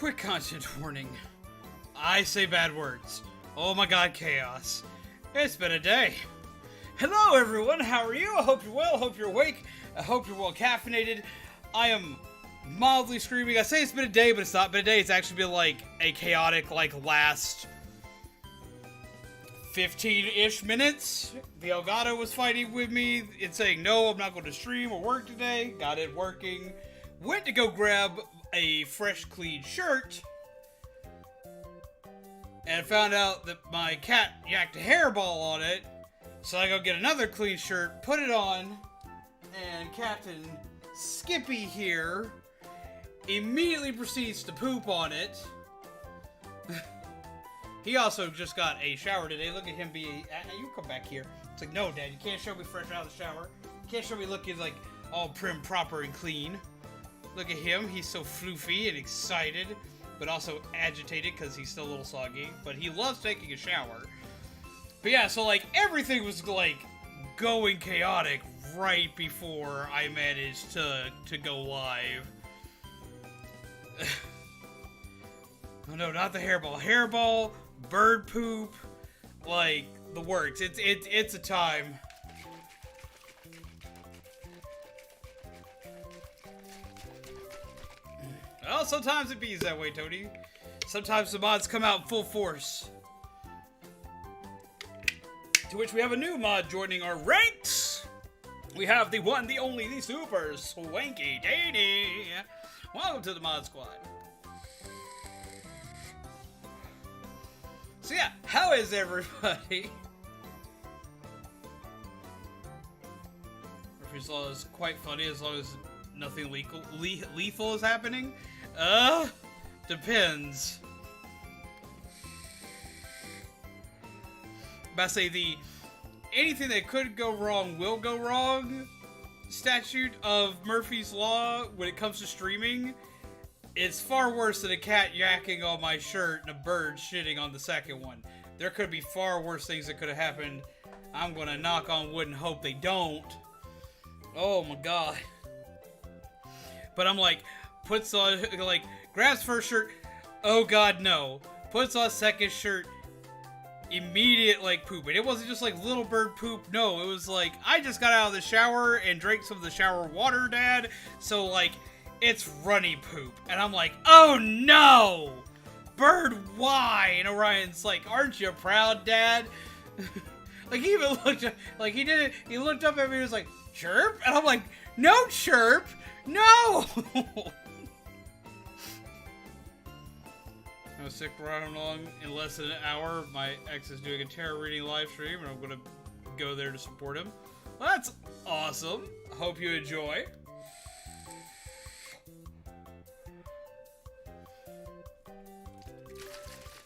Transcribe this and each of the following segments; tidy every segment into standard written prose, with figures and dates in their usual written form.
Quick content warning. I say bad words. Oh my god, chaos. It's been a day. Hello everyone, how are you? I hope you're well, I hope you're awake, I hope you're well caffeinated. I am mildly screaming. I say it's been a day, but it's not been a day. It's actually been like a chaotic, last 15-ish minutes. The Elgato was fighting with me. It's saying, no, I'm not going to stream or work today. Got it working. Went to go grab a fresh, clean shirt. And found out that my cat yacked a hairball on it. So I go get another clean shirt, put it on, and Captain Skippy here immediately proceeds to poop on it. He also just got a shower today. Look at him be... You come back here. It's like, no, Dad, you can't show me fresh out of the shower. You can't show me looking, all prim, proper, and clean. Look at him. He's so floofy and excited, but also agitated because he's still a little soggy. But he loves taking a shower. But yeah, so, everything was, going chaotic right before I managed to go live. Oh, no, not the hairball. Hairball, bird poop, the works. It's a time. Well, sometimes it be that way, Tony. Sometimes the mods come out in full force. To which we have a new mod joining our ranks. We have the one, the only, the super swanky Danny. Welcome to the mod squad. So yeah, how is everybody? Murphy's Law is quite funny as long as nothing lethal is happening. Depends. But I say anything that could go wrong will go wrong statute of Murphy's Law when it comes to streaming. It's far worse than a cat yakking on my shirt and a bird shitting on the second one. There could be far worse things that could have happened. I'm gonna knock on wood and hope they don't. Oh my god. But I'm puts on, grabs first shirt, oh god no. Puts on second shirt, immediate, poop. And it wasn't just, little bird poop, no. It was I just got out of the shower and drank some of the shower water, Dad. So, it's runny poop. And I'm oh no! Bird, why? And Orion's aren't you proud, Dad? He even looked up, he did it, he looked up at me and was chirp? And I'm no chirp! No! I'm gonna stick around along in less than an hour. My ex is doing a tarot reading live stream and I'm gonna go there to support him. Well, that's awesome. Hope you enjoy.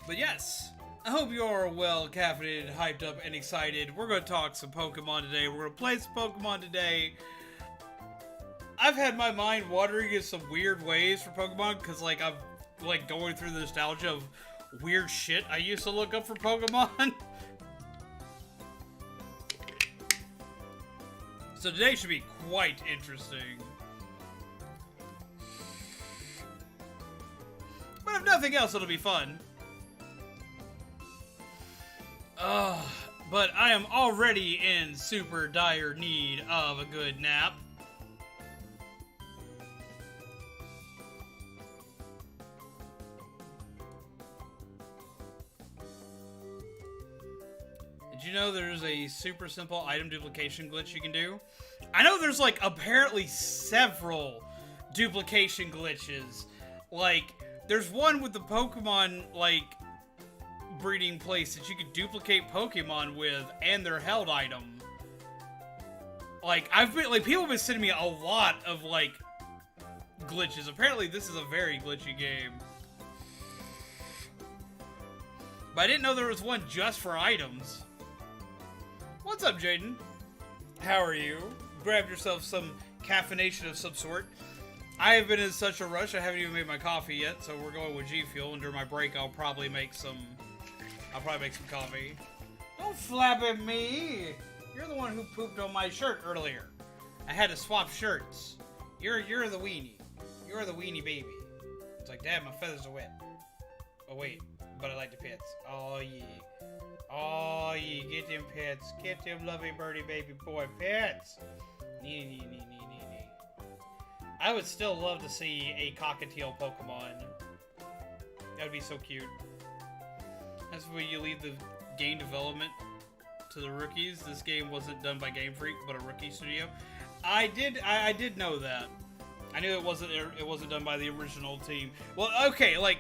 But yes, I hope you are well caffeinated, hyped up, and excited. We're going to talk some Pokemon today. We're going to play some Pokemon today. I've had my mind wandering in some weird ways for Pokemon, because, I'm, going through the nostalgia of weird shit I used to look up for Pokemon. So today should be quite interesting. But if nothing else, it'll be fun. But I am already in super dire need of a good nap. Did you know there's a super simple item duplication glitch you can do? I know there's apparently several duplication glitches. There's one with the Pokemon, breeding place that you could duplicate Pokemon with and their held item. I've been, people have been sending me a lot of, glitches. Apparently this is a very glitchy game. But I didn't know there was one just for items. What's up, Jaden? How are you? Grab yourself some caffeination of some sort. I have been in such a rush, I haven't even made my coffee yet, so we're going with G Fuel, and during my break I'll probably make some coffee. Don't flap at me! You're the one who pooped on my shirt earlier. I had to swap shirts. You're the weenie. You're the weenie baby. It's like, Dad, my feathers are wet. Oh, wait. But I like the pets. Oh, yeah. Oh, yeah. Get them pets. Get them lovely birdie baby boy pets. Nee. I would still love to see a cockatiel Pokemon. That would be so cute. That's where you leave the game development to the rookies. This game wasn't done by Game Freak, but a rookie studio. I did know that. I knew it wasn't done by the original team. Well, okay, like,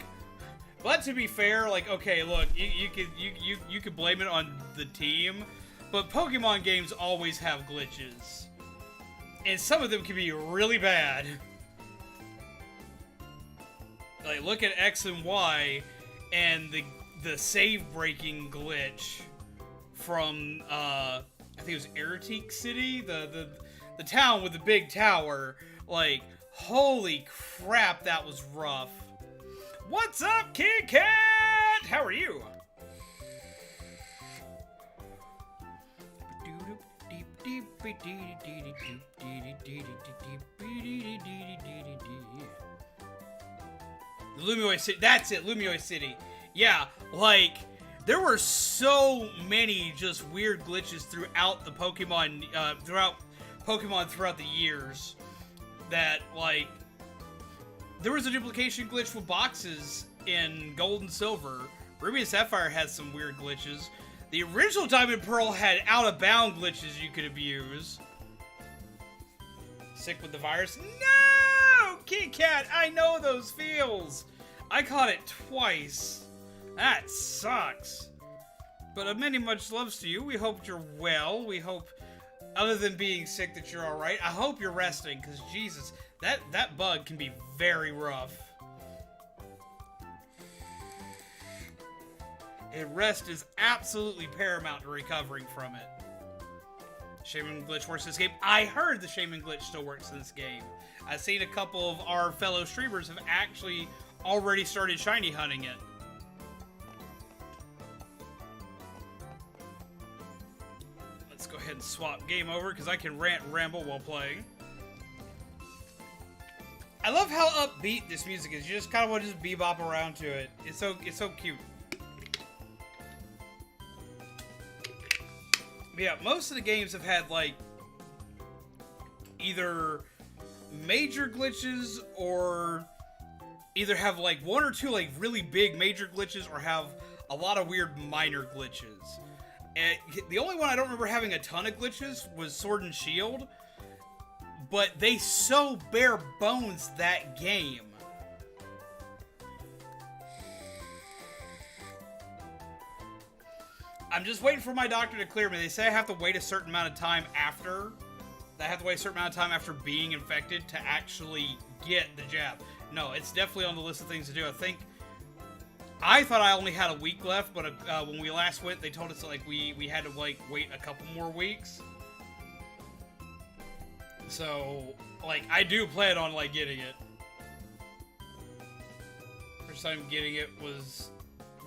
but to be fair, like, okay, look, you could blame it on the team, but Pokemon games always have glitches, and some of them can be really bad. Like, look at X and Y, and the save breaking glitch from I think it was Erratique City, the town with the big tower. Like, holy crap, that was rough. What's up, Kid Cat? How are you? Lumioy City. That's it, Lumioy City. Yeah, like, there were so many just weird glitches throughout the Pokemon, throughout the years that, like, there was a duplication glitch with boxes in Gold and Silver. Ruby and Sapphire had some weird glitches. The original Diamond Pearl had out-of-bound glitches you could abuse. Sick with the virus? No! Kit Kat, I know those feels! I caught it twice. That sucks. But many much loves to you. We hope you're well. We hope, other than being sick, that you're alright. I hope you're resting, because Jesus, that bug can be very rough. And rest is absolutely paramount to recovering from it. Shaman Glitch works in this game. I heard the Shaman Glitch still works in this game. I've seen a couple of our fellow streamers have actually already started shiny hunting it. Let's go ahead and swap game over, because I can rant and ramble while playing. I love how upbeat this music is. You just kind of want to just bebop around to it. It's so cute. Yeah, most of the games have had, like, either major glitches or either have, like, one or two, like, really big major glitches or have a lot of weird minor glitches. And the only one I don't remember having a ton of glitches was Sword and Shield, but they so bare bones that game. I'm just waiting for my doctor to clear me. They say I have to wait a certain amount of time after. I have to wait a certain amount of time after being infected to actually get the jab. No, it's definitely on the list of things to do. I thought I only had a week left, but when we last went, they told us that, like, we had to, like, wait a couple more weeks. So, like, I do plan on, like, getting it. First time getting it was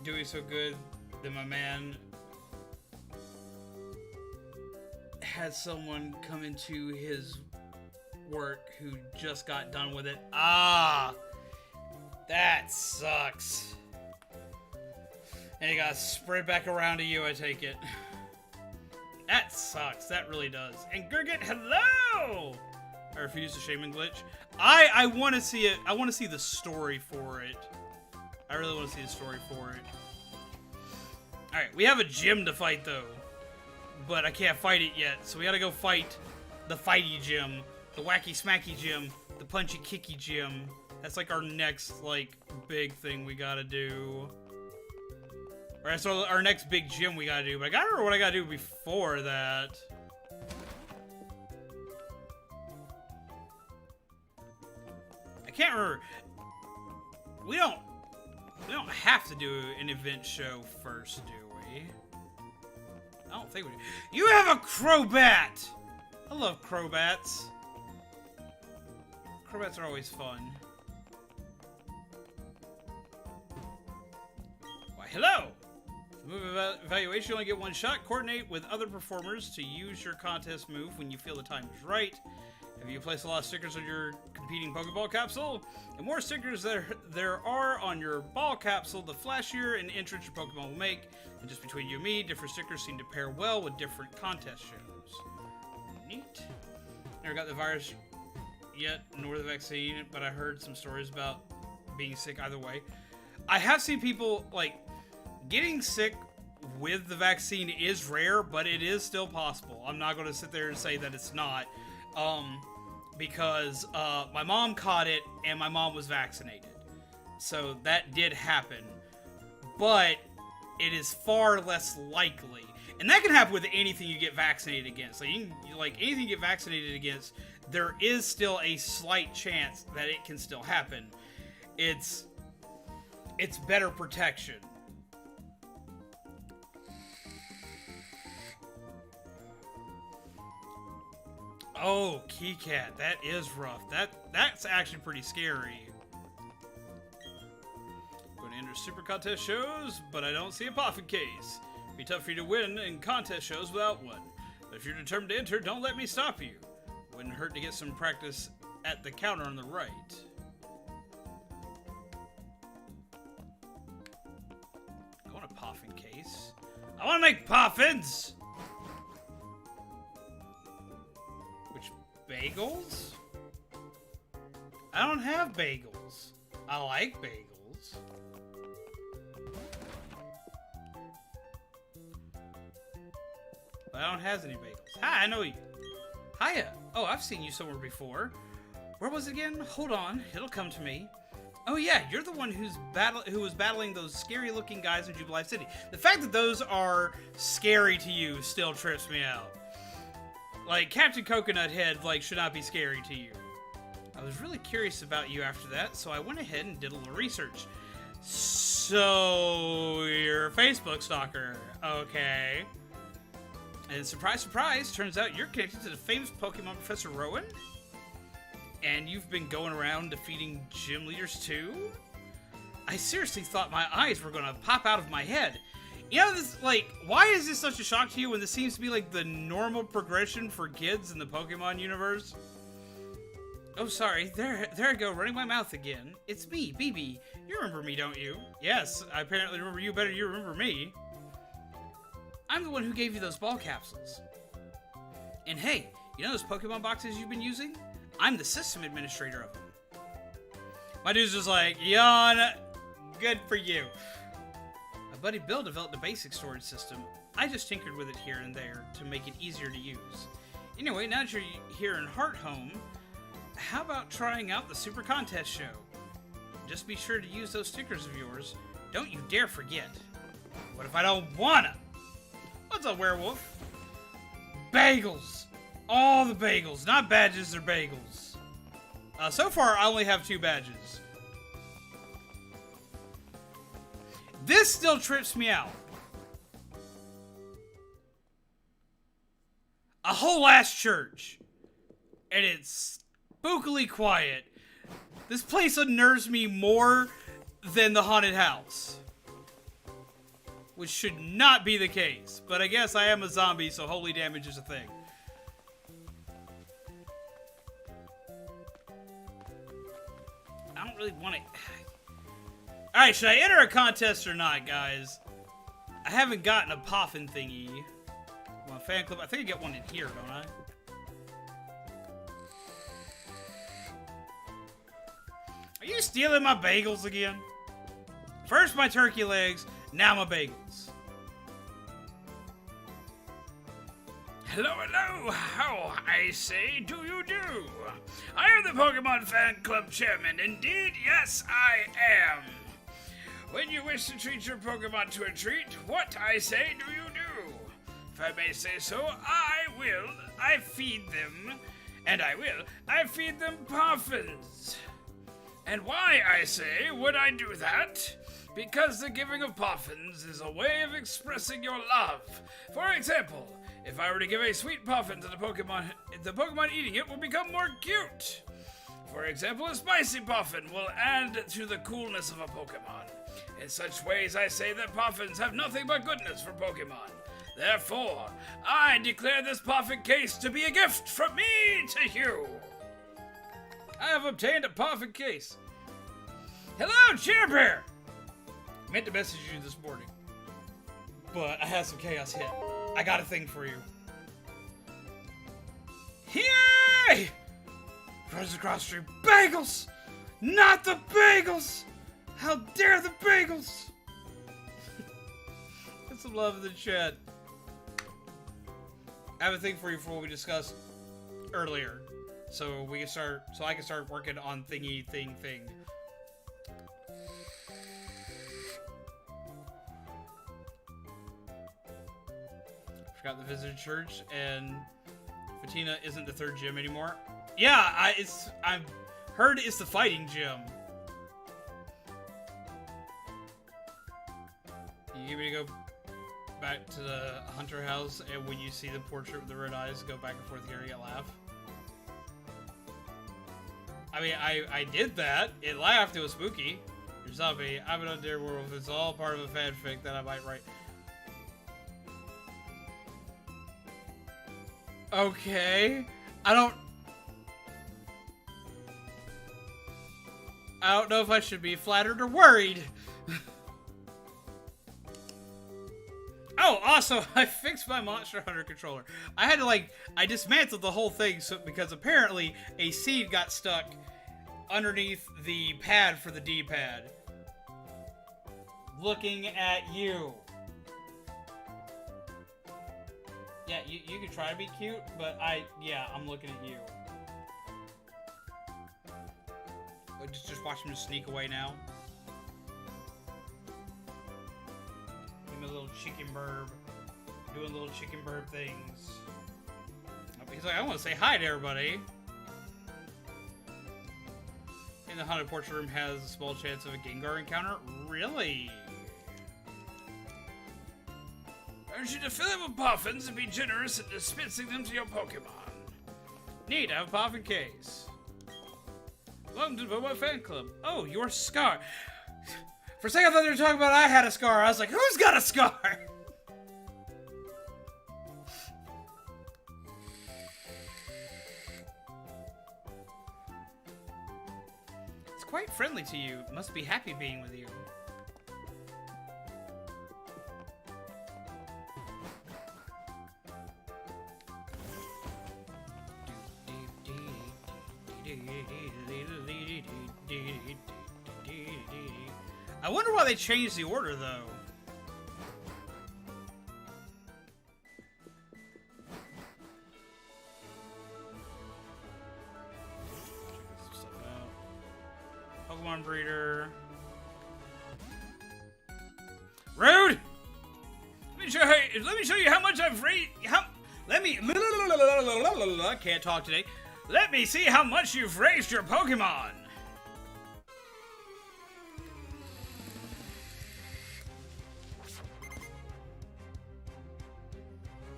doing so good that my man had someone come into his work who just got done with it. Ah! That sucks. And it got spread back around to you, I take it. That sucks. That really does. And Gurgit, hello! I refuse the Shaman Glitch. I want to see it. I want to see the story for it. I really want to see the story for it. Alright, we have a gym to fight, though. But I can't fight it yet, so we gotta go fight the fighty gym, the wacky smacky gym, the punchy kicky gym. That's like our next, like, big thing we gotta do. Alright, so our next big gym we gotta do, but I gotta remember what I gotta do before that. I can't remember. We don't have to do an event show first, do we? I don't think we do. You have a Crobat! I love Crobats. Crobats are always fun. Why, hello! Move evaluation, you only get one shot. Coordinate with other performers to use your contest move when you feel the time is right. If you place a lot of stickers on your repeating Pokeball capsule. The more stickers there are on your ball capsule, the flashier an entrance your Pokemon will make. And just between you and me, different stickers seem to pair well with different contest shows. Neat. Never got the virus yet, nor the vaccine, but I heard some stories about being sick either way. I have seen people, like, getting sick with the vaccine is rare, but it is still possible. I'm not going to sit there and say that it's not, because my mom caught it, and my mom was vaccinated. So that did happen, but it is far less likely. And that can happen with anything you get vaccinated against. Like anything you get vaccinated against, there is still a slight chance that it can still happen. It's better protection. Oh, Keycat, that is rough. That's actually pretty scary. Going to enter super contest shows, but I don't see a Poffin case. Be tough for you to win in contest shows without one. But if you're determined to enter, don't let me stop you. Wouldn't hurt to get some practice at the counter on the right. I want a Poffin case. I want to make Poffins! Which, bagels? I don't have bagels. I like bagels. But I don't have any bagels. Hi, I know you. Hiya. Oh, I've seen you somewhere before. Where was it again? Hold on. It'll come to me. Oh yeah, you're the one who was battling those scary-looking guys in Jubilife City. The fact that those are scary to you still trips me out. Like, Captain Coconut Head, like, should not be scary to you. I was really curious about you after that, so I went ahead and did a little research. So, you're a Facebook stalker. Okay. And surprise, surprise, turns out you're connected to the famous Pokemon Professor Rowan? And you've been going around defeating gym leaders too? I seriously thought my eyes were gonna pop out of my head. You know, this, like, why is this such a shock to you when this seems to be, like, the normal progression for kids in the Pokemon universe? Oh, sorry, there I go, running my mouth again. It's me, BB. You remember me, don't you? Yes, I apparently remember you better than you remember me. I'm the one who gave you those ball capsules. And hey, you know those Pokemon boxes you've been using? I'm the system administrator of them. My dude's just like, yawn, good for you. My buddy Bill developed a basic storage system. I just tinkered with it here and there to make it easier to use. Anyway, now that you're here in Hearthome, how about trying out the Super Contest Show? Just be sure to use those stickers of yours. Don't you dare forget. What if I don't wanna? What's a werewolf? Bagels! All the bagels. Not badges, they're bagels. So far, I only have 2 badges. This still trips me out. A whole ass church. And it's spookily quiet. This place unnerves me more than the haunted house. Which should not be the case. But I guess I am a zombie, so holy damage is a thing. I don't really want to... Alright, should I enter a contest or not, guys? I haven't gotten a Poffin thingy. Well, fan club. I think I get one in here, don't I? Are you stealing my bagels again? First my turkey legs, now my bagels. Hello, hello! How, I say, do you do? I am the Pokemon Fan Club Chairman. Indeed, yes, I am. When you wish to treat your Pokemon to a treat, what, I say, do you do? If I may say so, I will. I feed them. And I will. I feed them Poffins. And why, I say, would I do that? Because the giving of Poffins is a way of expressing your love. For example, if I were to give a sweet Poffin to the Pokemon eating it will become more cute. For example, a spicy Poffin will add to the coolness of a Pokemon. In such ways, I say that Poffins have nothing but goodness for Pokemon. Therefore, I declare this Poffin case to be a gift from me to you. I have obtained a perfect case. Hello, Chair Bear! I meant to message you this morning, but I had some chaos hit. I got a thing for you. Yay! Runs across the street. Bagels! Not the bagels! How dare the bagels! Get some love in the chat. I have a thing for you for what we discussed earlier. So we can start, so I can start working on thing. Forgot the visited church, and Fatina isn't the third gym anymore. Yeah, I've heard it's the fighting gym. You give me to go back to the Hunter house, and when you see the portrait with the red eyes go back and forth hearing it laugh? I mean, I did that. It laughed. It was spooky. You're zombie. I'm an undead werewolf. It's all part of a fanfic that I might write. Okay. I don't know if I should be flattered or worried. Oh, also, I fixed my Monster Hunter controller. I had to, like, I dismantled the whole thing because apparently a seed got stuck underneath the pad for the D-pad. Looking at you. Yeah, you can try to be cute, but I'm looking at you. Just watch him sneak away now. Doing a little chicken burb. Doing little chicken burb things. He's like, I want to say hi to everybody. And the haunted portrait room has a small chance of a Gengar encounter. Really? I urge you to fill it with puffins and be generous in dispensing them to your Pokemon. Neat, I have a puffin case. Welcome to the Bobo Fan Club. Oh, your scar. For a second I thought they were talking about I had a scar. I was like, who's got a scar? It's quite friendly to you. Must be happy being with you. I wonder why they changed the order, though. Pokemon breeder. Rude! Let me show you how much I've raised. I can't talk today. Let me see how much you've raised your Pokemon.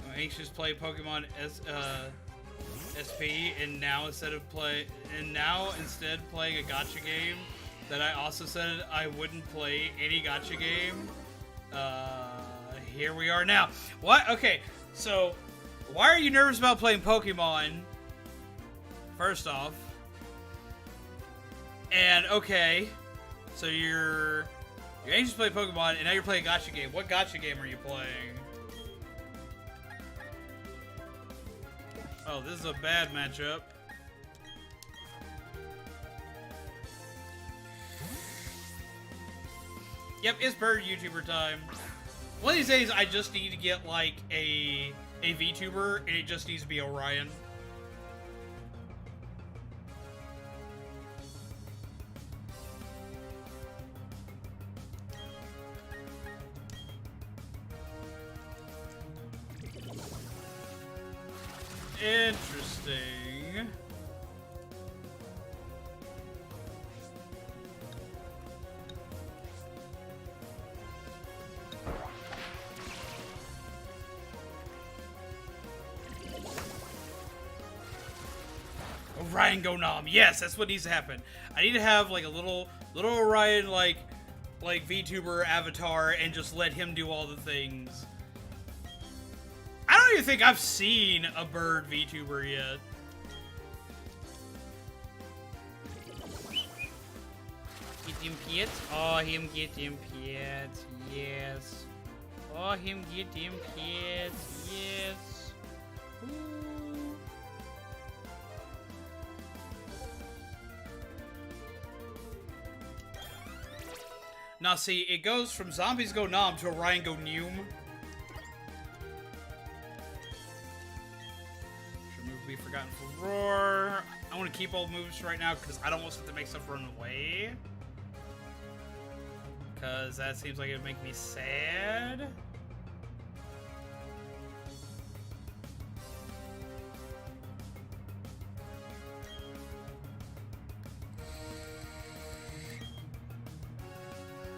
I'm anxious to play Pokemon SP, and now instead playing a gacha game that I also said I wouldn't play any gacha game. Here we are now. What? Okay, so why are you nervous about playing Pokemon? First off. And okay, so you're anxious to play Pokemon, and now you're playing a gacha game. What gacha game are you playing? Oh, this is a bad matchup. Yep, it's bird YouTuber time. One of these days, I just need to get like a VTuber, and it just needs to be Orion. Interesting. Orion go nom. Yes, that's what needs to happen. I need to have like a little Orion like VTuber avatar and just let him do all the things. I don't even think I've seen a bird VTuber yet. them pets. Oh, him get them pets. Yes. Oh, him get them pets. Yes. Ooh. Now see, it goes from zombies go nom to Orion go noom. Remove Be Forgotten for Roar. I want to keep all moves right now because I don't want something to make stuff run away. Because that seems like it would make me sad.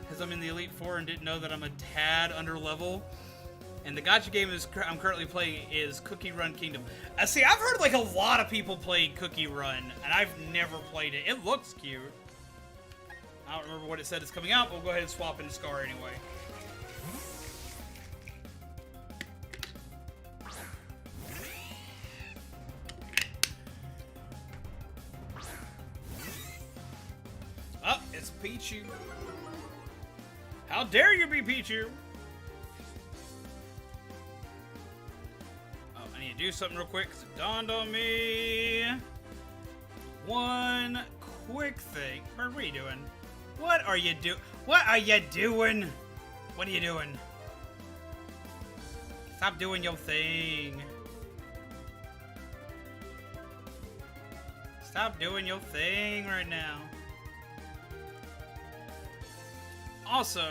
Because I'm in the Elite Four and didn't know that I'm a tad under level. And the gacha game I'm currently playing is Cookie Run Kingdom. See, I've heard like a lot of people play Cookie Run, and I've never played it. It looks cute. I don't remember what it said is coming out, but we'll go ahead and swap into Scar anyway. Oh, it's Pichu. How dare you be Pichu? Oh, I need to do something real quick because it dawned on me. One quick thing. Bird, what are you doing? What are you doing? What are you doing? What are you doing? Stop doing your thing. Stop doing your thing right now. Also,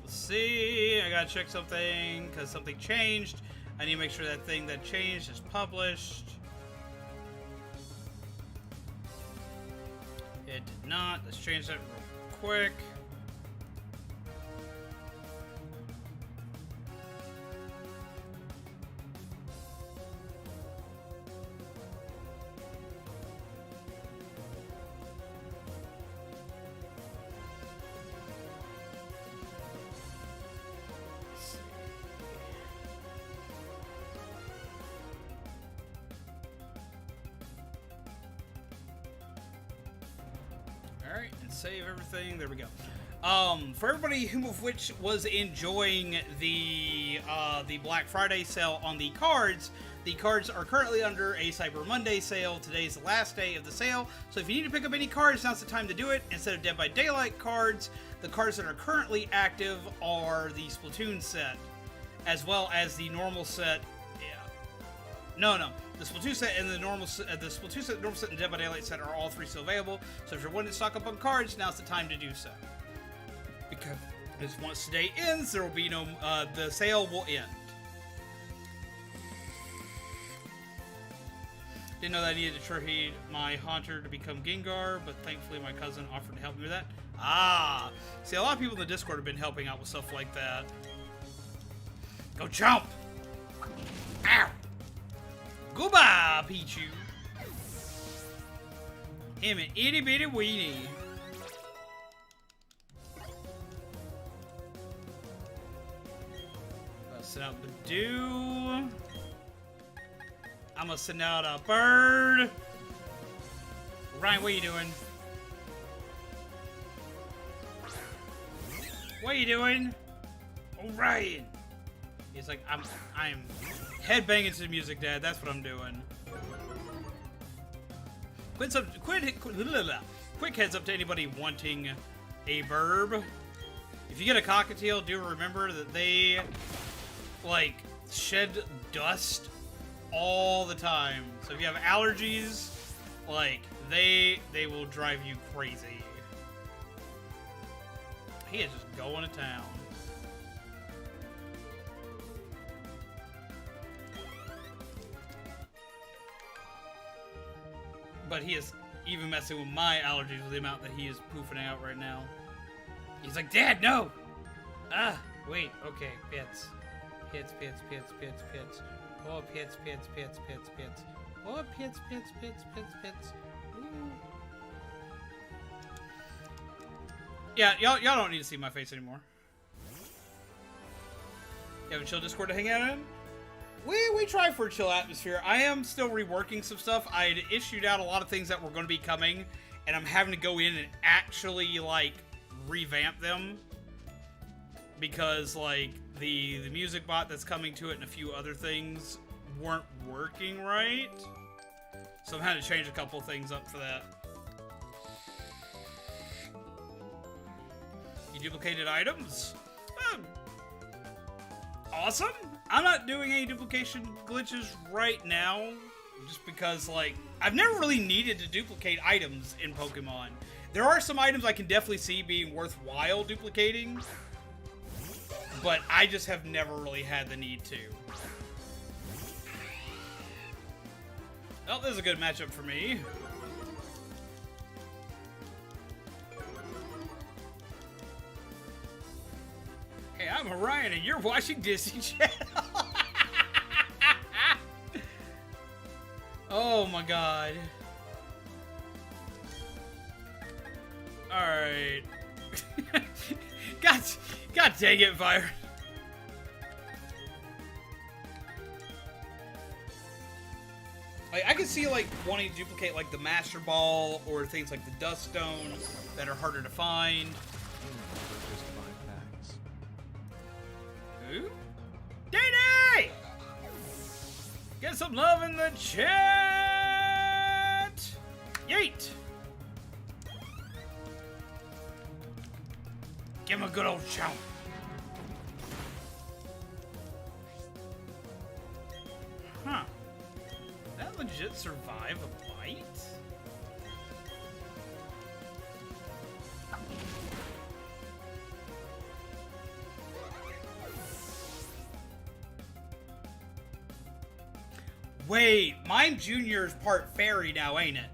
let's see, I gotta check something because something changed. I need to make sure that thing that changed is published. It did not. Let's change that real quick. Alright, and save everything. There we go. For everybody who of which was enjoying the Black Friday sale on the cards are currently under a Cyber Monday sale. Today's the last day of the sale, so if you need to pick up any cards, now's the time to do it. Instead of Dead by Daylight cards, the cards that are currently active are the Splatoon set, as well as the normal set. No. The Splatoon set and the normal set, and the Dead by Daylight set are all three still available. So if you're wanting to stock up on cards, now's the time to do so. Because once today ends, there will be no, the sale will end. Didn't know that I needed to trade my Haunter to become Gengar, but thankfully my cousin offered to help me with that. Ah! See, a lot of people in the Discord have been helping out with stuff like that. Go jump! Ow! Goodbye, Pichu. Him an itty bitty weenie. I'll send out Badoo. I'm gonna send out a bird. Ryan, what are you doing? What are you doing? Orion. He's like, I'm headbanging to the music, Dad. That's what I'm doing. Quick heads up to anybody wanting a burb. If you get a cockatiel, do remember that they, like, shed dust all the time. So if you have allergies, like, they will drive you crazy. He is just going to town. But he is even messing with my allergies with the amount that he is poofing out right now. He's like, Dad, no! Ah, wait, okay, pits. Pits. Oh, pits. Oh, pits. Ooh. Yeah, y'all don't need to see my face anymore. You have a chill Discord to hang out in? We try for a chill atmosphere. I am still reworking some stuff. I'd issued out a lot of things that were going to be coming, and I'm having to go in and actually, like, revamp them. Because, like, the music bot that's coming to it and a few other things weren't working right. So I'm having to change a couple things up for that. You duplicated items? Awesome! I'm not doing any duplication glitches right now, just because, like, I've never really needed to duplicate items in Pokemon. There are some items I can definitely see being worthwhile duplicating, but I just have never really had the need to. Oh, this is a good matchup for me. Hey, I'm Orion, and you're watching Disney Channel. Oh my god. Alright. God dang it, Byron. Like, I can see, like, wanting to duplicate, like, the Master Ball or things like the Dust Stone that are harder to find. Who? Day-Day! Get some love in the chat! Yeet! Give him a good old chomp. Huh. That legit survive a bite? Wait, Mime Jr. is part fairy now, ain't it?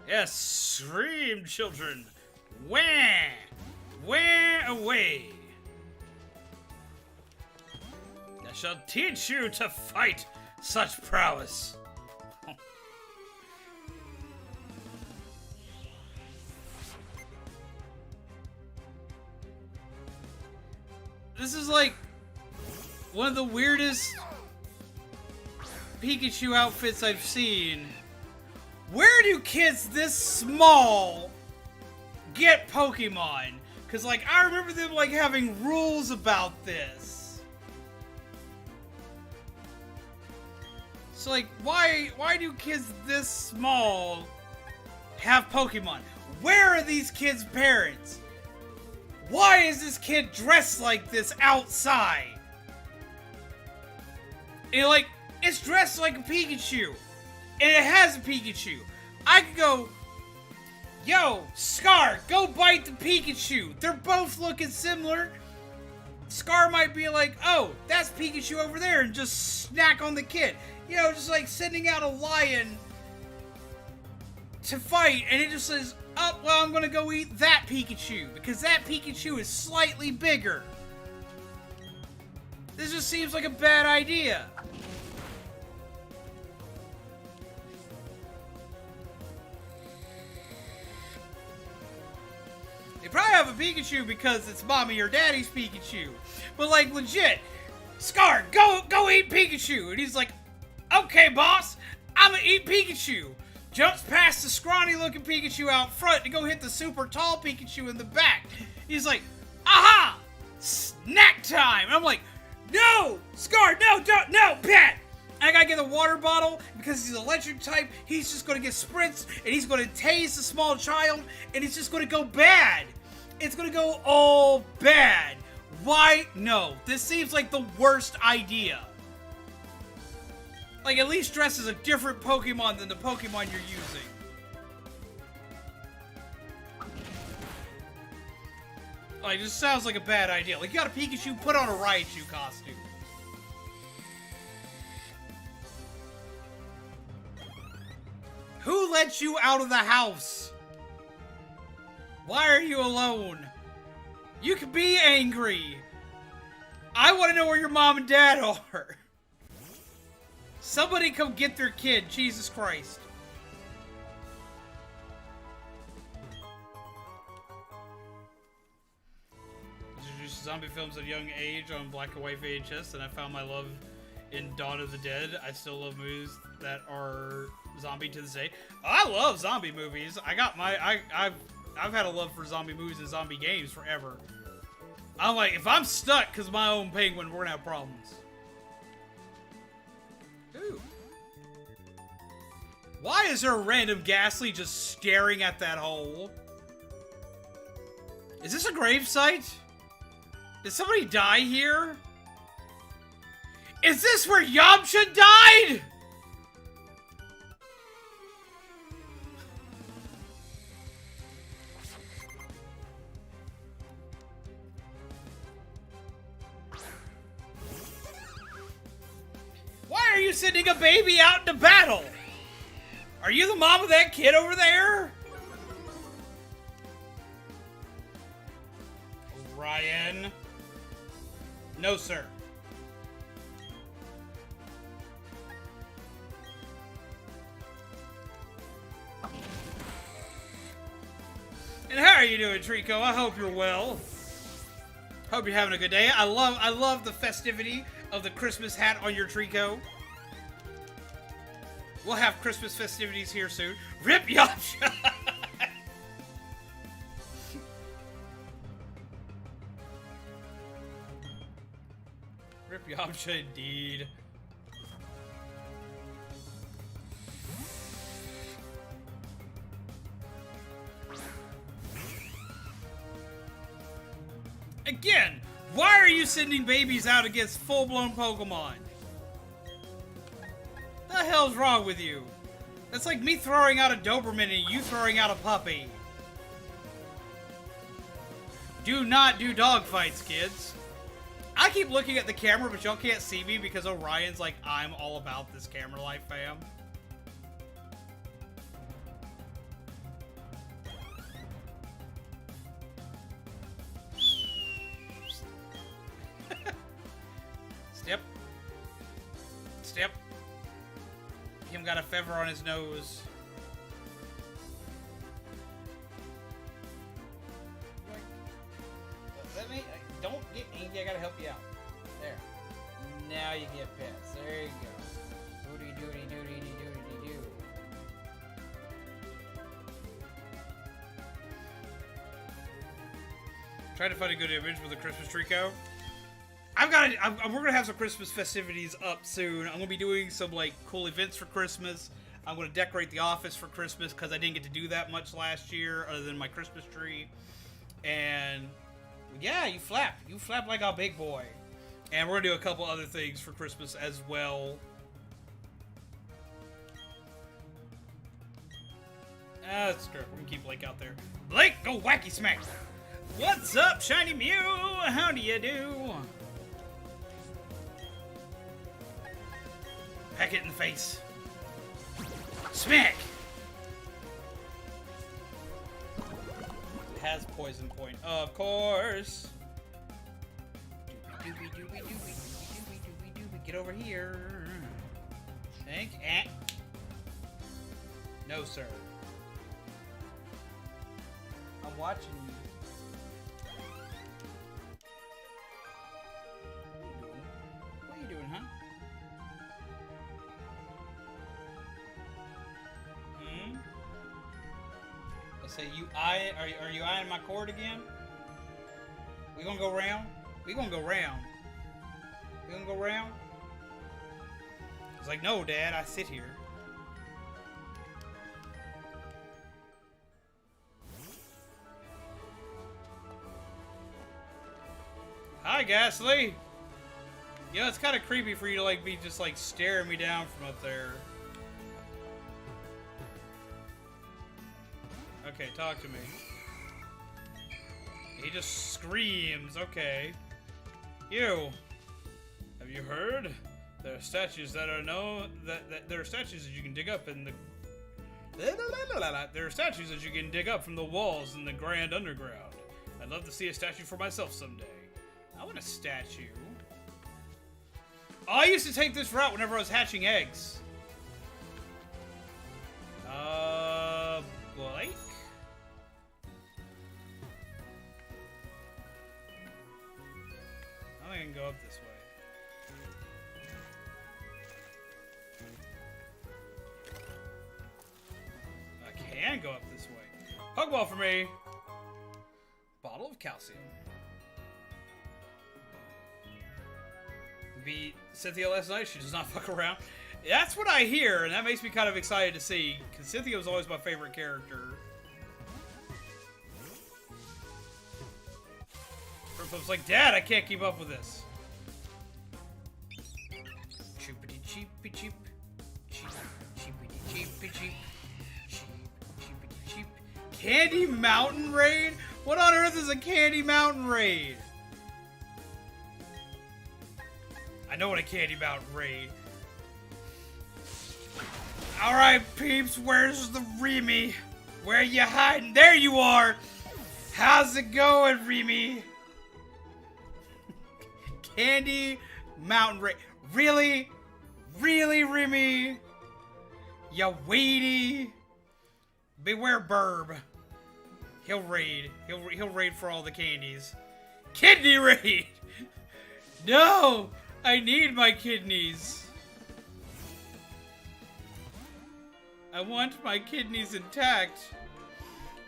Yes, scream, children. Wah! Wah away! I shall teach you to fight such prowess. This is like one of the weirdest Pikachu outfits I've seen. Where do kids this small get Pokemon? Because, like, I remember them, like, having rules about this. So, like, why do kids this small have Pokemon? Where are these kids' parents? Why is this kid dressed like this outside? And, like, it's dressed like a Pikachu. And it has a Pikachu. I could go, yo, Scar, go bite the Pikachu. They're both looking similar. Scar might be like, oh, that's Pikachu over there, and just snack on the kid. You know, just like sending out a lion to fight, and it just says, oh, well, I'm gonna go eat that Pikachu, because that Pikachu is slightly bigger. This just seems like a bad idea. They probably have a Pikachu because it's mommy or daddy's Pikachu. But, like, legit, Scar, go eat Pikachu. And he's like, okay, boss, I'm gonna eat Pikachu. Jumps past the scrawny-looking Pikachu out front to go hit the super tall Pikachu in the back. He's like, aha! Snack time! And I'm like, no! Scar, no, don't, no, Pat! I gotta get a water bottle, because he's electric type, he's just gonna get sprints, and he's gonna tase the small child, and it's just gonna go bad. It's gonna go all bad. Why? No. This seems like the worst idea. Like, at least dress as a different Pokemon than the Pokemon you're using. Like, this sounds like a bad idea. Like, you got a Pikachu, put on a Raichu costume. Who let you out of the house? Why are you alone? You can be angry. I want to know where your mom and dad are. Somebody come get their kid, Jesus Christ. watched zombie films at a young age on black and white VHS, and I found my love in Dawn of the Dead. I still love movies that are zombie to this day. I love zombie movies. I've had a love for zombie movies and zombie games forever. I'm like, if I'm stuck because my own penguin, we're gonna have problems. Ooh. Why is there a random ghastly just staring at that hole? Is this a gravesite? Did somebody die here? Is this where Yamcha died? Why are you sending a baby out into battle? Are you the mom of that kid over there? Ryan? No, sir. And how are you doing, Trico? I hope you're well. Hope you're having a good day. I love the festivity of the Christmas hat on your Trico. We'll have Christmas festivities here soon. Rip Yamcha! Rip Yamcha indeed. Again, why are you sending babies out against full-blown Pokemon? The hell's wrong with you? That's like me throwing out a Doberman and you throwing out a puppy. Do not do dog fights, kids. I keep looking at the camera, but y'all can't see me because Orion's like, I'm all about this camera life, fam. Step. Step. Him got a feather on his nose. Let me, don't get angry, I gotta help you out. There. Now you get pets. There you go. Doody doody doody doody doo. Trying to find a good image with a Christmas Trico. We're gonna have some Christmas festivities up soon. I'm gonna be doing some like cool events for Christmas. I'm gonna decorate the office for Christmas because I didn't get to do that much last year other than my Christmas tree. And yeah, you flap like a big boy. And we're gonna do a couple other things for Christmas as well. That's good. We're gonna keep Blake out there. Blake, go wacky smack! What's up, Shiny Mew? How do you do? Peck it in the face. Smack! It has poison point, of course. Doobie doobie doobie doobie doobie doobie. Get over here. Think. No, sir. I'm watching you. What are you doing, huh? Say are you eyeing my cord again? We gonna go round? We gonna go round. We gonna go round? It's like, no, Dad, I sit here. Hi, Ghastly. Yeah, it's kind of creepy for you to like be just like staring me down from up there. Okay, talk to me. He just screams. Okay. You. Have you heard? There are statues that are there are statues that you can dig up in the. There are statues that you can dig up from the walls in the Grand Underground. I'd love to see a statue for myself someday. I want a statue. Oh, I used to take this route whenever I was hatching eggs. Blake? can go up this way. I can go up this way. Pokeball for me. Bottle of calcium. Beat Cynthia last night. She does not fuck around. That's what I hear, and that makes me kind of excited to see, because Cynthia was always my favorite character. Purple's like, Dad, I can't keep up with this. Choopity cheepy cheep. Cheepity cheepy cheep. Cheepity cheep. Candy Mountain Raid? What on earth is a Candy Mountain Raid? I know what a Candy Mountain Raid. Alright, peeps, where's the Remy? Where you hiding? There you are! How's it going, Remy? Candy Mountain Raid. Really? Really, Remy? Ya weedy? Beware Burb. He'll raid. He'll raid for all the candies. Kidney raid! No! I need my kidneys. I want my kidneys intact.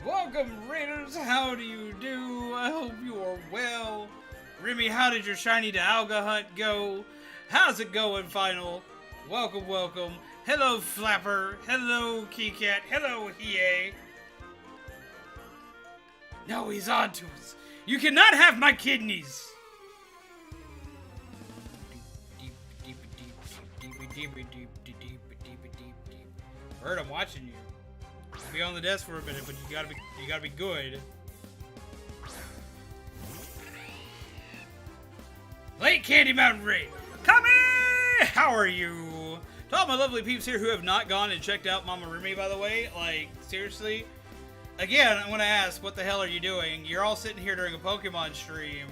Welcome, Raiders. How do you do? I hope you are well. Remy, how did your shiny Dialga hunt go? How's it going, Final? Welcome, welcome. Hello, Flapper. Hello, Keycat. Hello, Hiei. No, he's on to us. You cannot have my kidneys. Bird, I'm watching you. Be on the desk for a minute, but you gotta be good. Late Candy Mountain Raid! Come in! How are you? To all my lovely peeps here who have not gone and checked out Mama Remy, by the way, like, seriously. Again, I want to ask, what the hell are you doing? You're all sitting here during a Pokemon stream,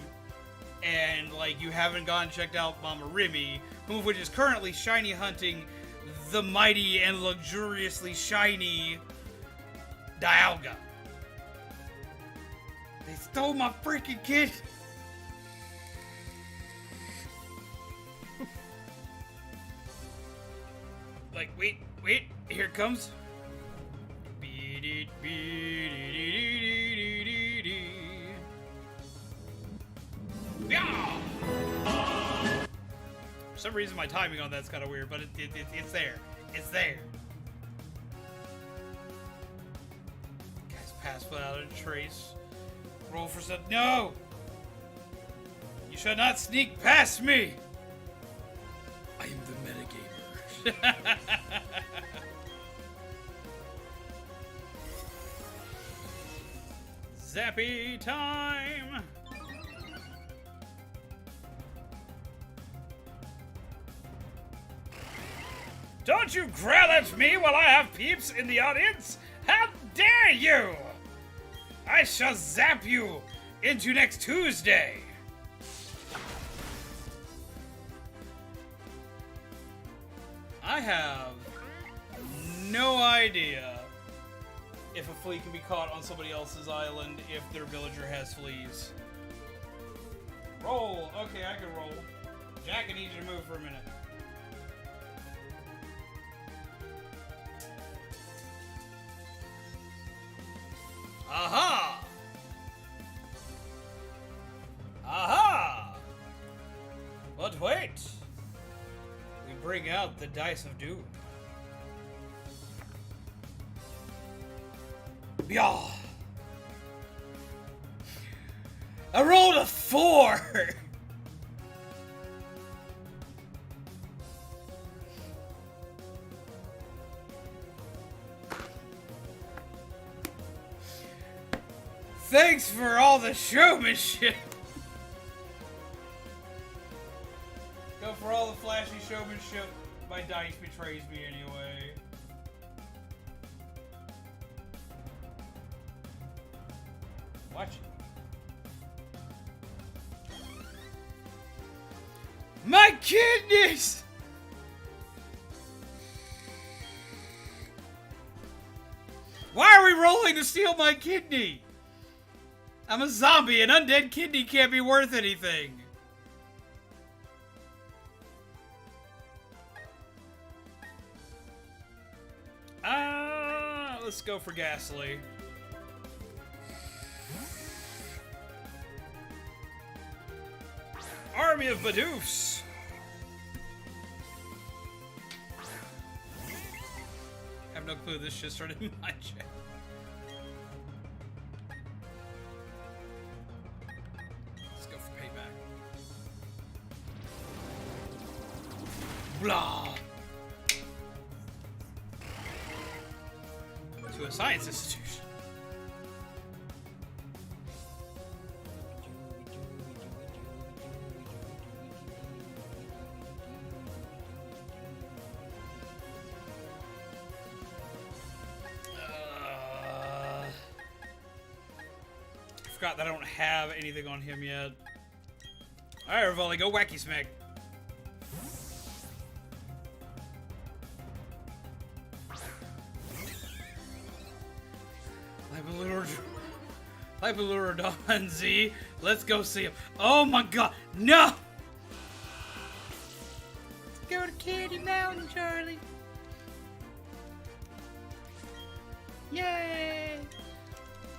and, like, you haven't gone and checked out Mama Remy, which is currently shiny hunting the mighty and luxuriously shiny Dialga. They stole my freaking kid. Like, wait, here it comes. For some reason, my timing on that's kind of weird, but it's there. It's there. Guys, pass without a trace. Roll for some. No! You shall not sneak past me! I am the metagamer. Zappy time! Don't you growl at me while I have peeps in the audience? How dare you! I shall zap you into next Tuesday! I have no idea if a flea can be caught on somebody else's island if their villager has fleas. Roll! Okay, I can roll. Jack, I need you to move for a minute. Aha! Aha! But wait! We bring out the Dice of Doom. Yah! I rolled a 4! Thanks for all the showmanship! Go for all the flashy showmanship. My dice betrays me anyway. Watch it. My kidneys! Why are we rolling to steal my kidney? I'm a zombie. An undead kidney can't be worth anything. let's go for Ghastly. Army of Badoofs. I have no clue this shit started in my chat. Let's go for payback. Blah. To a science institution. Forgot that I don't have anything on him yet. Alright, Rivali, go wacky smack. Hyperlurodon Z. Let's go see him. Oh my god, no! Let's go to Candy Mountain, Charlie. Yay!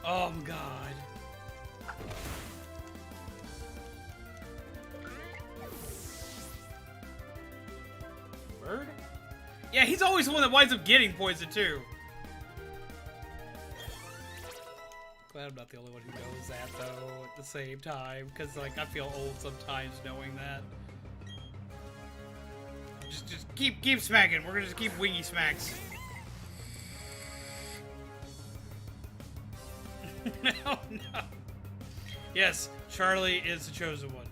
Oh my god. Bird? Yeah, he's always the one that winds up getting poisoned too. Glad I'm not the only one who knows that though at the same time, because like I feel old sometimes knowing that. Just keep smacking. We're gonna just keep wingy smacks. No, no. Yes, Charlie is the chosen one.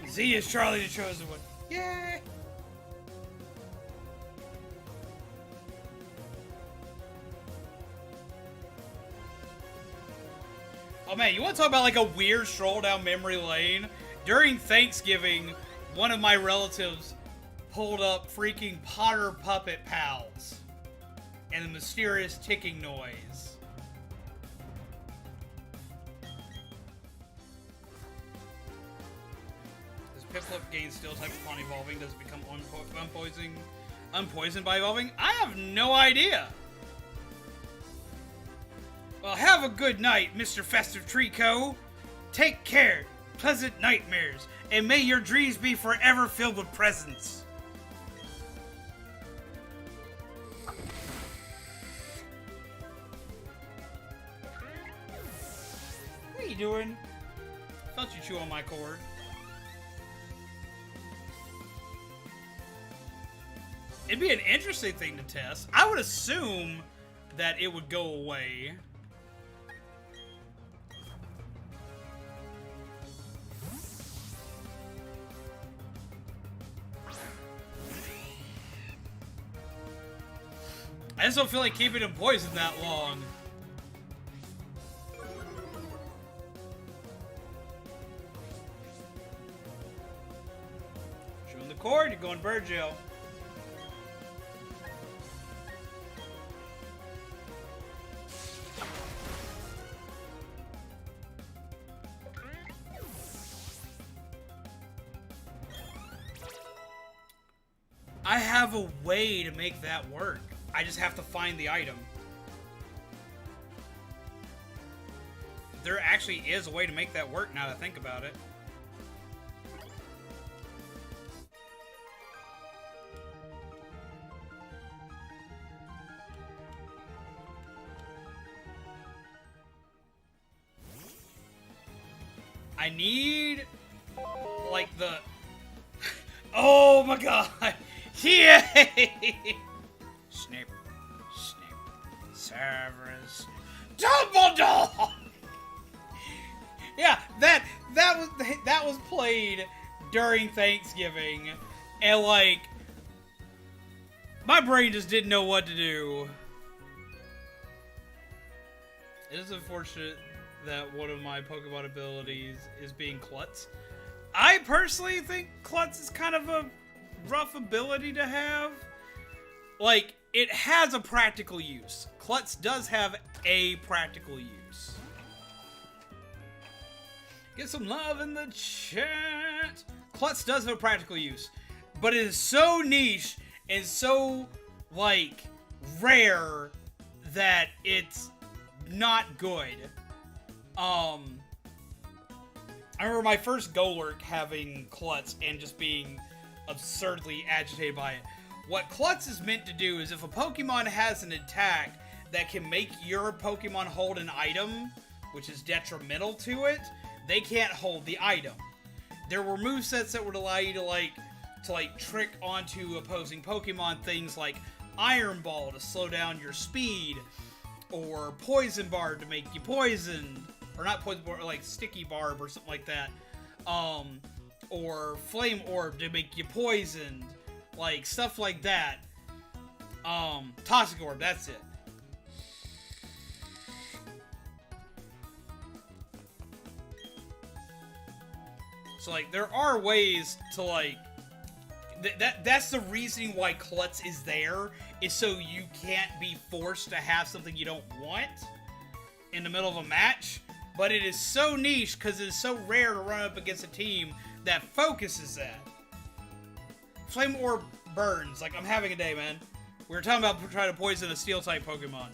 Z is Charlie the chosen one. Yay! Oh man, you want to talk about like a weird stroll down memory lane? During Thanksgiving, one of my relatives pulled up freaking Potter Puppet Pals and the mysterious ticking noise. Does Piplup gain steel type upon evolving? Does it become unpoisoned by evolving? I have no idea. Well, have a good night, Mr. Festive Trico. Take care, pleasant nightmares, and may your dreams be forever filled with presents. What are you doing? Felt you chew on my cord. It'd be an interesting thing to test. I would assume that it would go away. I just don't feel like keeping him poisoned that long. Chewing the cord, you're going bird jail. I have a way to make that work. I just have to find the item. There actually is a way to make that work now that I think about it. I need, like, the... Oh my god! Yay! Snip, snip, Severus, Dumbledore. Yeah, that was played during Thanksgiving, and like my brain just didn't know what to do. It is unfortunate that one of my Pokemon abilities is being Klutz. I personally think Klutz is kind of a rough ability to have. Like, it has a practical use. Klutz does have a practical use. Get some love in the chat. Klutz does have a practical use, but it is so niche and so, like, rare that it's not good. I remember my first Golurk having Klutz and just being absurdly agitated by it. What Klutz is meant to do is if a Pokemon has an attack that can make your Pokemon hold an item, which is detrimental to it, they can't hold the item. There were movesets that would allow you to trick onto opposing Pokemon, things like Iron Ball to slow down your speed, or Poison Barb to make you poisoned, or not Poison Barb, like Sticky Barb or something like that, or Flame Orb to make you poisoned, like stuff like that. Toxic Orb, that's it. So, like, there are ways to, like, that's the reasoning why Klutz is there, is so you can't be forced to have something you don't want in the middle of a match. But it is so niche, because it is so rare to run up against a team that focuses that. Flame Orb burns. Like, I'm having a day, man. We were talking about trying to poison a Steel-type Pokemon.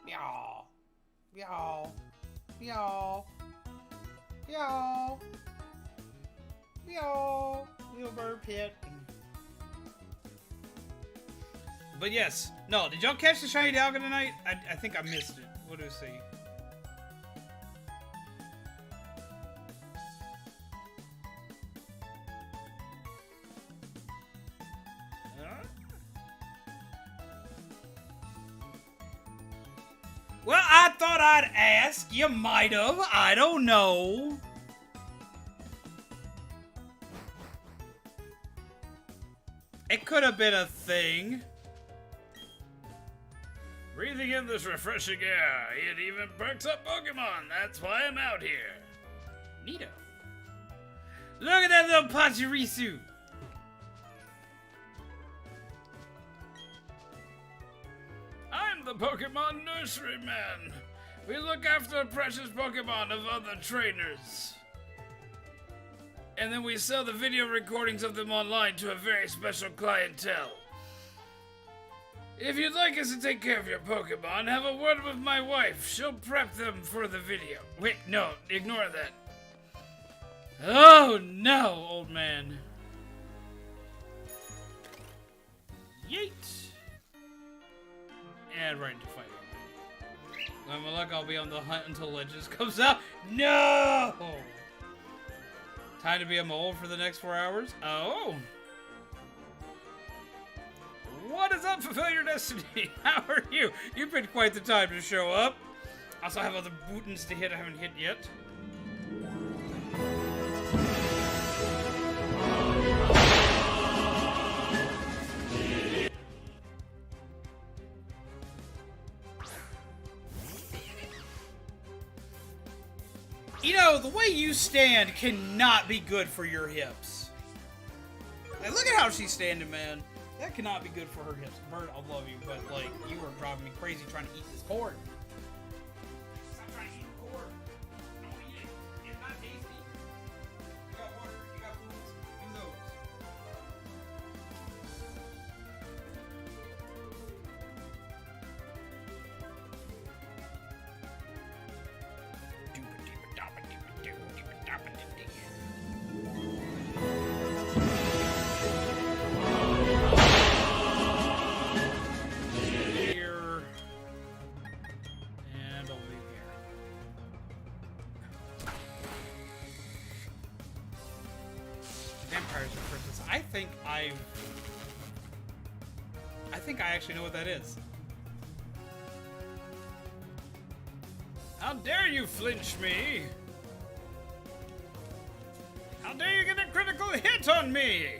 Meow. Meow. Meow. Meow. Meow. Little bird pit. But yes. No, did y'all catch the shiny Dialga tonight? I think I missed it. What do we see? Well, I thought I'd ask. You might have. I don't know. It could have been a thing. Breathing in this refreshing air, it even perks up Pokemon. That's why I'm out here. Neato. Look at that little Pachirisu. I'm the Pokemon Nurseryman. We look after precious Pokemon of other trainers. And then we sell the video recordings of them online to a very special clientele. If you'd like us to take care of your Pokemon, have a word with my wife. She'll prep them for the video. Wait, no, ignore that. Oh no, old man. Yeet. And right into fighting. With my luck, I'll be on the hunt until Legends comes out. No! Time to be a mole for the next 4 hours? Oh! What is up, Fulfill Your Destiny? How are you? You've been quite the time to show up. Also have other buttons to hit I haven't hit yet. You know, the way you stand cannot be good for your hips. Like, look at how she's standing, man. That cannot be good for her hips. Bird, I love you, but, like, you are driving me crazy trying to eat this cord. Stop trying to eat the cord. Don't eat it. It's not tasty. You got water, you got foods. Do those. I think I actually know what that is. How dare you flinch me? How dare you get a critical hit on me?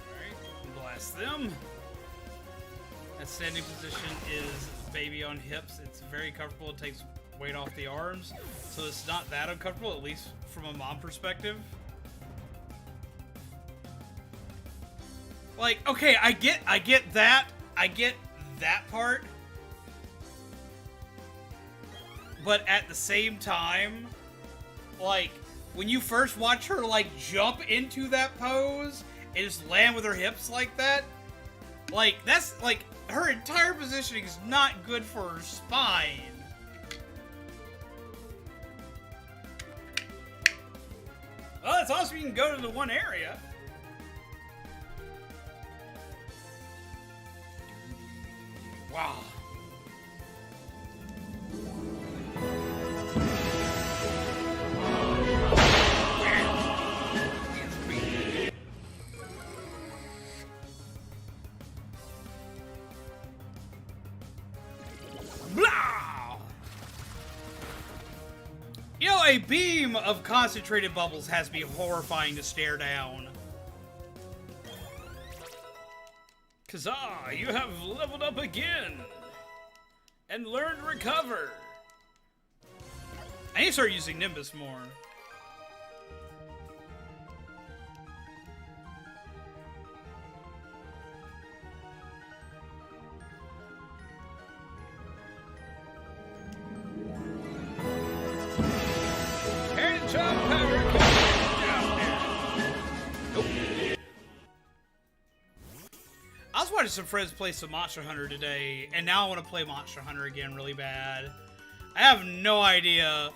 Alright, blast them. That standing position is baby on hips. It's very comfortable. It takes weight off the arms. So it's not that uncomfortable, at least from a mom perspective. Like, okay, I get that. I get that part. but at the same time, like, when you first watch her, like, jump into that pose and just land with her hips like that, like, that's, like, her entire positioning is not good for her spine. Well, it's awesome you can go to the one area. Wow. You know, a beam of concentrated bubbles has to be horrifying to stare down. Kazaa, you have leveled up again and learned Recover. I need to start using Nimbus more. I was watching some friends play some Monster Hunter today, and now I want to play Monster Hunter again really bad. I have no idea,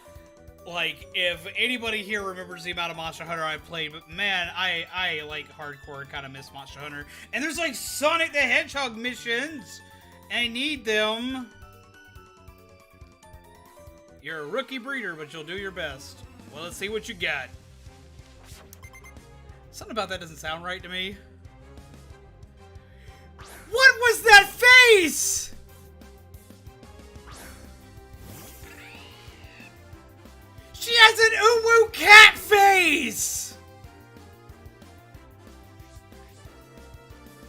like, if anybody here remembers the amount of Monster Hunter I played, but man, I like, hardcore kind of miss Monster Hunter. And there's, like, Sonic the Hedgehog missions, and I need them. You're a rookie breeder, but you'll do your best. Well, let's see what you got. Something about that doesn't sound right to me. What was that face? She has an uwu cat face!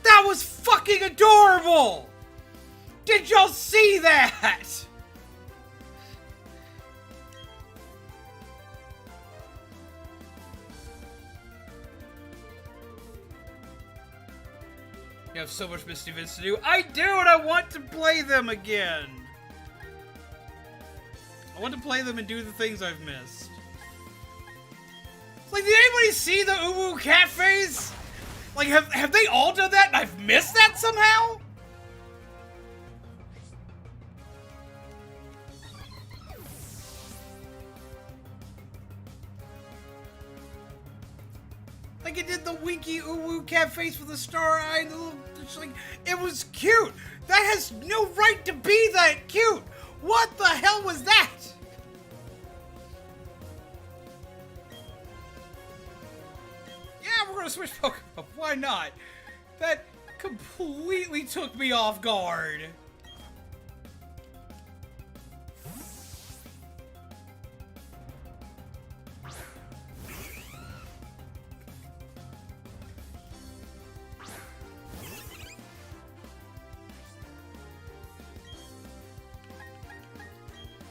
That was fucking adorable! Did y'all see that? You have so much Misty Events to do. I do, and I want to play them again. I want to play them and do the things I've missed. Like, did anybody see the uwu cat face? Like, have they all done that and I've missed that somehow? Like, it did the winky uwu cat face with the star eye and the little, it's like, it was cute. That has no right to be that cute. What the hell was that? Yeah, we're gonna switch Pokemon. Why not? That completely took me off guard.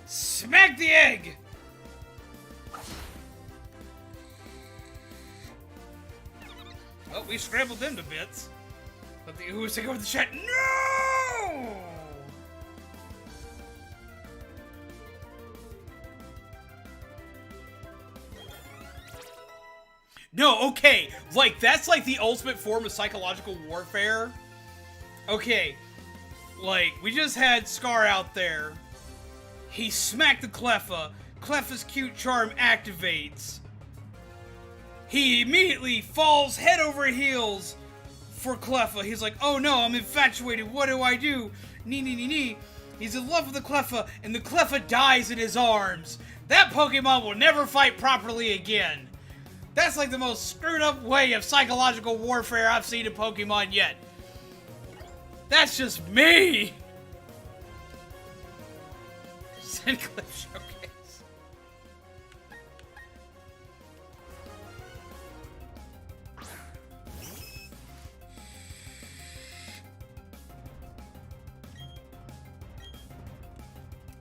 Smack the egg! Well, we scrambled them to bits. But the oohs take over the chat. No! No, okay. Like, that's like the ultimate form of psychological warfare. Okay. Like, we just had Scar out there. He smacked the Cleffa. Cleffa's cute charm activates. He immediately falls head over heels for Cleffa. He's like, oh no, I'm infatuated. What do I do? Nee. He's in love with the Cleffa, and the Cleffa dies in his arms. That Pokemon will never fight properly again. That's like the most screwed up way of psychological warfare I've seen in Pokemon yet. That's just me! Send clip showcase.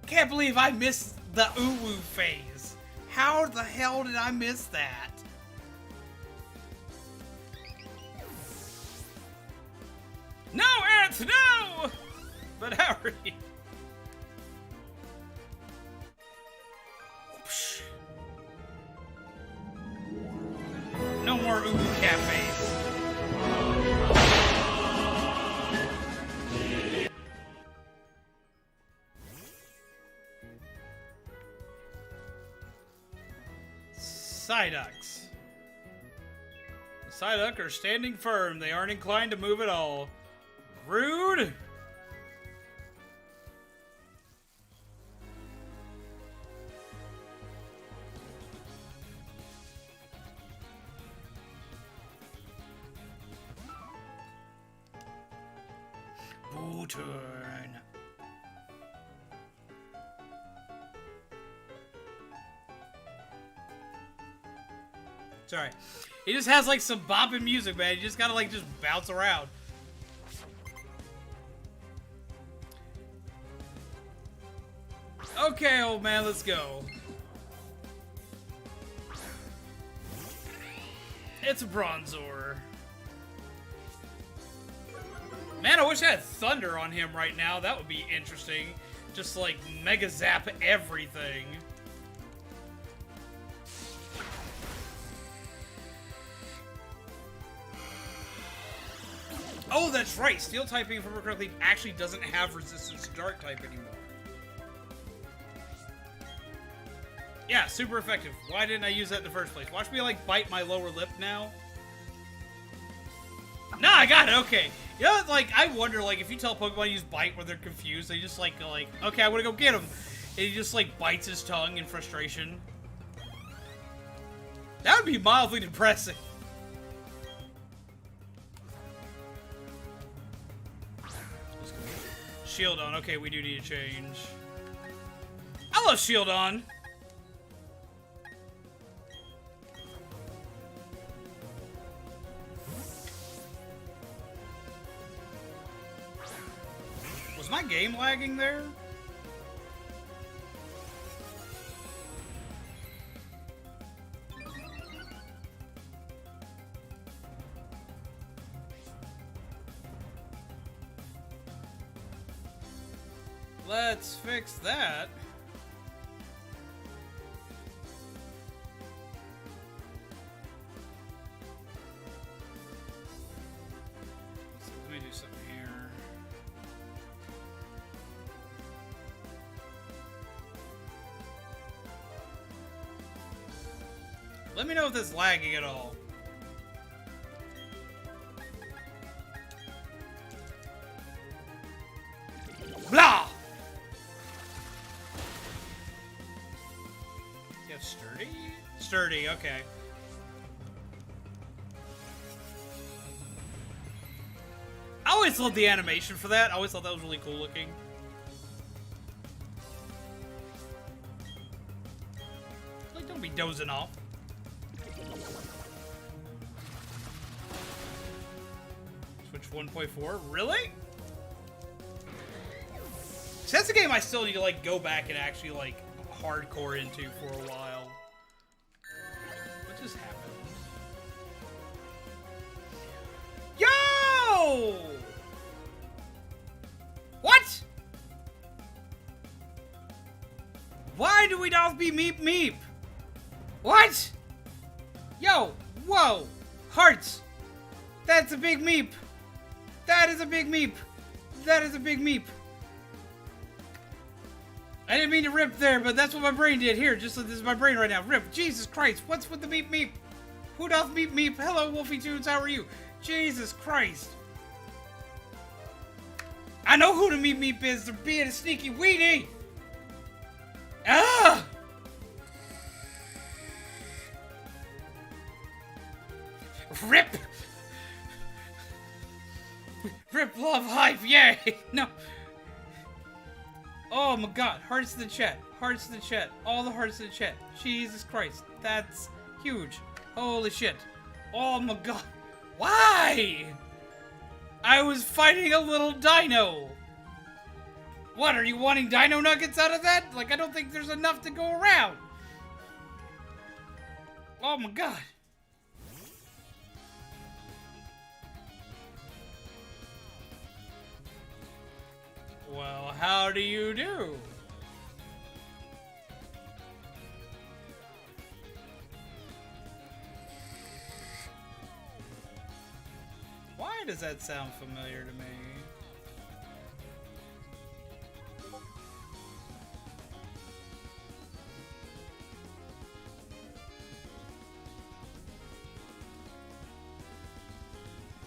Can't believe I missed the uwu phase. How the hell did I miss that? No, Earth, no! But how are you? Psyducks. The Psyduck are standing firm. They aren't inclined to move at all. Rude! Boo turn. Sorry. He just has like some bopping music, man. You just gotta like just bounce around. Okay, old man, let's go. It's a Bronzor. Man, I wish I had thunder on him right now. That would be interesting. Just like mega zap everything. Oh, that's right. Steel typing, if I remember correctly, actually doesn't have resistance to dark type anymore. Yeah, super effective. Why didn't I use that in the first place? Watch me, like, bite my lower lip now. Nah, I got it. Okay. You know, like, I wonder, like, if you tell Pokemon to use bite when they're confused, they just, like, go, like, okay, I want to go get him. And he just, like, bites his tongue in frustration. That would be mildly depressing. Shieldon. Okay, we do need to change. I love Shieldon. Was my game lagging there? Let's fix that. So let me do something here. Let me know if this is lagging at all. Blah! You have sturdy? Sturdy, okay. I always loved the animation for that. I always thought that was really cool looking. Like, don't be dozing off. Switch 1.4? Really? So that's a game I still need to, like, go back and actually, like, hardcore into for a while. What just happened? Yo! What? Why do we not be Meep Meep? What? Yo, whoa, hearts. That's a big Meep. That is a big Meep. That is a big Meep. I didn't mean to rip there, but that's what my brain did. Here, just like this is my brain right now. Rip. Jesus Christ. What's with the Meep Meep? Who doth Meep Meep? Hello, Wolfie Tunes. How are you? Jesus Christ. I know who the Meep Meep is. They're being a sneaky weenie. Ah! Rip. Rip love hype. Yay. No. Oh my god, hearts in the chat. Hearts in the chat. All the hearts in the chat. Jesus Christ. That's huge. Holy shit. Oh my god. Why? I was fighting a little dino. What, are you wanting dino nuggets out of that? Like, I don't think there's enough to go around. Oh my god. Well, how do you do? Why does that sound familiar to me?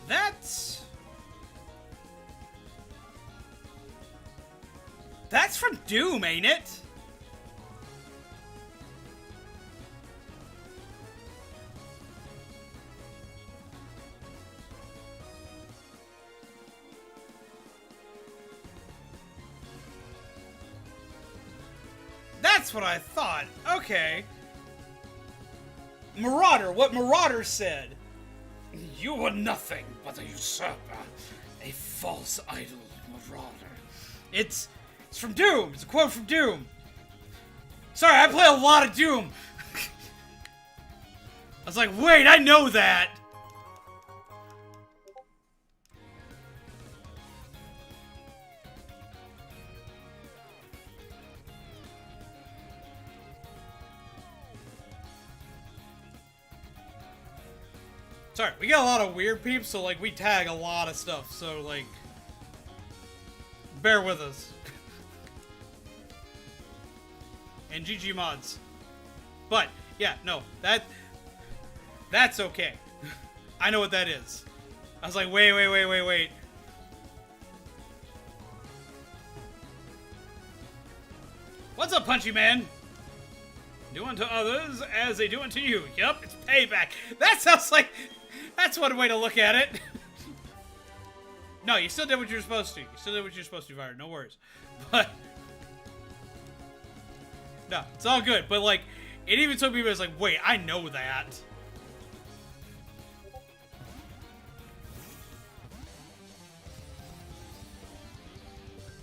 That's from Doom, ain't it? That's what I thought. Okay. Marauder, what Marauder said. You are nothing but a usurper, a false idol marauder. It's from Doom. It's a quote from Doom. Sorry, I play a lot of Doom. I was like, wait, I know that. Sorry, we got a lot of weird peeps, so like we tag a lot of stuff, so like bear with us. And GG mods. But yeah, no, that's okay. I know what that is. I was like, wait. What's up, Punchy Man? Do unto others as they do unto you. Yup, it's payback. That sounds like... That's one way to look at it. No, you still did what you were supposed to. You still did what you were supposed to, Fire. No worries. But... No, it's all good. But, like, it even took me, but it's like, wait, I know that.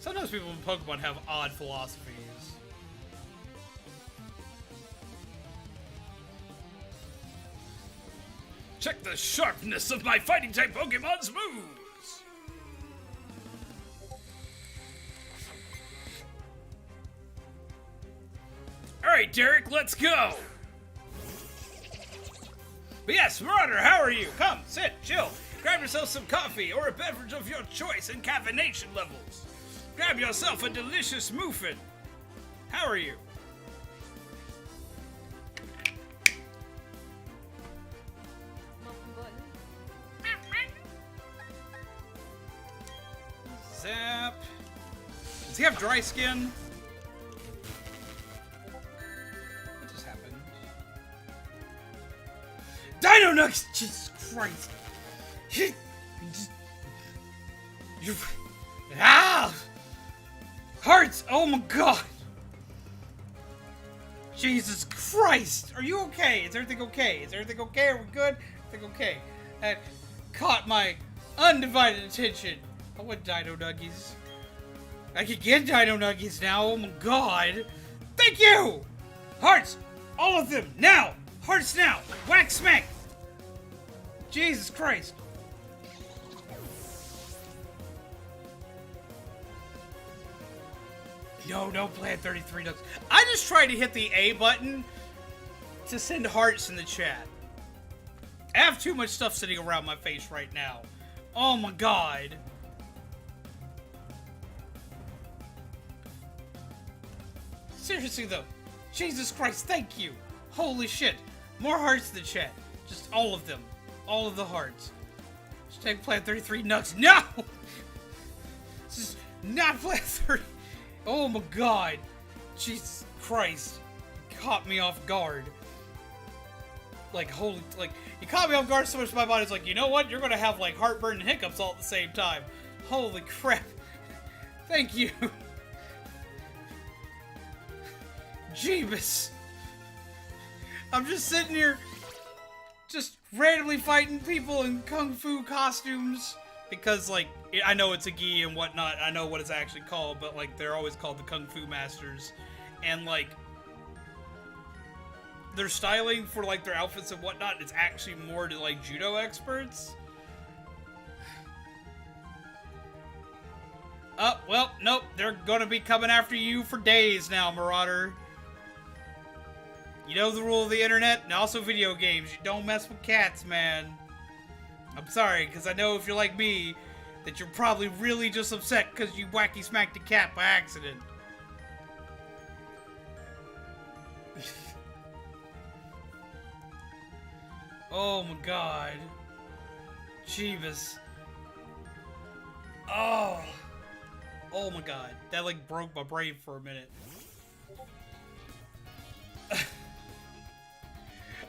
Sometimes people in Pokemon have odd philosophies. Check the sharpness of my fighting type Pokemon's moves! Alright, Derek, let's go! But yes, Marauder, how are you? Come, sit, chill. Grab yourself some coffee or a beverage of your choice and caffeination levels. Grab yourself a delicious muffin. How are you? Zap. Does he have dry skin? What just happened? Dino Nuggets! Jesus Christ! Ah! Hearts! Oh my god! Jesus Christ! Are you okay? Is everything okay? Is everything okay? Are we good? Everything okay? That caught my undivided attention. I want Dino Nuggies. I can get Dino Nuggies now. Oh my god. Thank you! Hearts! All of them! Now! Hearts now! Whack smack! Jesus Christ. No, don't play at 33 ducks. I just tried to hit the A button to send hearts in the chat. I have too much stuff sitting around my face right now. Oh my god. Seriously though, Jesus Christ, thank you. Holy shit. More hearts in the chat. Just all of them. All of the hearts. Hashtag Plant 33 nuts. No! Just not Plant 30. Oh my god. Jesus Christ. Caught me off guard. Like, holy, like, you caught me off guard so much my body's like, you know what? You're gonna have, like, heartburn and hiccups all at the same time. Holy crap. Thank you. Jeebus. I'm just sitting here, just randomly fighting people in kung fu costumes. Because, like, I know it's a gi and whatnot. I know what it's actually called, but, like, they're always called the kung fu masters. And, like, their styling for, like, their outfits and whatnot, it's actually more to, like, judo experts. Oh, well, nope. They're gonna be coming after you for days now, Marauder. You know the rule of the internet and also video games. You don't mess with cats, man. I'm sorry, because I know if you're like me, that you're probably really just upset because you wacky smacked a cat by accident. Oh my god. Jeebus. Oh. Oh my god. That like broke my brain for a minute.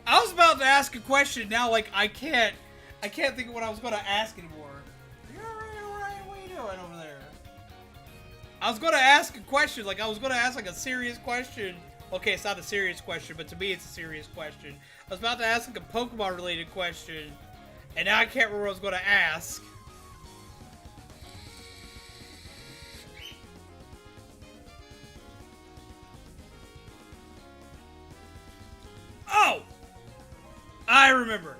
I was about to ask a question, now like I can't think of what I was gonna ask anymore. You're alright, what are you doing over there? I was gonna ask a question, like I was gonna ask like a serious question. Okay, it's not a serious question, but to me it's a serious question. I was about to ask like a Pokemon related question, and now I can't remember what I was gonna ask. Oh! I remember.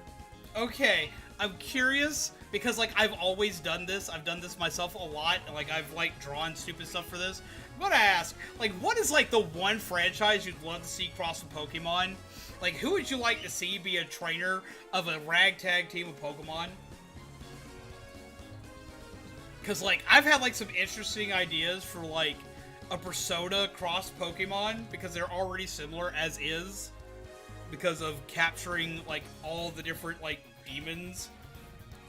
Okay, I'm curious because like I've always done this. I've done this myself a lot. Like I've like drawn stupid stuff for this. I'm gonna ask, like, what is like the one franchise you'd love to see cross with Pokemon? Like, who would you like to see be a trainer of a ragtag team of Pokemon? Because like I've had like some interesting ideas for like a Persona cross Pokemon because they're already similar as is. Because of capturing like all the different like demons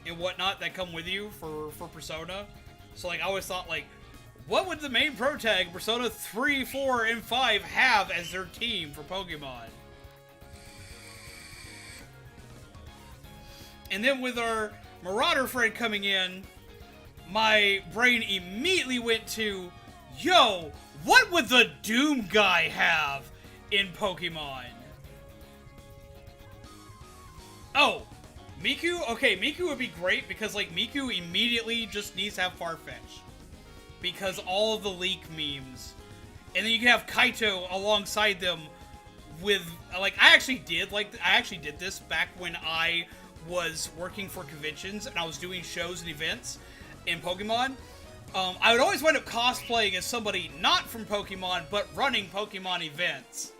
and whatnot that come with you for Persona. So like I always thought like, what would the main pro tag Persona 3, 4, and 5 have as their team for Pokemon? And then with our Marauder friend coming in, my brain immediately went to, yo, what would the Doom guy have in Pokemon? Oh, Miku? Okay, Miku would be great because, like, Miku immediately just needs to have Farfetch. Because all of the leak memes. And then you can have Kaito alongside them with, like, I actually did this back when I was working for conventions and I was doing shows and events in Pokemon. I would always wind up cosplaying as somebody not from Pokemon, but running Pokemon events.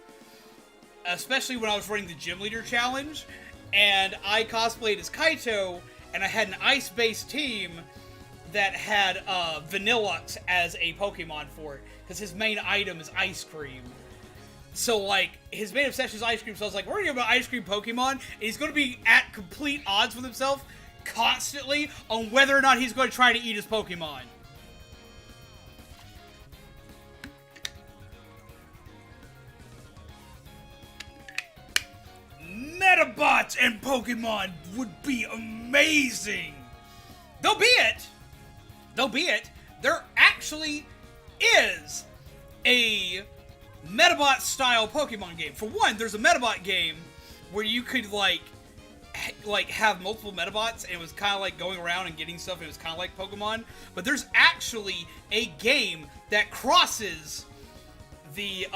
Especially when I was running the Gym Leader Challenge. And I cosplayed as Kaito, and I had an ice-based team that had Vanillux as a Pokemon for it, because his main item is ice cream. So, like, his main obsession is ice cream, so I was like, we're gonna give him an ice cream Pokemon, and he's gonna be at complete odds with himself constantly on whether or not he's going to try to eat his Pokemon. Metabots and Pokemon would be amazing. Though be it, there actually is a Metabot style Pokemon game. For one, there's a Metabot game where you could like have multiple Metabots, and it was kind of like going around and getting stuff, and it was kind of like Pokemon. But there's actually a game that crosses the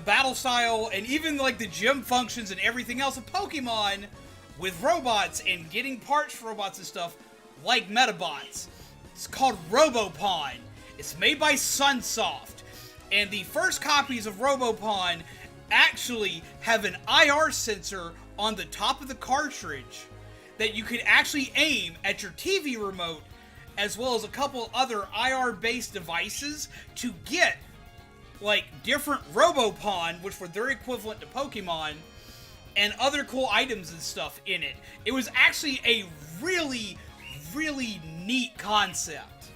battle style and even like the gym functions and everything else of Pokemon with robots and getting parts for robots and stuff like Metabots. It's called Robopon. It's made by Sunsoft. And the first copies of Robopon actually have an IR sensor on the top of the cartridge that you could actually aim at your TV remote, as well as a couple other IR-based devices to get like different Robopon, which were their equivalent to Pokemon, and other cool items and stuff in it. It was actually a really, really neat concept.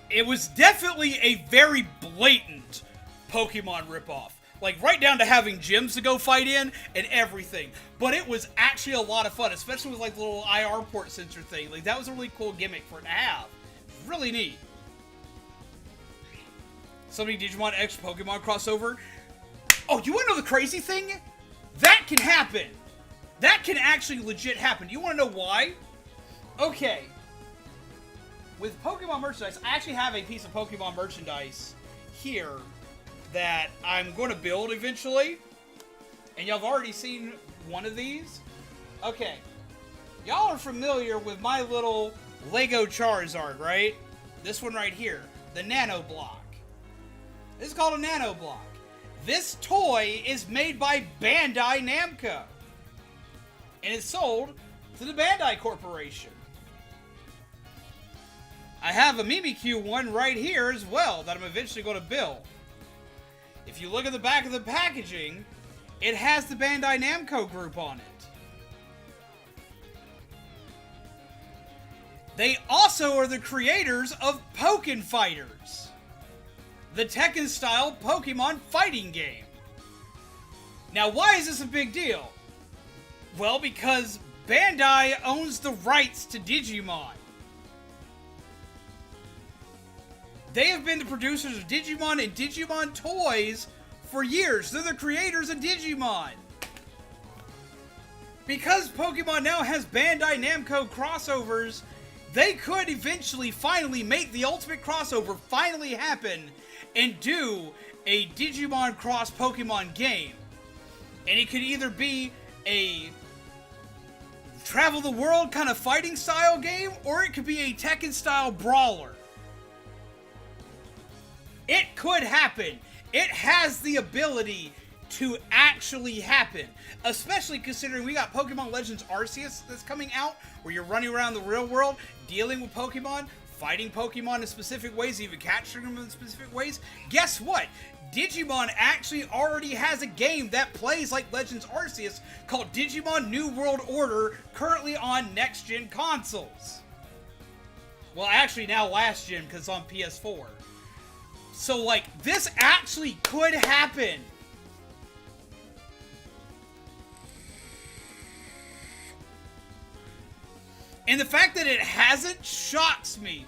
It was definitely a very blatant Pokemon ripoff. Like, right down to having gyms to go fight in and everything. But it was actually a lot of fun, especially with like the little IR port sensor thing. Like, that was a really cool gimmick for it to have. Really neat. Somebody Digimon X Pokemon crossover. Oh, you want to know the crazy thing? That can happen. That can actually legit happen. Do you want to know why? Okay. With Pokemon merchandise, I actually have a piece of Pokemon merchandise here that I'm going to build eventually. And y'all have already seen one of these. Okay. Y'all are familiar with my little Lego Charizard, right? This one right here. The Nano Block. This is called a Nano Block. This toy is made by Bandai Namco. And it's sold to the Bandai Corporation. I have a Mimikyu one right here as well that I'm eventually going to build. If you look at the back of the packaging, It has the Bandai Namco group on it. They also are the creators of Pokken Fighters, the Tekken-style Pokemon fighting game. Now, why is this a big deal? Well, because Bandai owns the rights to Digimon. They have been the producers of Digimon and Digimon toys for years. They're the creators of Digimon. Because Pokemon now has Bandai Namco crossovers, they could eventually finally make the ultimate crossover finally happen and do a Digimon cross Pokemon game. And it could either be a travel the world kind of fighting style game, or it could be a Tekken style brawler. It could happen. It has the ability to actually happen. Especially considering we got Pokemon Legends Arceus that's coming out, where you're running around the real world, dealing with Pokemon, fighting Pokemon in specific ways, even capturing them in specific ways. Guess what? Digimon actually already has a game that plays like Legends Arceus called Digimon New World Order, currently on next-gen consoles. Well, actually now last-gen, because it's on PS4. So, like, this actually could happen. And the fact that it hasn't shocks me.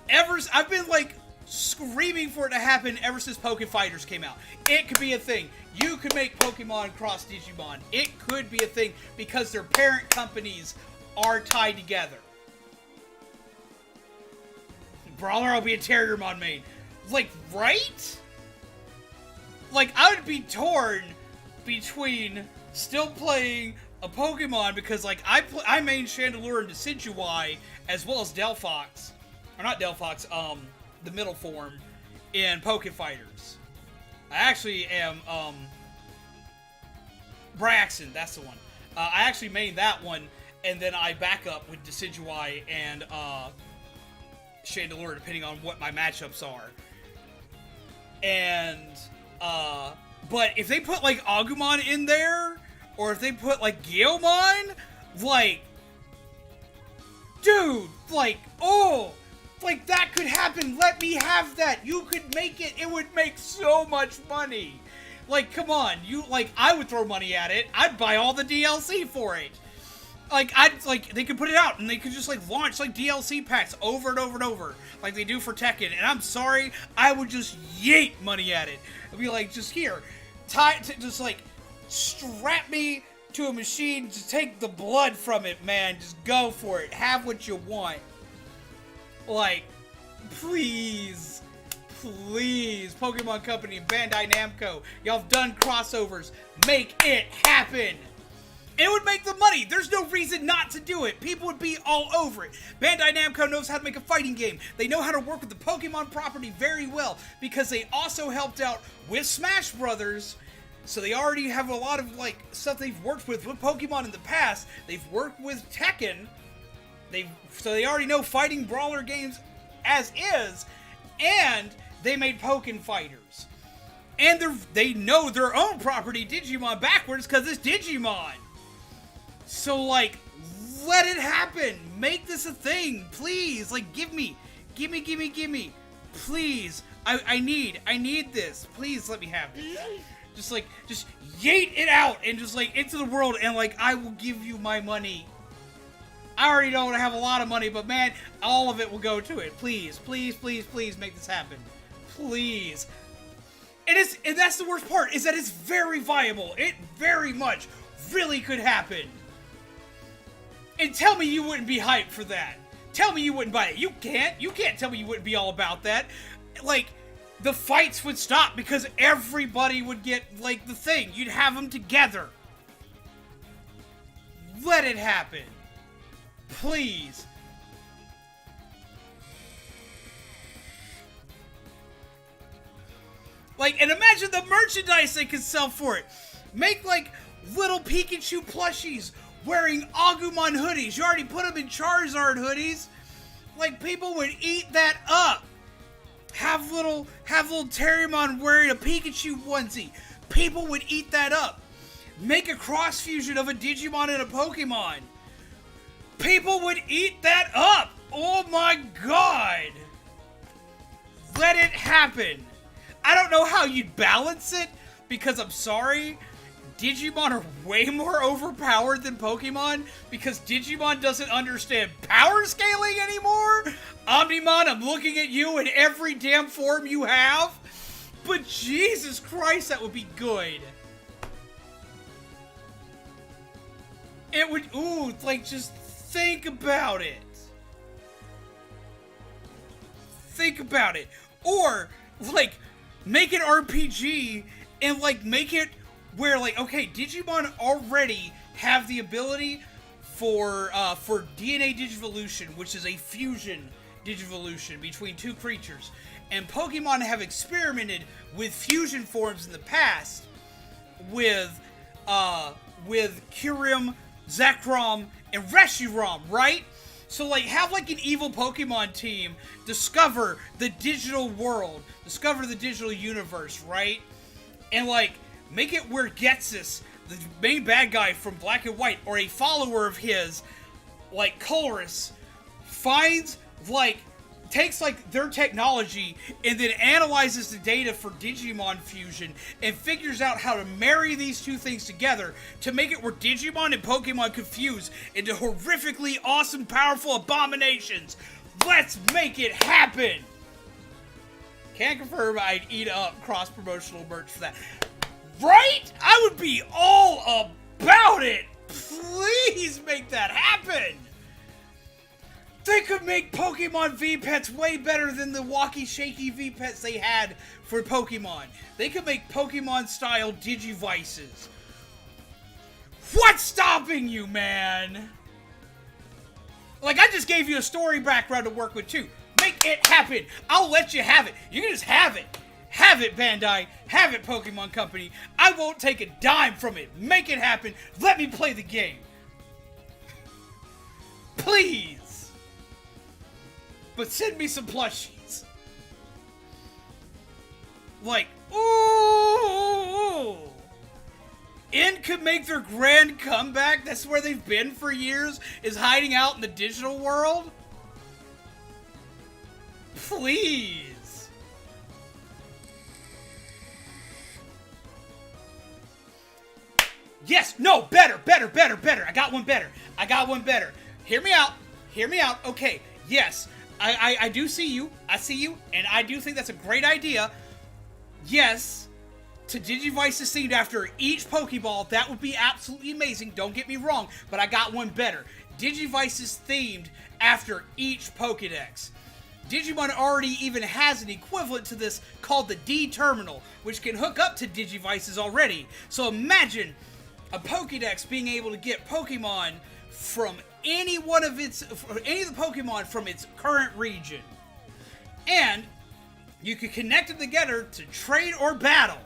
I've been, like, screaming for it to happen ever since Pokken Fighters came out. It could be a thing. You could make Pokemon cross Digimon. It could be a thing because their parent companies are tied together. Brawler, I'll be a Terriermon main. Like, right? Like, I would be torn between still playing a Pokemon because, like, I main Chandelure and Decidueye as well as Delphox. Or not Delphox, the middle form in Pokken Fighters. I actually am, Braxton, that's the one. I actually main that one, and then I back up with Decidueye and, Chandelure, depending on what my matchups are. And, but if they put, like, Agumon in there, or if they put, like, Guilmon, like, dude, like, oh, like, that could happen. Let me have that. You could make it. It would make so much money. Like, come on. I would throw money at it. I'd buy all the DLC for it. They could put it out, and they could just, like, launch, like, DLC packs over and over and over, like they do for Tekken, and I'm sorry, I would just yeet money at it. I'd be like, just here, just, like, strap me to a machine, just take the blood from it, man, just go for it, have what you want. Like, please, Pokemon Company and Bandai Namco, y'all have done crossovers, make it happen! It would make the money. There's no reason not to do it. People would be all over it. Bandai Namco knows how to make a fighting game. They know how to work with the Pokemon property very well because they also helped out with Smash Brothers. So they already have a lot of, like, stuff they've worked with Pokemon in the past. They've worked with Tekken. So they already know fighting brawler games as is. And they made Pokken Fighters. And they know their own property, Digimon, backwards because it's Digimon. So, like, let it happen. Make this a thing, please. Like, give me. Please. I need this. Please let me have this. Just yeet it out and just, like, into the world and, like, I will give you my money. I already know I have a lot of money, but, man, all of it will go to it. Please make this happen. Please. And that's the worst part, is that it's very viable. It very much really could happen. And tell me you wouldn't be hyped for that. Tell me you wouldn't buy it. You can't tell me you wouldn't be all about that. Like, the fights would stop because everybody would get, like, the thing. You'd have them together. Let it happen. Please. Like, and imagine the merchandise they could sell for it. Make, like, little Pikachu plushies wearing Agumon hoodies. You already put them in Charizard hoodies. Like, people would eat that up. Have little Terriermon wearing a Pikachu onesie. People would eat that up. Make a cross fusion of a Digimon and a Pokemon. People would eat that up. Oh my god. Let it happen. I don't know how you'd balance it, because I'm sorry, Digimon are way more overpowered than Pokemon, because Digimon doesn't understand power scaling anymore. Omnimon, I'm looking at you in every damn form you have. But Jesus Christ, that would be good. It would, ooh, like, just think about it. Think about it. Or, like, make an RPG and, like, make it where, like, okay, Digimon already have the ability for DNA Digivolution, which is a fusion Digivolution between two creatures. And Pokemon have experimented with fusion forms in the past with Kyurem, Zekrom, and Reshiram, right? So, like, have, like, an evil Pokemon team discover the digital world, discover the digital universe, right? And, like, make it where Getsus, the main bad guy from Black and White, or a follower of his, like, Colress, finds, like, takes, like, their technology and then analyzes the data for Digimon fusion and figures out how to marry these two things together to make it where Digimon and Pokemon could fuse into horrifically awesome, powerful abominations. Let's make it happen! Can't confirm I'd eat up cross-promotional merch for that. Right? I would be all about it! Please make that happen! They could make Pokemon V-Pets way better than the walkie-shaky V-Pets they had for Pokemon. They could make Pokemon-style Digivices. What's stopping you, man? Like, I just gave you a story background to work with, too. Make it happen. I'll let you have it. You can just have it. Have it, Bandai. Have it, Pokemon Company. I won't take a dime from it. Make it happen. Let me play the game. Please. But send me some plushies. Like, ooh. N could make their grand comeback. That's where they've been for years, is hiding out in the digital world. Please. Yes, no, better. I got one better. Hear me out. Okay, yes. I do see you, and I do think that's a great idea. Yes, to Digivices themed after each Pokeball, that would be absolutely amazing, don't get me wrong, but I got one better. Digivices themed after each Pokedex. Digimon already even has an equivalent to this called the D-Terminal, which can hook up to Digivices already. So imagine a Pokedex being able to get Pokemon from any of the Pokemon from its current region. And you can connect them together to trade or battle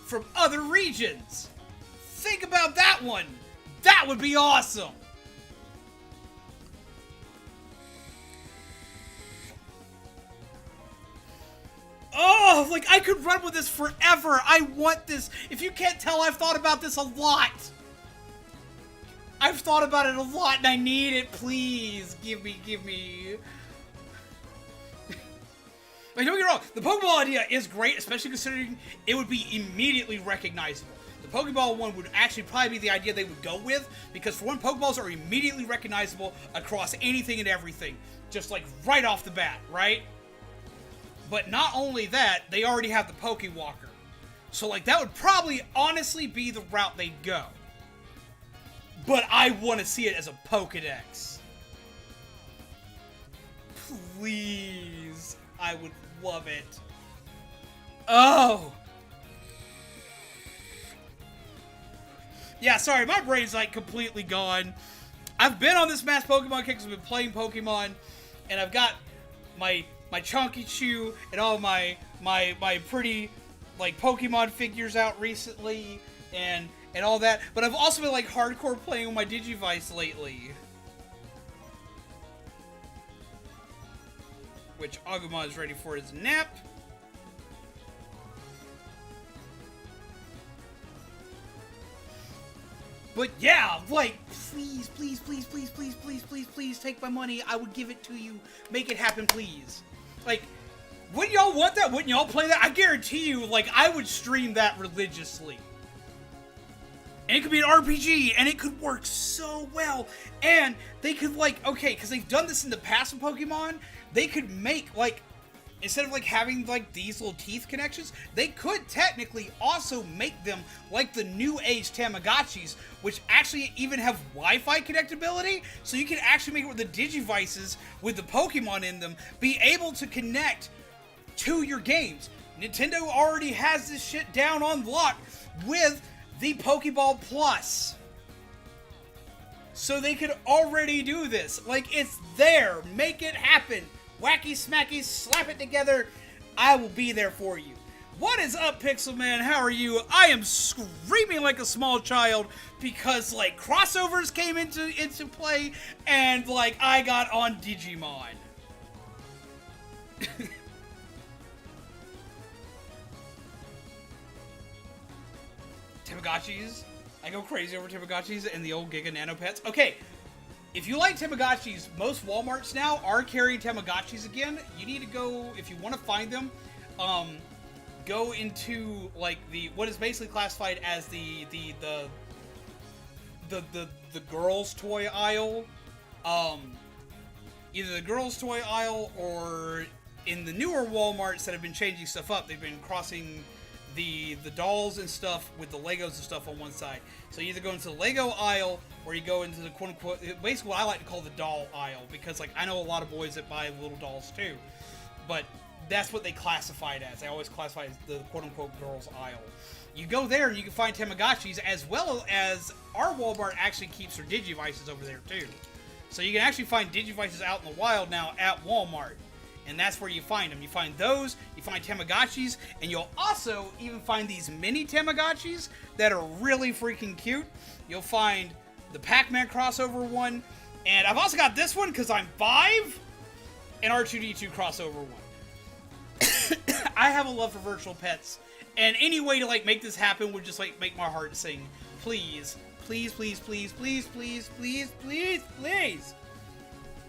from other regions. Think about that one. That would be awesome. Oh, like, I could run with this forever. I want this. If you can't tell, I've thought about this a lot. I've thought about it a lot, and I need it. Please, give me. Like, don't get me wrong, the Pokeball idea is great, especially considering it would be immediately recognizable. The Pokeball one would actually probably be the idea they would go with, because for one, Pokeballs are immediately recognizable across anything and everything. Just, like, right off the bat, right? But not only that, they already have the Pokewalker. So, like, that would probably honestly be the route they'd go. But I want to see it as a Pokedex. Please. I would love it. Oh. Yeah, sorry, my brain's, like, completely gone. I've been on this mass Pokemon kick because I've been playing Pokemon, and I've got my Chonky Chew and all my pretty, like, Pokemon figures out recently, and all that. But I've also been, like, hardcore playing with my Digivice lately. Which Agumon is ready for his nap. But yeah, like, please, please, please, please, please, please, please, please take my money. I would give it to you. Make it happen, please. Like, wouldn't y'all want that? Wouldn't y'all play that? I guarantee you, like, I would stream that religiously. And it could be an RPG, and it could work so well. And they could, like, okay, because they've done this in the past with Pokemon, they could make, like, instead of, like, having, like, these little teeth connections, they could technically also make them like the new age Tamagotchis, which actually even have Wi-Fi connectability, so you can actually make it with the Digivices with the Pokemon in them be able to connect to your games. Nintendo already has this shit down on lock with the Pokeball Plus. So they could already do this. Like, it's there. Make it happen. Wacky smacky, slap it together. I will be there for you. What is up, Pixel Man? How are you? I am screaming like a small child because, like, crossovers came into play and, like, I got on Digimon. Tamagotchis. I go crazy over Tamagotchis and the old Giga Nano Pets. Okay, if you like Tamagotchis, most Walmarts now are carrying Tamagotchis again. You need to go, if you want to find them, go into, like, what is basically classified as the girls' toy aisle. Either the girls' toy aisle or in the newer Walmarts that have been changing stuff up, they've been crossing the dolls and stuff with the Legos and stuff on one side. So you either go into the Lego aisle or you go into the quote-unquote, basically what I like to call the doll aisle, because, like, I know a lot of boys that buy little dolls too, but that's what they classify it as. They always classify it as the quote-unquote girls aisle. You go there and you can find Tamagotchis, as well as our Walmart actually keeps their Digivices over there too. So you can actually find Digivices out in the wild now at Walmart. And that's where you find them. You find those, you find Tamagotchis, and you'll also even find these mini Tamagotchis that are really freaking cute. You'll find the Pac-Man crossover one, and I've also got this one because I'm 5, and R2-D2 crossover one. I have a love for virtual pets, and any way to, like, make this happen would just, like, make my heart sing. Please, please, please, please, please, please, please, please, please.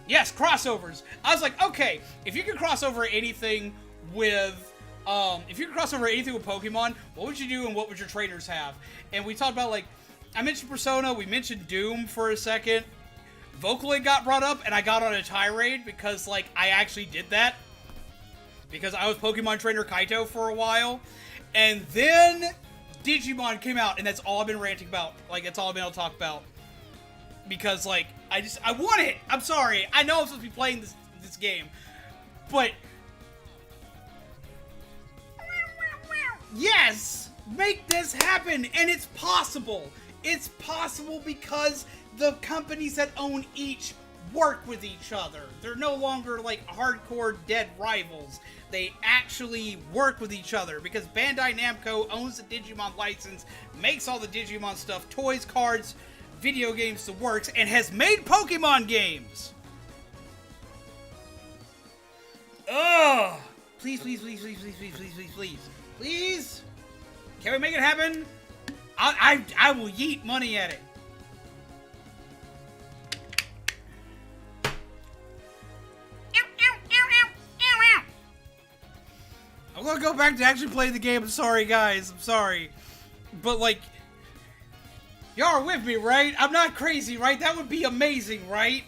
Yes, crossovers. I was like, okay, if you could cross over anything with, Pokemon, what would you do and what would your trainers have? And we talked about, like, I mentioned Persona, we mentioned Doom for a second. Vocaloid got brought up, and I got on a tirade because, like, I actually did that. Because I was Pokemon trainer Kaito for a while. And then Digimon came out, and that's all I've been ranting about. Like, that's all I've been able to talk about. Because, like, I want it! I'm sorry, I know I'm supposed to be playing this game, but yes! Make this happen! And it's possible! It's possible because the companies that own each work with each other. They're no longer, like, hardcore dead rivals. They actually work with each other because Bandai Namco owns the Digimon license, makes all the Digimon stuff, toys, cards, video games, the works, and has made Pokemon games. Ugh! Please, please, please, please, please, please, please, please, please, please. Can we make it happen? I will yeet money at it. I'm gonna go back to actually play the game. I'm sorry, guys. I'm sorry, but, like, y'all are with me, right? I'm not crazy, right? That would be amazing, right?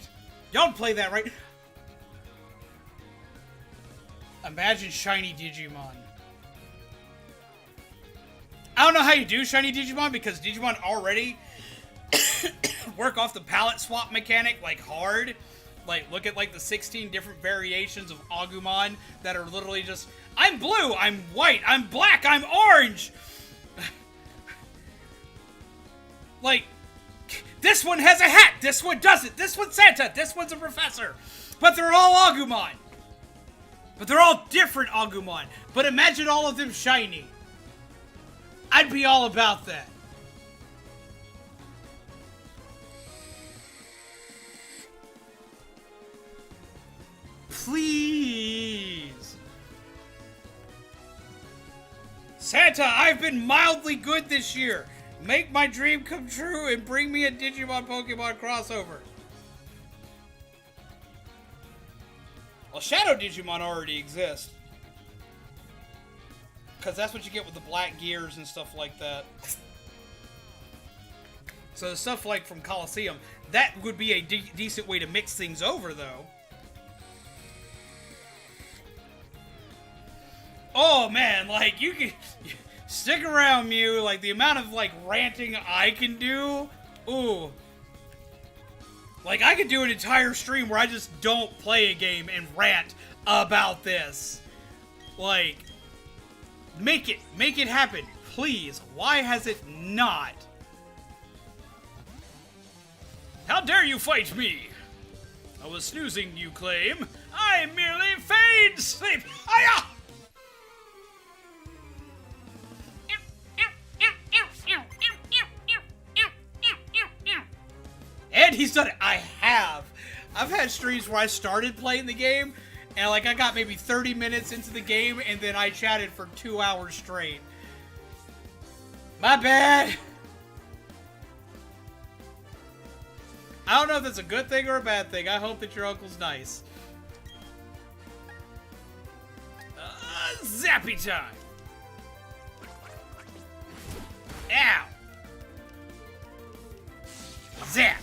Y'all play that, right? Imagine shiny Digimon. I don't know how you do shiny Digimon because Digimon already work off the palette swap mechanic, like, hard. Like, look at, like, the 16 different variations of Agumon that are literally just, I'm blue, I'm white, I'm black, I'm orange! Like, this one has a hat, this one doesn't, this one's Santa, this one's a professor. But they're all Agumon. But they're all different Agumon. But imagine all of them shiny. I'd be all about that. Please. Santa, I've been mildly good this year. Make my dream come true and bring me a Digimon Pokemon crossover. Well, Shadow Digimon already exists. Because that's what you get with the black gears and stuff like that. So the stuff like from Coliseum, that would be a decent way to mix things over, though. Oh man, like you can stick around, Mew. Like the amount of like ranting I can do, ooh. Like I could do an entire stream where I just don't play a game and rant about this. Like, make it happen, please. Why has it not? How dare you fight me? I was snoozing, you claim. I merely feigned sleep. Hiya! And he's done it. I have. I've had streams where I started playing the game, and like I got maybe 30 minutes into the game, and then I chatted for 2 hours straight. My bad. I don't know if that's a good thing or a bad thing. I hope that your uncle's nice. Zappy time. Ow. Zap.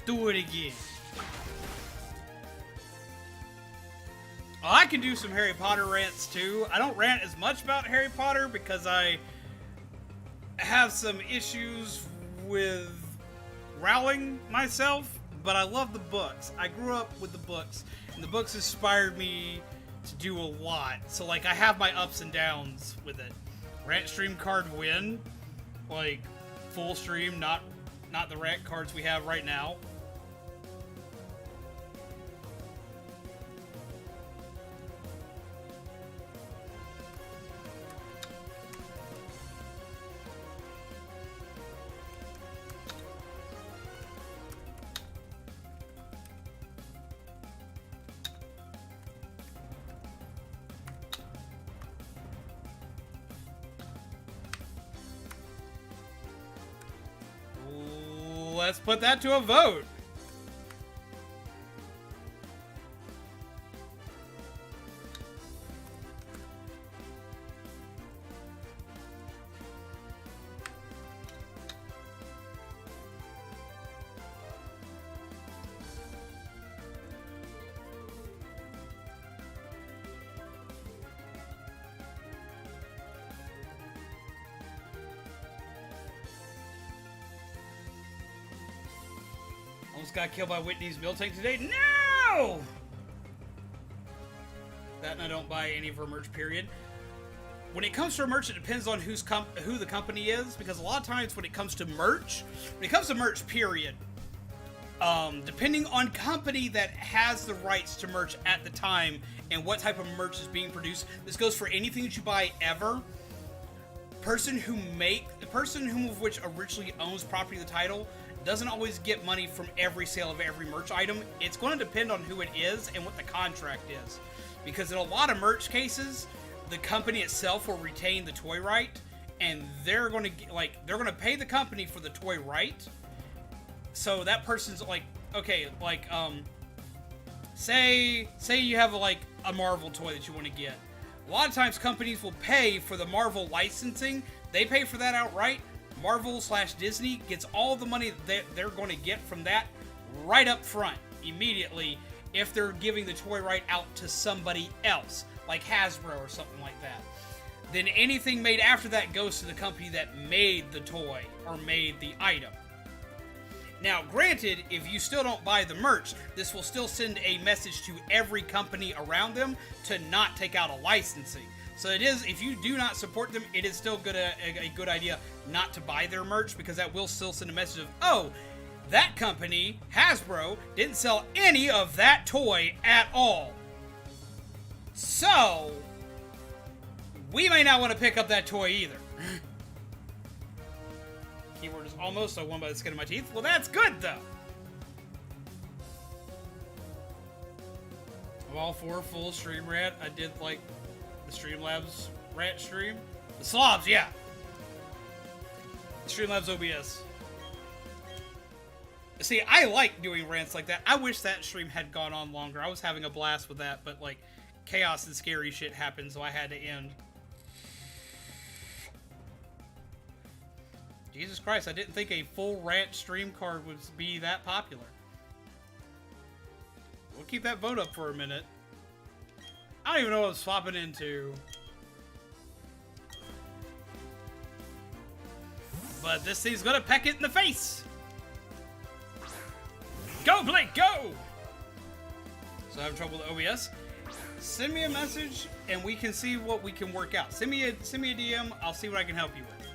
Do it again. Oh, I can do some Harry Potter rants too. I don't rant as much about Harry Potter because I have some issues with Rowling myself, but I love the books. I grew up with the books, and the books inspired me to do a lot. So like I have my ups and downs with it. Rant stream card win, like full stream, not the rant cards we have right now. Let's put that to a vote. Almost got killed by Whitney's milk tank today. No! That and I don't buy any of her merch, period. When it comes to merch, it depends on who the company is, because a lot of times when it comes to merch, period, depending on company that has the rights to merch at the time and what type of merch is being produced, this goes for anything that you buy ever. The person who of which originally owns property of the title doesn't always get money from every sale of every merch item. It's going to depend on who it is and what the contract is. Because in a lot of merch cases, the company itself will retain the toy right, and they're going to pay the company for the toy right. So that person's like, okay, like say you have a Marvel toy that you want to get. A lot of times companies will pay for the Marvel licensing. They pay for that outright. Marvel/Disney gets all the money that they're going to get from that right up front, immediately, if they're giving the toy right out to somebody else, like Hasbro or something like that. Then anything made after that goes to the company that made the toy or made the item. Now, granted, if you still don't buy the merch, this will still send a message to every company around them to not take out a licensing. So it is, if you do not support them, it is still a good idea not to buy their merch, because that will still send a message of, oh, that company, Hasbro, didn't sell any of that toy at all. So, we may not want to pick up that toy either. Keyword is almost, so I won by the skin of my teeth. Well, that's good, though. I'm all for full stream rant. I did, like, the Streamlabs rant stream. The Slobs, yeah. Streamlabs OBS. See, I like doing rants like that. I wish that stream had gone on longer. I was having a blast with that, but like, chaos and scary shit happened, so I had to end. Jesus Christ, I didn't think a full rant stream card would be that popular. We'll keep that vote up for a minute. I don't even know what I'm swapping into. But this thing's gonna peck it in the face! Go, Blake, go! So I have trouble with OBS. Send me a message and we can see what we can work out. Send me a DM, I'll see what I can help you with.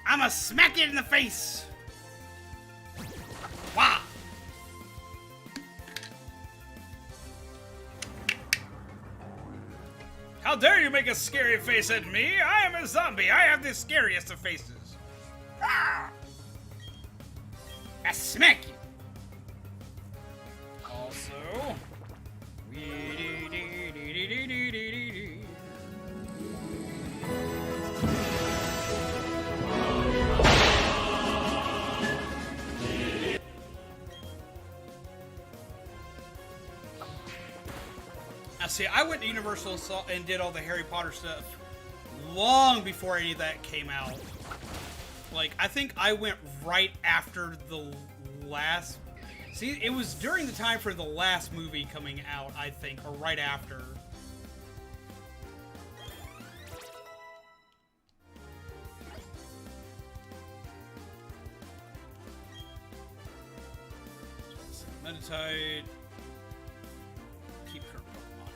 I'ma smack it in the face! Wow! How dare you make a scary face at me? I am a zombie. I have the scariest of faces. I smack you! Also... Now see, I went to Universal and did all the Harry Potter stuff long before any of that came out. Like, I think I went right after the last... See, it was during the time for the last movie coming out, I think, or right after. Meditate. Keep her Pokemon.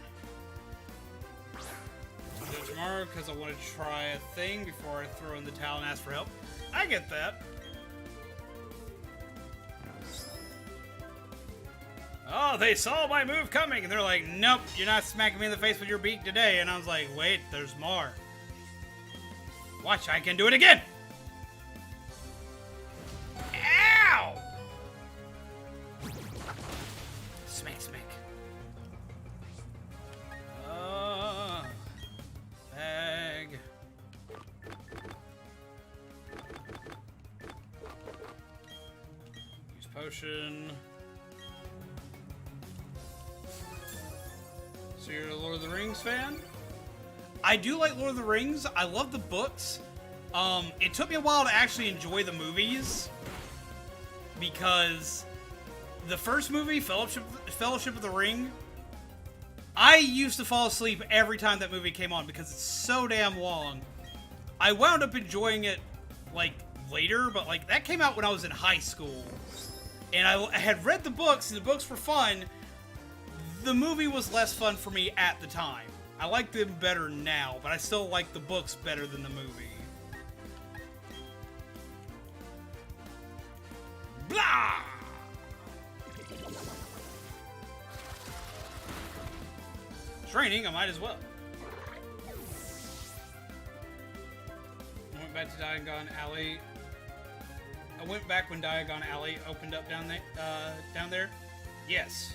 I'll do it tomorrow because I want to try a thing before I throw in the towel and ask for help. I get that. Oh, they saw my move coming, And they're like, nope, you're not smacking me in the face with your beak today. And I was like, wait, there's more. Watch, I can do it again. Ow! Smack, smack. Bag. Use potion. So you're a Lord of the Rings fan? I do like Lord of the Rings. I love the books. It took me a while to actually enjoy the movies because the first movie, Fellowship of the Ring, I used to fall asleep every time that movie came on because it's so damn long. I wound up enjoying it like later, but like that came out when I was in high school. And I had read the books, and the books were fun. The movie was less fun for me at the time. I like them better now, but I still like the books better than the movie. Blah! Training, I might as well. I went back to Diagon Alley. I went back when Diagon Alley opened up down there. Yes.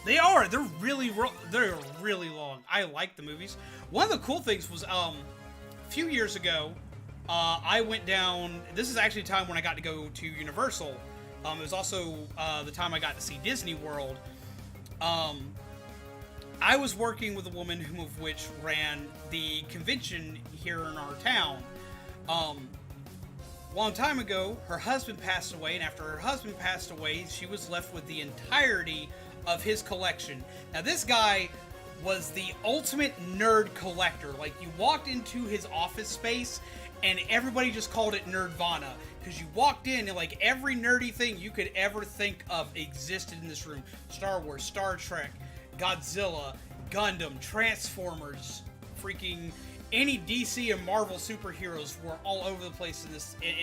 They are. They're really long. I like the movies. One of the cool things was a few years ago, I went down. This is actually a time when I got to go to Universal. It was also the time I got to see Disney World. I was working with a woman whom of which ran the convention here in our town. Long time ago, her husband passed away, and after her husband passed away, she was left with the entirety of his collection. Now, this guy was the ultimate nerd collector. Like, you walked into his office space, and everybody just called it Nerdvana. Because you walked in, and, like, every nerdy thing you could ever think of existed in this room. Star Wars, Star Trek, Godzilla, Gundam, Transformers, freaking... any DC and Marvel superheroes were all over the place in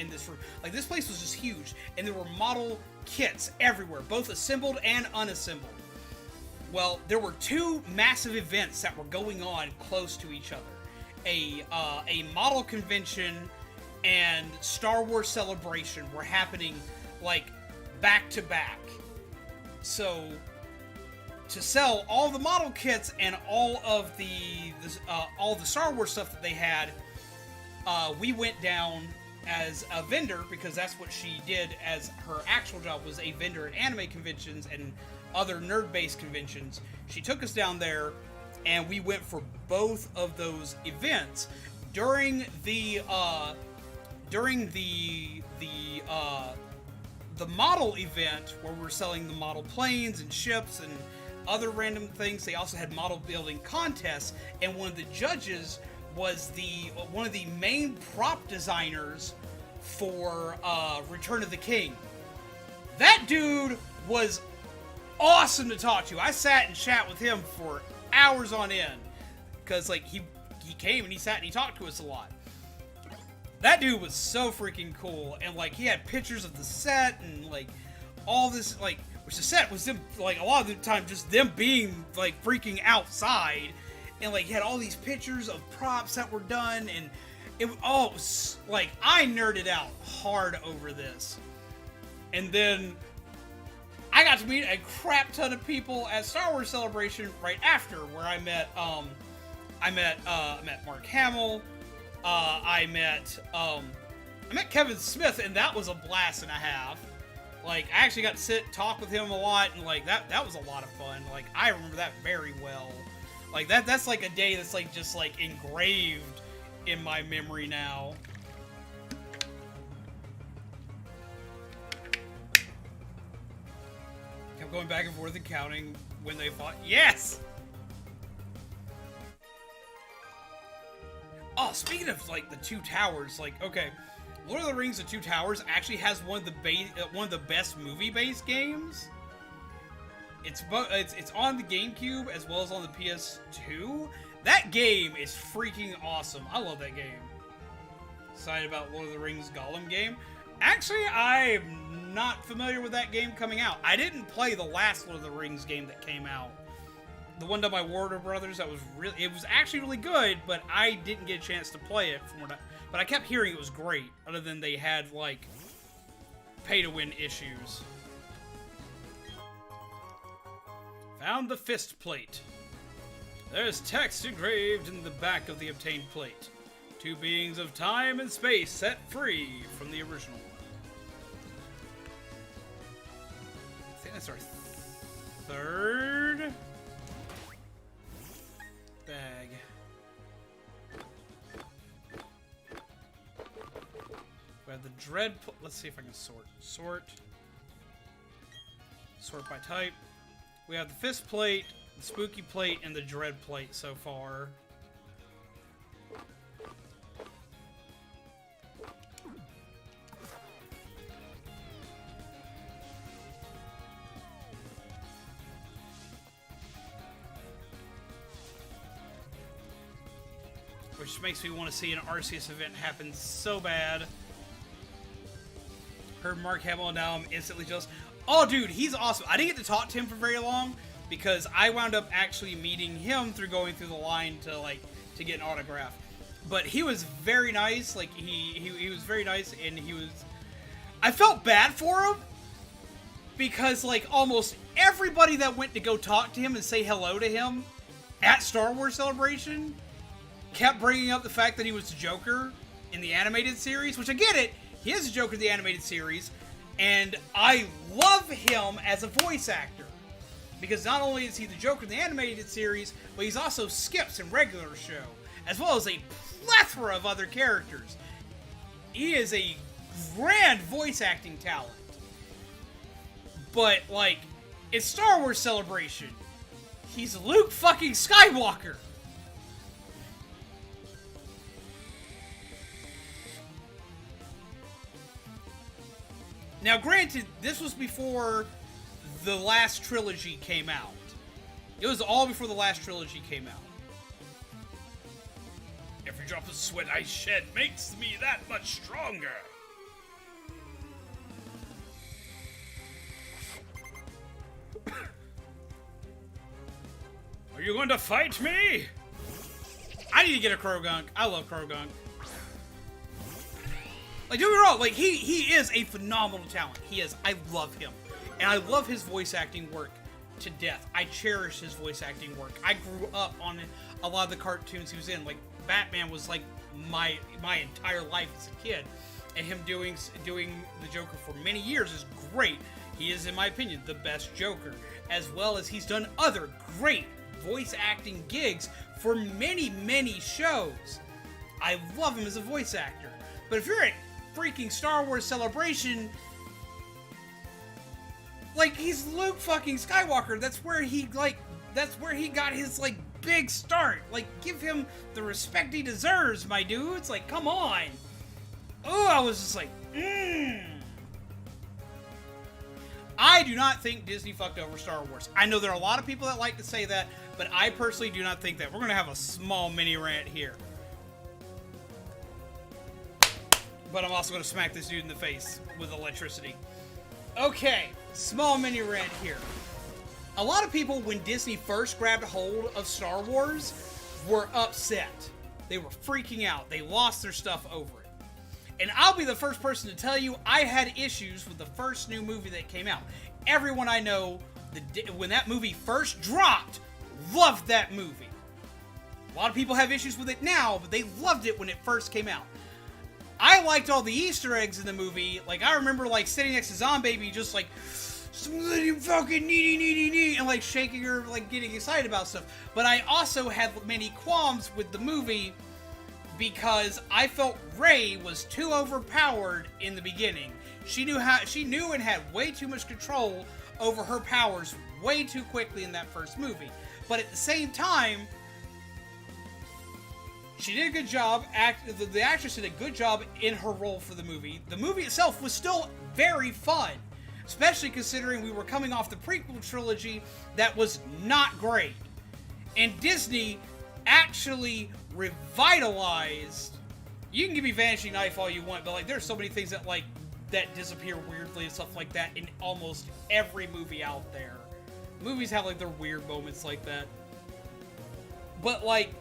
this room. Like, this place was just huge, and there were model kits everywhere, both assembled and unassembled. Well, there were two massive events that were going on close to each other. A model convention and Star Wars Celebration were happening, like, back to back. So, to sell all the model kits and all the Star Wars stuff that they had, we went down as a vendor, because that's what she did as her actual job, was a vendor at anime conventions and other nerd-based conventions. She took us down there, and we went for both of those events. During the model event, where we were selling the model planes and ships and other random things, they also had model building contests, and one of the judges was one of the main prop designers for Return of the King. That dude was awesome to talk to. I sat and chat with him for hours on end, because like he came and he sat and he talked to us a lot. That dude was so freaking cool, and like he had pictures of the set and like all this, like, which the set was them, like a lot of the time just them being like freaking outside, and like he had all these pictures of props that were done, and it was like, I nerded out hard over this. And then I got to meet a crap ton of people at Star Wars Celebration right after, where I met Mark Hamill, I met Kevin Smith, and that was a blast and a half. Like, I actually got to sit and talk with him a lot, and like that was a lot of fun. Like, I remember that very well. Like that's like a day that's like just like engraved in my memory now. Kept going back and forth and counting when they fought. Yes! Oh, speaking of like the Two Towers, like, okay, Lord of the Rings: The Two Towers actually has one of the best movie-based games. It's on the GameCube as well as on the PS2. That game is freaking awesome. I love that game. Excited about Lord of the Rings Gollum game. Actually, I'm not familiar with that game coming out. I didn't play the last Lord of the Rings game that came out. The one done by Warner Brothers, it was actually really good, but I didn't get a chance to play it but I kept hearing it was great, other than they had like pay-to-win issues. Found the fist plate. There's text engraved in the back of the obtained plate. Two beings of time and space set free from the original. I think that's our third bag. We have the dread. Let's see if I can sort by type. We have the fist plate, the spooky plate, and the dread plate so far. Which makes me want to see an Arceus event happen so bad. Heard Mark Hamill, and now I'm instantly jealous. Oh, dude, he's awesome. I didn't get to talk to him for very long because I wound up actually meeting him through going through the line to get an autograph. But he was very nice. Like he was very nice, and I felt bad for him because like almost everybody that went to go talk to him and say hello to him at Star Wars Celebration kept bringing up the fact that he was the Joker in the animated series, which I get it. He is a Joker in the animated series, and I love him as a voice actor. Because not only is he the Joker in the animated series, but he's also Skips in regular show, as well as a plethora of other characters. He is a grand voice acting talent. But, like, it's Star Wars Celebration. He's Luke fucking Skywalker. Now, granted, this was before the last trilogy came out. It was all before the last trilogy came out. Every drop of sweat I shed makes me that much stronger. Are you going to fight me? I need to get a Krogunk. I love Krogunk. Like, don't get me wrong, like, he is a phenomenal talent. He is. I love him. And I love his voice acting work to death. I cherish his voice acting work. I grew up on a lot of the cartoons he was in. Like, Batman was like my entire life as a kid. And him doing the Joker for many years is great. He is, in my opinion, the best Joker. As well as he's done other great voice acting gigs for many, many shows. I love him as a voice actor. But if you're at freaking Star Wars Celebration, like, he's Luke fucking Skywalker. That's where he got his, like, big start. Like, give him the respect he deserves, my dudes. Like, come on. Oh, I was just like, I do not think Disney fucked over Star Wars. I know there are a lot of people that like to say that, but I personally do not think that. We're going to have a small mini rant here. But I'm also going to smack this dude in the face with electricity. Okay, small mini rant here. A lot of people, when Disney first grabbed hold of Star Wars, were upset. They were freaking out. They lost their stuff over it. And I'll be the first person to tell you, I had issues with the first new movie that came out. Everyone I know, when that movie first dropped, loved that movie. A lot of people have issues with it now, but they loved it when it first came out. I liked all the Easter eggs in the movie. Like, I remember, like, sitting next to Zombaby, just like, fucking needy, and like shaking her, like getting excited about stuff. But I also had many qualms with the movie because I felt Rey was too overpowered in the beginning. She knew and had way too much control over her powers way too quickly in that first movie. But at the same time, she did a good job. The actress did a good job in her role for the movie. The movie itself was still very fun, especially considering we were coming off the prequel trilogy that was not great. And Disney actually revitalized. You can give me Vanishing Knife all you want, but like, there's so many things that disappear weirdly and stuff like that in almost every movie out there. Movies have like their weird moments like that. But like,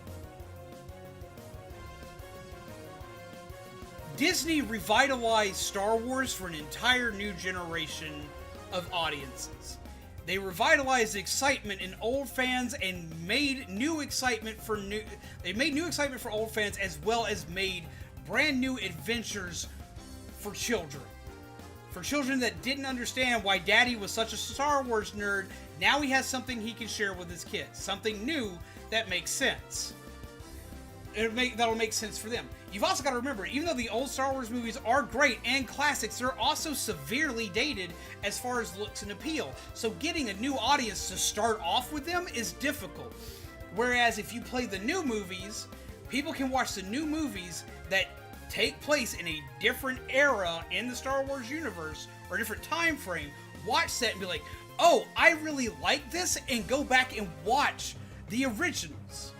Disney revitalized Star Wars for an entire new generation of audiences. They revitalized the excitement in old fans and made new excitement for old fans, as well as made brand new adventures for children. For children that didn't understand why Daddy was such a Star Wars nerd, now he has something he can share with his kids. Something new that makes sense. That'll make sense for them. You've also got to remember, even though the old Star Wars movies are great and classics, they're also severely dated as far as looks and appeal. So getting a new audience to start off with them is difficult. Whereas if you play the new movies, people can watch the new movies that take place in a different era in the Star Wars universe, or a different time frame, watch that and be like, oh, I really like this, and go back and watch the originals.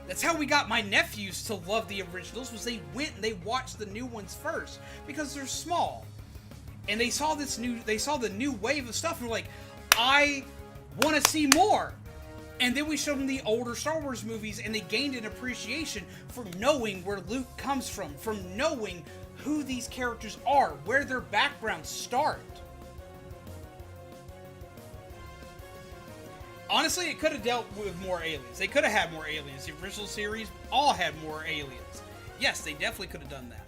That's how we got my nephews to love the originals, was they went and they watched the new ones first, because they're small. And they saw the new wave of stuff, and were like, I want to see more. And then we showed them the older Star Wars movies, and they gained an appreciation for knowing where Luke comes from knowing who these characters are, where their backgrounds start. Honestly, it could have dealt with more aliens. They could have had more aliens. The original series all had more aliens. Yes, they definitely could have done that.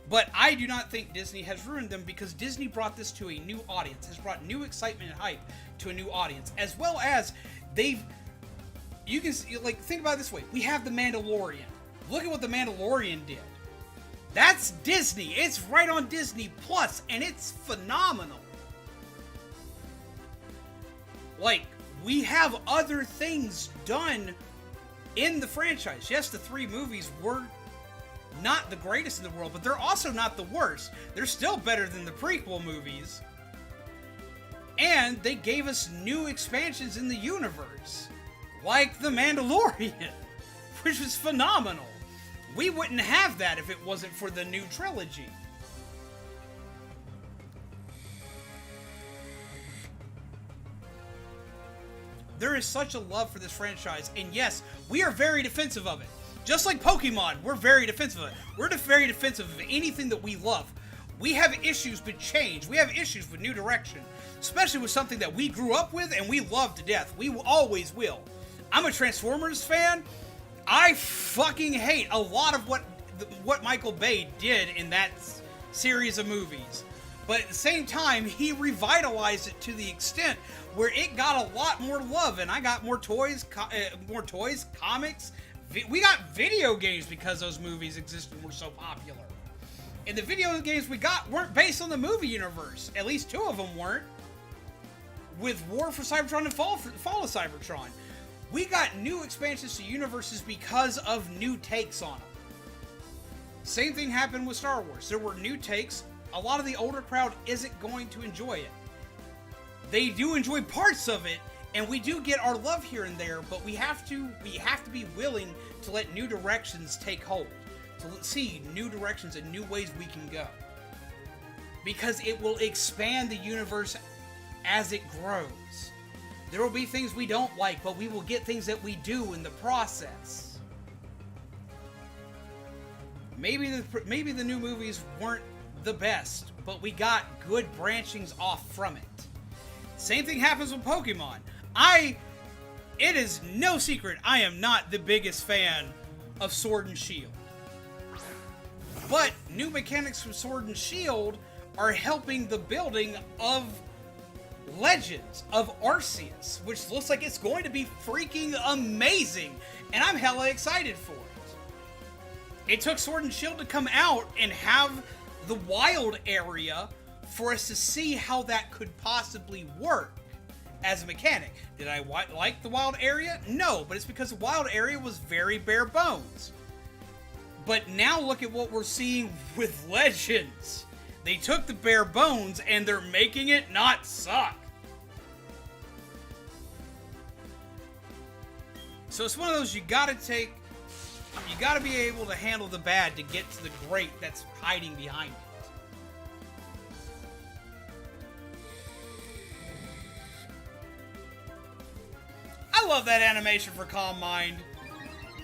But I do not think Disney has ruined them, because Disney brought this to a new audience, has brought new excitement and hype to a new audience, as well as you can like, think about it this way. We have The Mandalorian. Look at what The Mandalorian did. That's Disney. It's right on Disney Plus, and it's phenomenal. Like, we have other things done in the franchise. Yes, the 3 movies were not the greatest in the world, but they're also not the worst. They're still better than the prequel movies. And they gave us new expansions in the universe, like The Mandalorian, which was phenomenal. We wouldn't have that if it wasn't for the new trilogy. There is such a love for this franchise, and yes, we are very defensive of it. Just like Pokemon, we're very defensive of it. We're very defensive of anything that we love. We have issues with change. We have issues with new direction, especially with something that we grew up with and we love to death. We always will. I'm a Transformers fan. I fucking hate a lot of what Michael Bay did in that series of movies. But at the same time, he revitalized it to the extent where it got a lot more love, and I got more toys, comics. We got video games because those movies existed and were so popular. And the video games we got weren't based on the movie universe. At least 2 of them weren't. With War for Cybertron and Fall of Cybertron. We got new expansions to universes because of new takes on them. Same thing happened with Star Wars. There were new takes. A lot of the older crowd isn't going to enjoy it. They do enjoy parts of it, and we do get our love here and there, but we have to be willing to let new directions take hold. To see new directions and new ways we can go. Because it will expand the universe as it grows. There will be things we don't like, but we will get things that we do in the process. Maybe the new movies weren't the best, but we got good branchings off from it. Same thing happens with Pokemon. It is no secret I am not the biggest fan of Sword and Shield. But new mechanics from Sword and Shield are helping the building of Legends of Arceus, which looks like it's going to be freaking amazing, and I'm hella excited for it. It took Sword and Shield to come out and have the wild area for us to see how that could possibly work as a mechanic. Did I like the wild area? No, but it's because the wild area was very bare bones. But now look at what we're seeing with Legends. They took the bare bones and they're making it not suck. So it's one of those you gotta be able to handle the bad to get to the great that's hiding behind it. I love that animation for Calm Mind.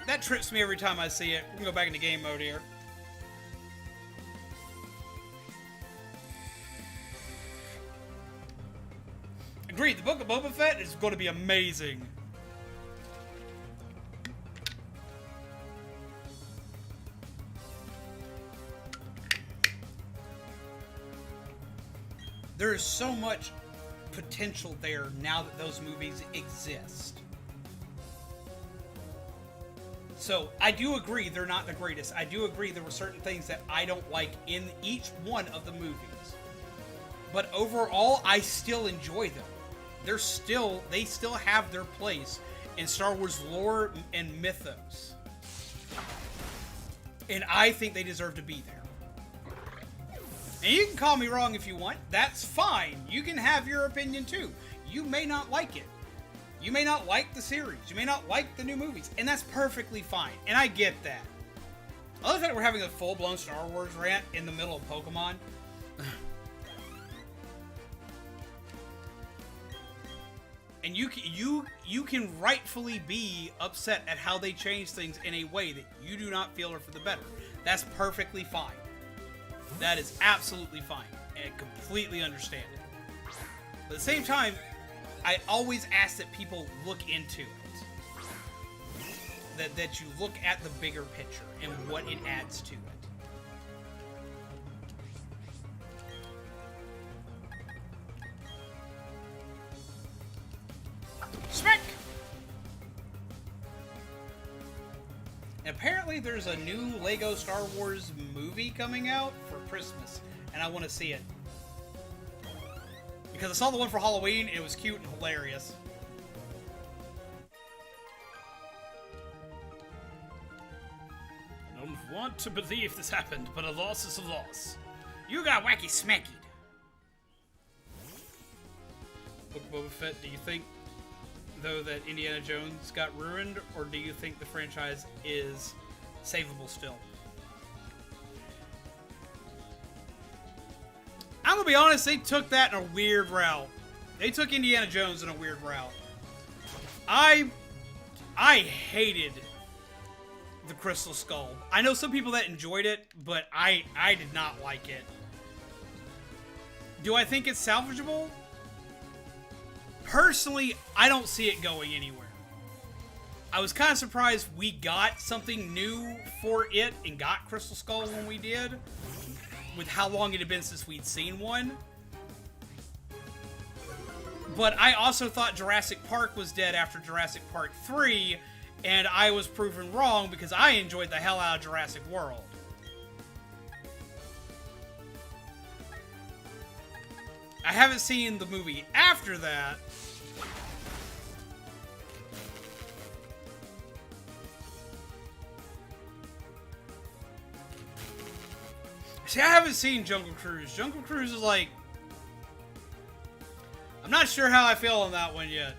That trips me every time I see it. We're gonna go back into game mode here. Agreed, the Book of Boba Fett is going to be amazing. There is so much potential there now that those movies exist. So, I do agree they're not the greatest. I do agree there were certain things that I don't like in each one of the movies. But overall, I still enjoy them. They still have their place in Star Wars lore and mythos. And I think they deserve to be there. And you can call me wrong if you want. That's fine. You can have your opinion too. You may not like it. You may not like the series. You may not like the new movies. And that's perfectly fine. And I get that. I love that we're having a full-blown Star Wars rant in the middle of Pokemon. And you can rightfully be upset at how they change things in a way that you do not feel are for the better. That's perfectly fine. That is absolutely fine. And I completely understand it. But at the same time, I always ask that people look into it. That you look at the bigger picture and what it adds to it. Smack! And apparently there's a new Lego Star Wars movie coming out for Christmas, and I want to see it. Because I saw the one for Halloween, and it was cute and hilarious. I don't want to believe this happened, but a loss is a loss. You got wacky smacked. Book of Boba Fett, do you think, though, that Indiana Jones got ruined, or do you think the franchise is savable still? I'm gonna be honest, they took that in a weird route. They took Indiana Jones in a weird route. I hated the Crystal Skull. I know some people that enjoyed it, but I did not like it. Do I think it's salvageable? Personally, I don't see it going anywhere. I was kind of surprised we got something new for it and got Crystal Skull when we did, with how long it had been since we'd seen one. But I also thought Jurassic Park was dead after Jurassic Park 3, and I was proven wrong because I enjoyed the hell out of Jurassic World. I haven't seen the movie after that. See, I haven't seen Jungle Cruise. Jungle Cruise is like... I'm not sure how I feel on that one yet.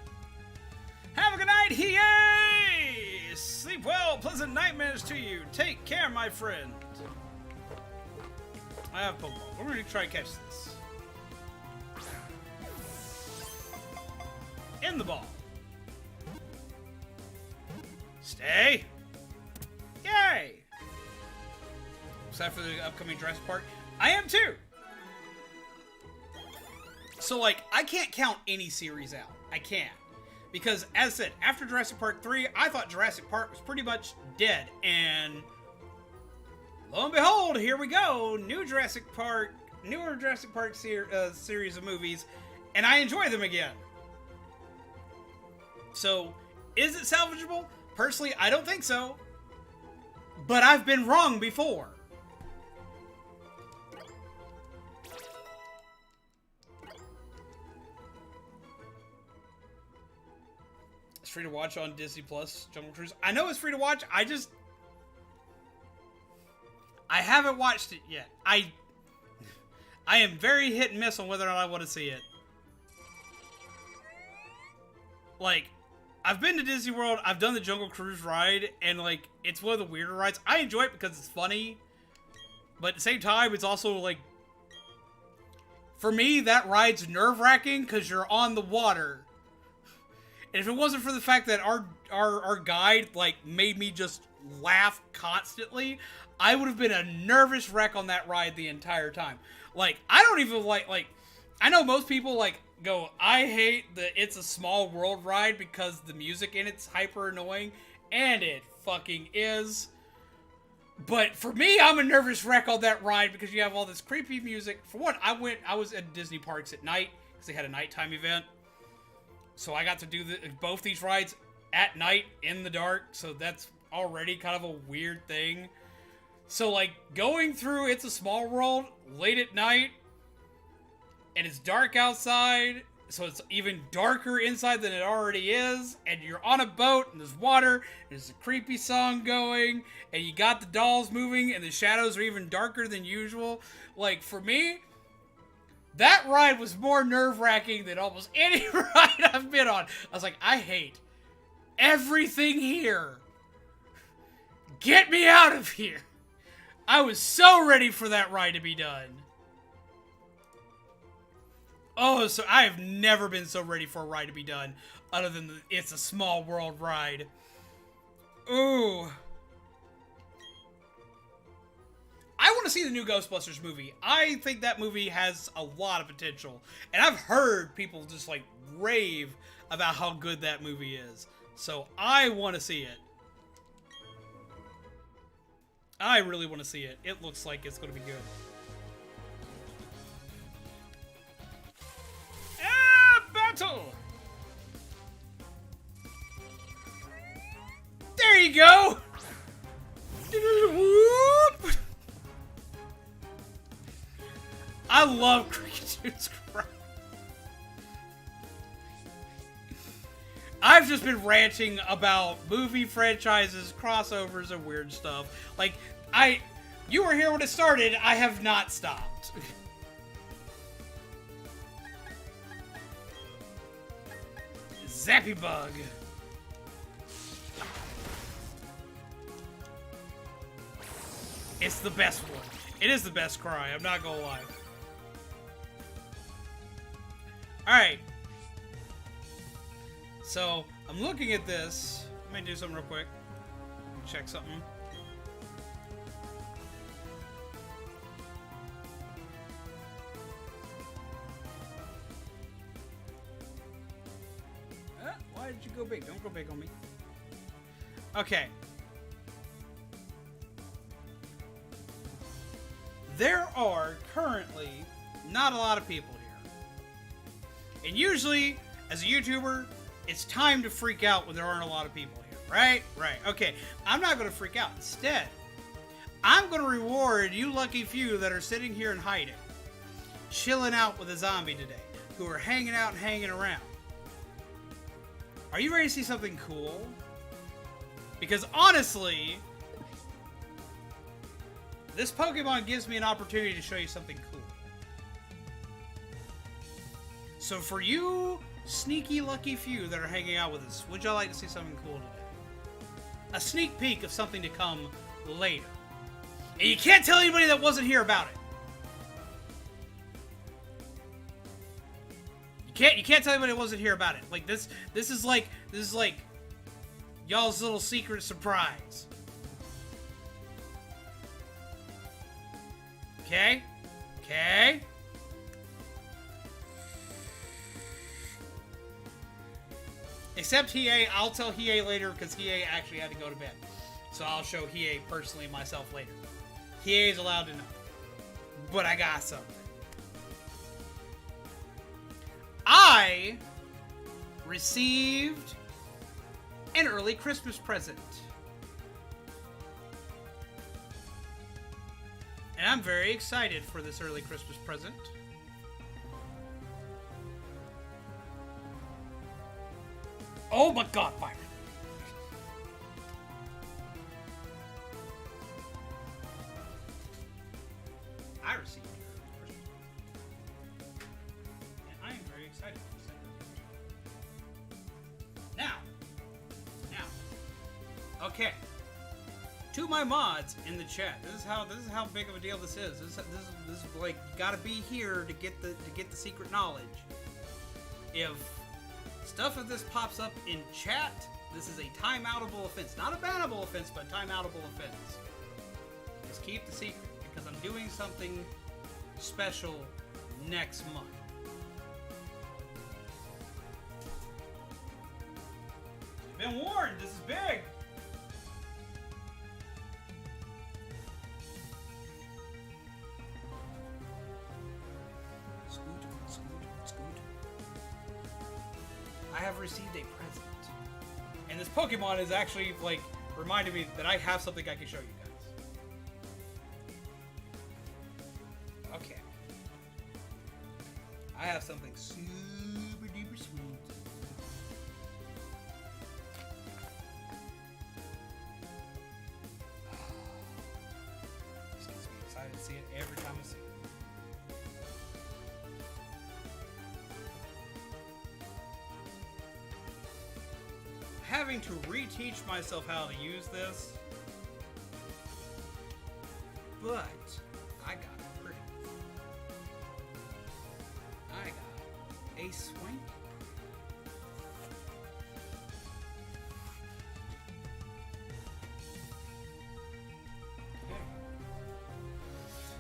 Have a good night, yay! Sleep well, pleasant nightmares to you. Take care, my friend. I have Pokeball. We're going to try to catch this. In the ball. Stay. Yay! Except for the upcoming Jurassic Park. I am too! So, like, I can't count any series out. I can't. Because, as I said, after Jurassic Park 3, I thought Jurassic Park was pretty much dead. And lo and behold, here we go. Newer Jurassic Park series of movies. And I enjoy them again. So, is it salvageable? Personally, I don't think so. But I've been wrong before. It's free to watch on Disney Plus, Jungle Cruise. I know it's free to watch. I haven't watched it yet. I am very hit and miss on whether or not I want to see it. Like, I've been to Disney World, I've done the Jungle Cruise ride, and, like, it's one of the weirder rides. I enjoy it because it's funny, but at the same time, it's also, like, for me, that ride's nerve-wracking because you're on the water. And if it wasn't for the fact that our guide, like, made me just laugh constantly, I would have been a nervous wreck on that ride the entire time. Like, I don't even like, I know most people, like, go, I hate the It's a Small World ride because the music in it's hyper annoying, and it fucking is. But for me, I'm a nervous wreck on that ride because you have all this creepy music. For one, I was at Disney parks at night because they had a nighttime event. So I got to do both these rides at night in the dark, so that's already kind of a weird thing. So, like, going through It's a Small World late at night, and it's dark outside, so it's even darker inside than it already is, and you're on a boat, and there's water, and there's a creepy song going, and you got the dolls moving, and the shadows are even darker than usual. Like, for me, that ride was more nerve-wracking than almost any ride I've been on. I was like, I hate everything here. Get me out of here. I was so ready for that ride to be done. Oh, so I have never been so ready for a ride to be done, other than the It's a Small World ride. Ooh. I want to see the new Ghostbusters movie. I think that movie has a lot of potential. And I've heard people just, like, rave about how good that movie is. So I want to see it. I really want to see it. It looks like it's going to be good. Battle! There you go! Whoop! I love Cricket Dude's Cry. I've just been ranting about movie franchises, crossovers, and weird stuff. Like, you were here when it started, I have not stopped. Zappy Bug. It's the best one. It is the best cry, I'm not gonna lie. Alright. So, I'm looking at this. Let me do something real quick. Check something. did you go big? Don't go big on me. Okay. There are currently not a lot of people here. And usually, as a YouTuber, it's time to freak out when there aren't a lot of people here. Right? Right. Okay. I'm not going to freak out. Instead, I'm going to reward you lucky few that are sitting here and hiding. Chilling out with a zombie today. Who are hanging out and hanging around. Are you ready to see something cool? Because honestly, this Pokemon gives me an opportunity to show you something cool. So for you sneaky lucky few that are hanging out with us, would y'all like to see something cool today? A sneak peek of something to come later. And you can't tell anybody that wasn't here about it. You can't tell anybody that wasn't here about it. Like this is like y'all's little secret surprise. Okay? Okay? Except Hiei, I'll tell Hiei later because Hiei actually had to go to bed. So I'll show Hiei personally myself later. Hiei is allowed to know. But I got something. I received an early Christmas present. And I'm very excited for this early Christmas present. Oh my god, Byron. I received an early Christmas present. And I am very excited for this early. Now. Okay. To my mods in the chat, this is how big of a deal this is. This is like, you gotta be here to get the secret knowledge. If stuff of this pops up in chat, this is a timeoutable offense. Not a bannable offense, but timeoutable offense. Just keep the secret, because I'm doing something special next month. You've been warned, this is big! I have received a present. And this Pokemon is actually, like, reminded me that I have something I can show you guys. Okay. I have something super duper sweet. This gets me excited to see it every time I see it. Having to reteach myself how to use this, but I got it pretty. I got a swanky. Okay.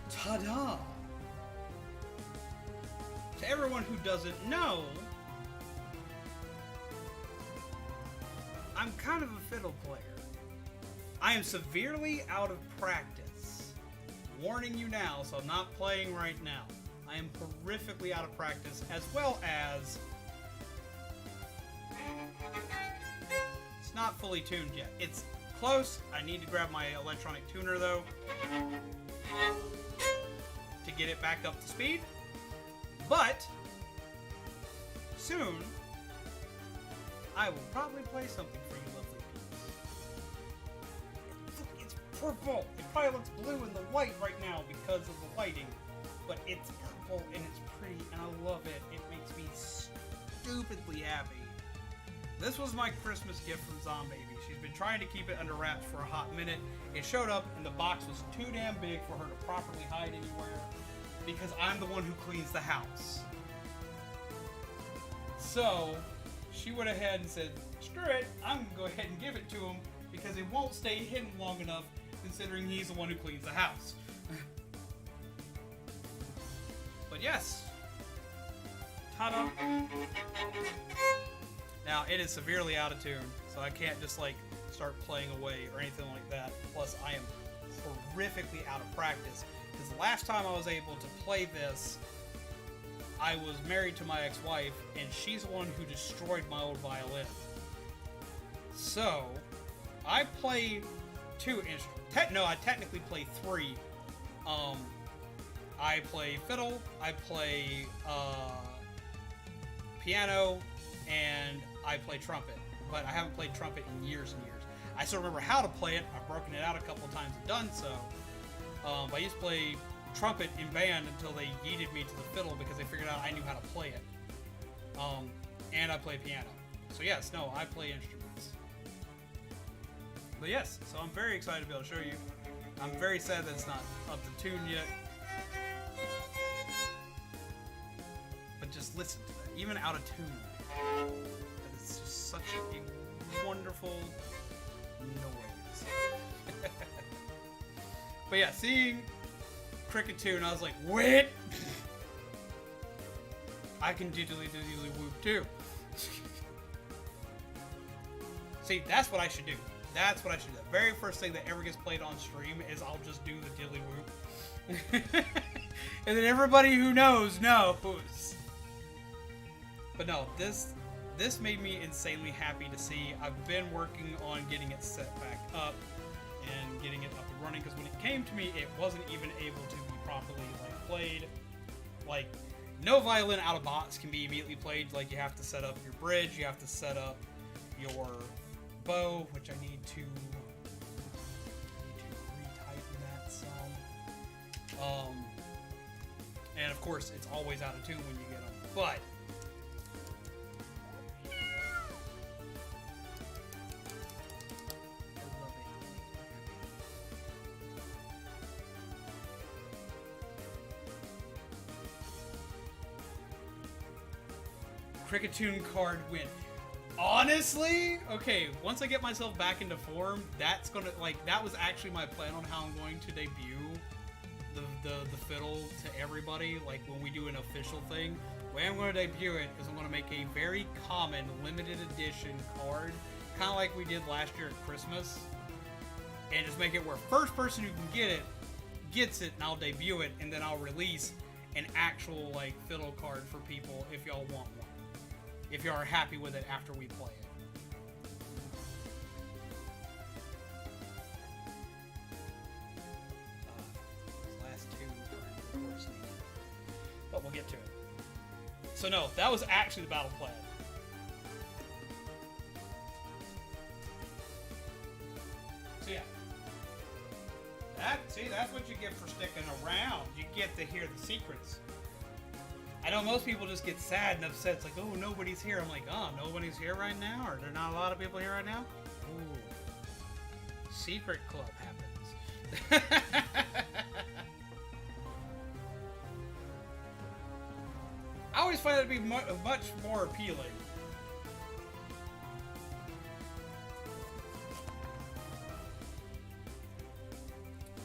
Ta-da! To everyone who doesn't know, I'm kind of a fiddle player. I am severely out of practice. Warning you now, so I'm not playing right now. I am horrifically out of practice, as well as it's not fully tuned yet. It's close. I need to grab my electronic tuner, though, to get it back up to speed. But soon, I will probably play something for you lovely peeps. Look, it's purple! It probably looks blue in the white right now because of the lighting. But it's purple and it's pretty and I love it. It makes me stupidly happy. This was my Christmas gift from Zombaby. She's been trying to keep it under wraps for a hot minute. It showed up and the box was too damn big for her to properly hide anywhere because I'm the one who cleans the house. So she went ahead and said, screw it, I'm going to go ahead and give it to him because it won't stay hidden long enough considering he's the one who cleans the house. But yes. Ta-da. Now, it is severely out of tune, so I can't just, like, start playing away or anything like that. Plus, I am horrifically out of practice. Because the last time I was able to play this, I was married to my ex-wife, and she's the one who destroyed my old violin. So, I play 2 instruments. No, I technically play 3. I play fiddle, I play piano, and I play trumpet. But I haven't played trumpet in years and years. I still remember how to play it. I've broken it out a couple times and done so. But I used to play trumpet in band until they yeeted me to the fiddle because they figured out I knew how to play it. And I play piano. So yes, no, I play instruments. But yes, so I'm very excited to be able to show you. I'm very sad that it's not up to tune yet. But just listen to that, even out of tune. It's just such a wonderful noise. But yeah, seeing Cricket Tune, I was like, wait! I can diddly whoop too. See, that's what I should do. That's what I should do. The very first thing that ever gets played on stream is I'll just do the diddly whoop. And then everybody who knows. But no, this made me insanely happy to see. I've been working on getting it set back up and getting it up and running, because when it came to me, it wasn't even able to be properly played. Like, no violin out of box can be immediately played. Like, you have to set up your bridge, you have to set up your bow, which I need to retighten that some. And of course, it's always out of tune when you get them. But Cricket Tune card win. Honestly, okay, once I get myself back into form, that's gonna, like, that was actually my plan on how I'm going to debut the fiddle to everybody, like, when we do an official thing. The way I'm going to debut it is I'm going to make a very common, limited edition card, kind of like we did last year at Christmas, and just make it where first person who can get it, gets it, and I'll debut it, and then I'll release an actual, like, fiddle card for people if y'all want one. If you are happy with it after we play it. These last 2 are of course needed. But we'll get to it. So no, that was actually the battle plan. So yeah. That's what you get for sticking around. You get to hear the secrets. I know most people just get sad and upset. It's like, oh, nobody's here. I'm like, oh, nobody's here right now? Are there not a lot of people here right now? Ooh. Secret club happens. I always find it to be much more appealing.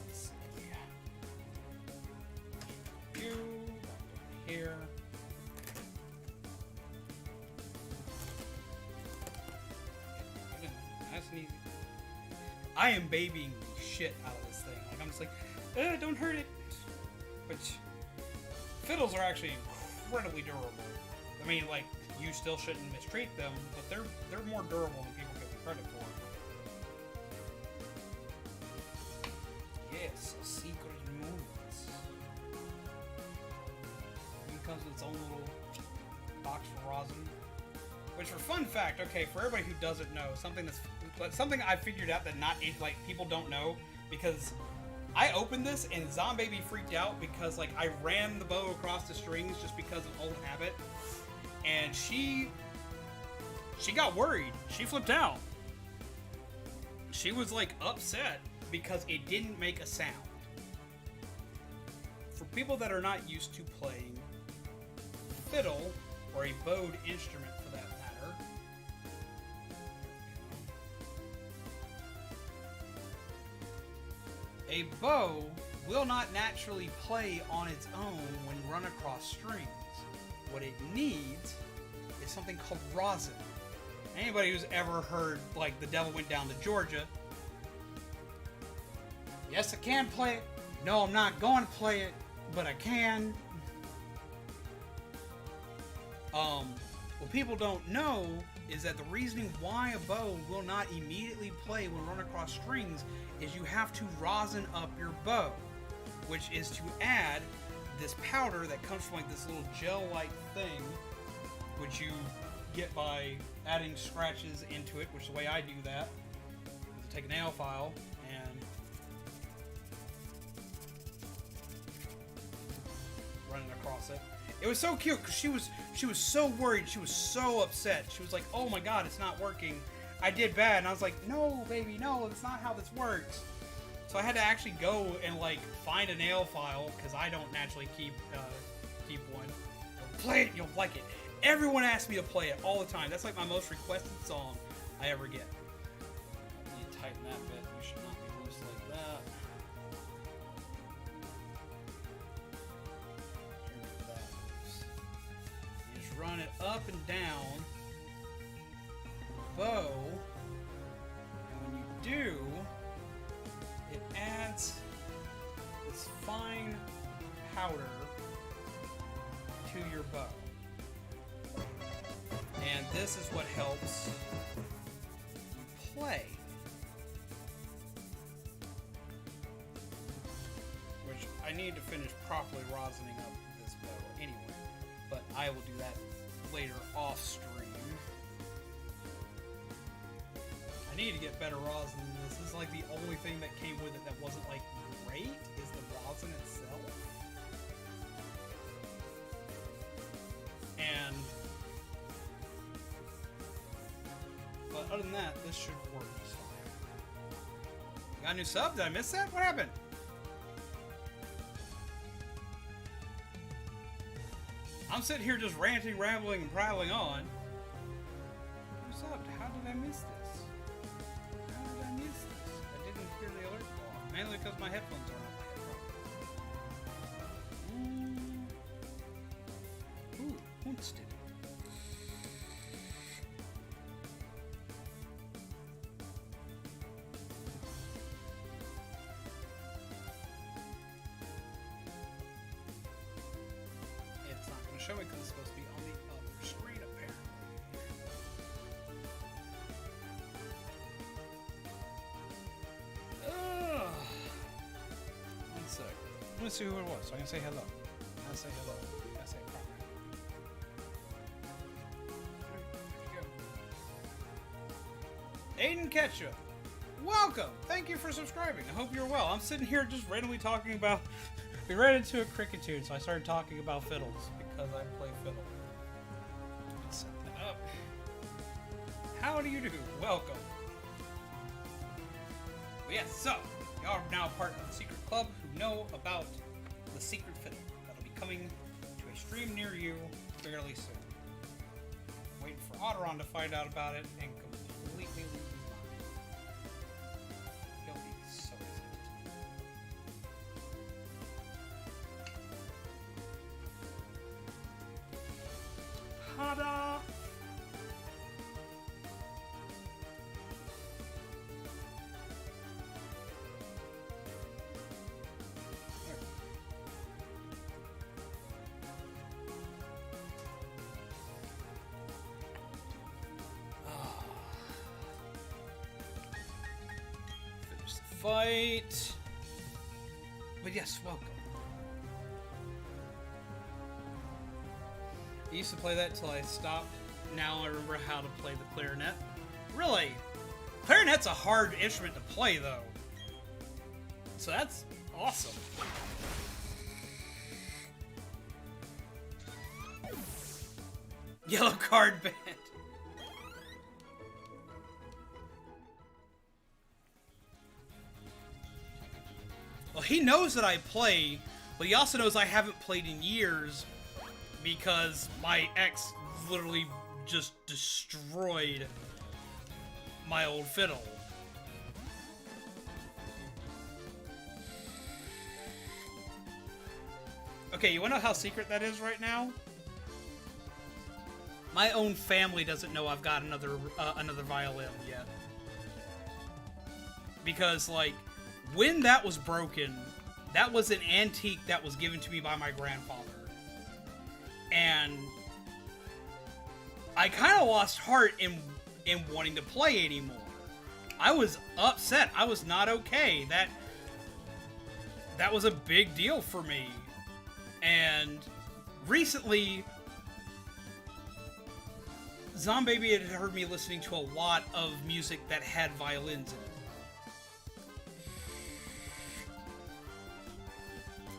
Let's see. You here. Nice and easy. I am babying the shit out of this thing. Like, I'm just like, don't hurt it. Which, fiddles are actually incredibly durable. I mean, like, you still shouldn't mistreat them, but they're more durable than people give them credit for. Yes, a secret moments. It comes with its own little box for rosin. Which, for fun fact, okay, for everybody who doesn't know, something I figured out that like people don't know, because I opened this and Zombaby freaked out because, like, I ran the bow across the strings just because of old habit, and she got worried. She flipped out. She was, like, upset because it didn't make a sound. For people that are not used to playing fiddle, or a bowed instrument for that matter, a bow will not naturally play on its own when run across strings. What it needs is something called rosin. Anybody who's ever heard, like, The Devil Went Down to Georgia. Yes, I can play it. No, I'm not going to play it, but I can. What people don't know is that the reasoning why a bow will not immediately play when run across strings is you have to rosin up your bow, which is to add this powder that comes from like this little gel-like thing, which you get by adding scratches into it, which is the way I do that. I take a nail file and run it across it. It was so cute because she was so worried. She was so upset. She was like, "Oh my God, it's not working. I did bad." And I was like, "No, baby, no. That's not how this works." So I had to actually go and like find a nail file because I don't naturally keep one. Play it, you'll like it. Everyone asks me to play it all the time. That's like my most requested song I ever get. You need to tighten that bit. You should not be loose like that. You just run it up and down the bow, and when you do, it adds this fine powder to your bow. And this is what helps you play. Which I need to finish properly rosining up this bow anyway. But I will do that later off stream. I need to get better rosin than this. This is like the only thing that came with it that wasn't like great is the rosin itself. And but other than that, this should work just fine. Got a new sub? Did I miss that? What happened? I'm sitting here just ranting, rambling, and prattling on. Who subbed? How did I miss this? How did I miss this? I didn't hear the alert go off. Mainly because my headphones are on my head. Ooh, Huntsted. Show it because it's supposed to be on the other screen apparently. One sec. Let me see who it was so I can say hello. I say hello. I say hi. There you go. Aiden Ketchup. Welcome. Thank you for subscribing. I hope you're well. I'm sitting here just randomly talking about. We ran into a cricket tune, so I started talking about fiddles because I play fiddle. Let's set that up. How do you do? Welcome. But yes, so y'all are now part of the secret club who know about the secret fiddle that'll be coming to a stream near you fairly soon. Waiting for Otteron to find out about it and completely lose his mind. He'll be so excited. Ta-da! Finish the fight. But yes, welcome. I used to play that till I stopped. Now I remember how to play the clarinet. Really? Clarinet's a hard instrument to play, though. So that's awesome. Yellow card band. Well, he knows that I play, but he also knows I haven't played in years because my ex literally just destroyed my old fiddle. Okay, you wanna know how secret that is right now? My own family doesn't know I've got another violin yet. Because, like, when that was broken, that was an antique that was given to me by my grandfather. And I kind of lost heart in wanting to play anymore. I was upset. I was not okay. That was a big deal for me. And recently, Zombaby had heard me listening to a lot of music that had violins in it.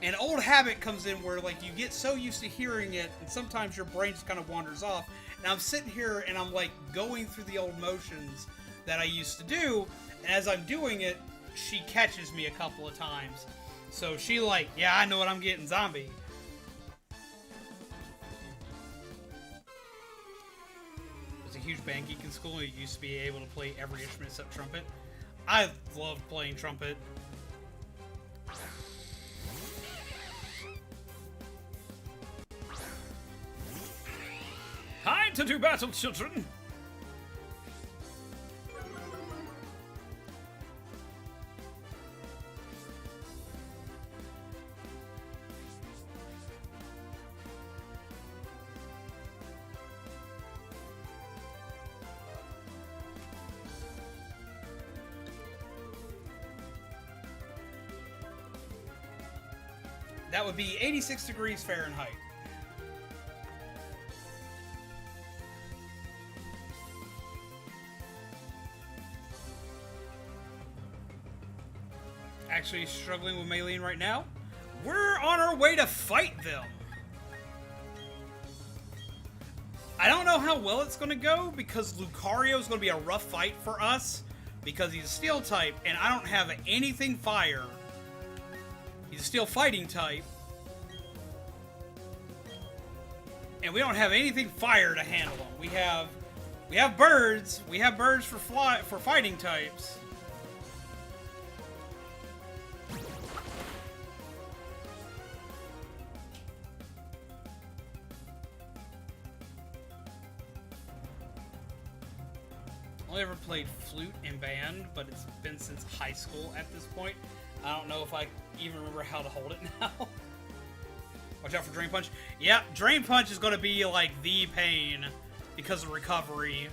An old habit comes in where, like, you get so used to hearing it, and sometimes your brain just kind of wanders off. And I'm sitting here, and I'm, like, going through the old motions that I used to do, and as I'm doing it, she catches me a couple of times. So she, like, yeah, I know what I'm getting, Zombie. Was a huge band geek in school, and you used to be able to play every instrument except trumpet. I loved playing trumpet. Hide to do battle, children! That would be 86 degrees Fahrenheit. Actually struggling with Maylene right now. We're on our way to fight them. I don't know how well it's going to go because Lucario is going to be a rough fight for us because he's a steel type and I don't have anything fire. He's a steel fighting type. And we don't have anything fire to handle him. We have birds. We have birds for fighting types. Only ever played flute in band, but it's been since high school at this point. I don't know if I even remember how to hold it now. Watch out for Drain Punch. Yeah, Drain Punch is going to be like the pain because of recovery.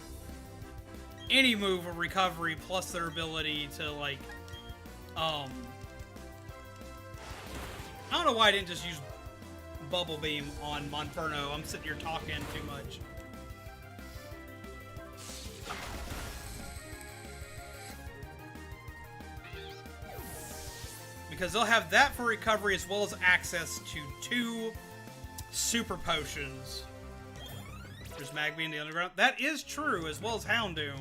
Any move of recovery plus their ability to like, I don't know why I didn't just use Bubble Beam on Monferno. I'm sitting here talking too much. Because they'll have that for recovery as well as access to 2 super potions. There's Magby in the underground. That is true, as well as Houndoom.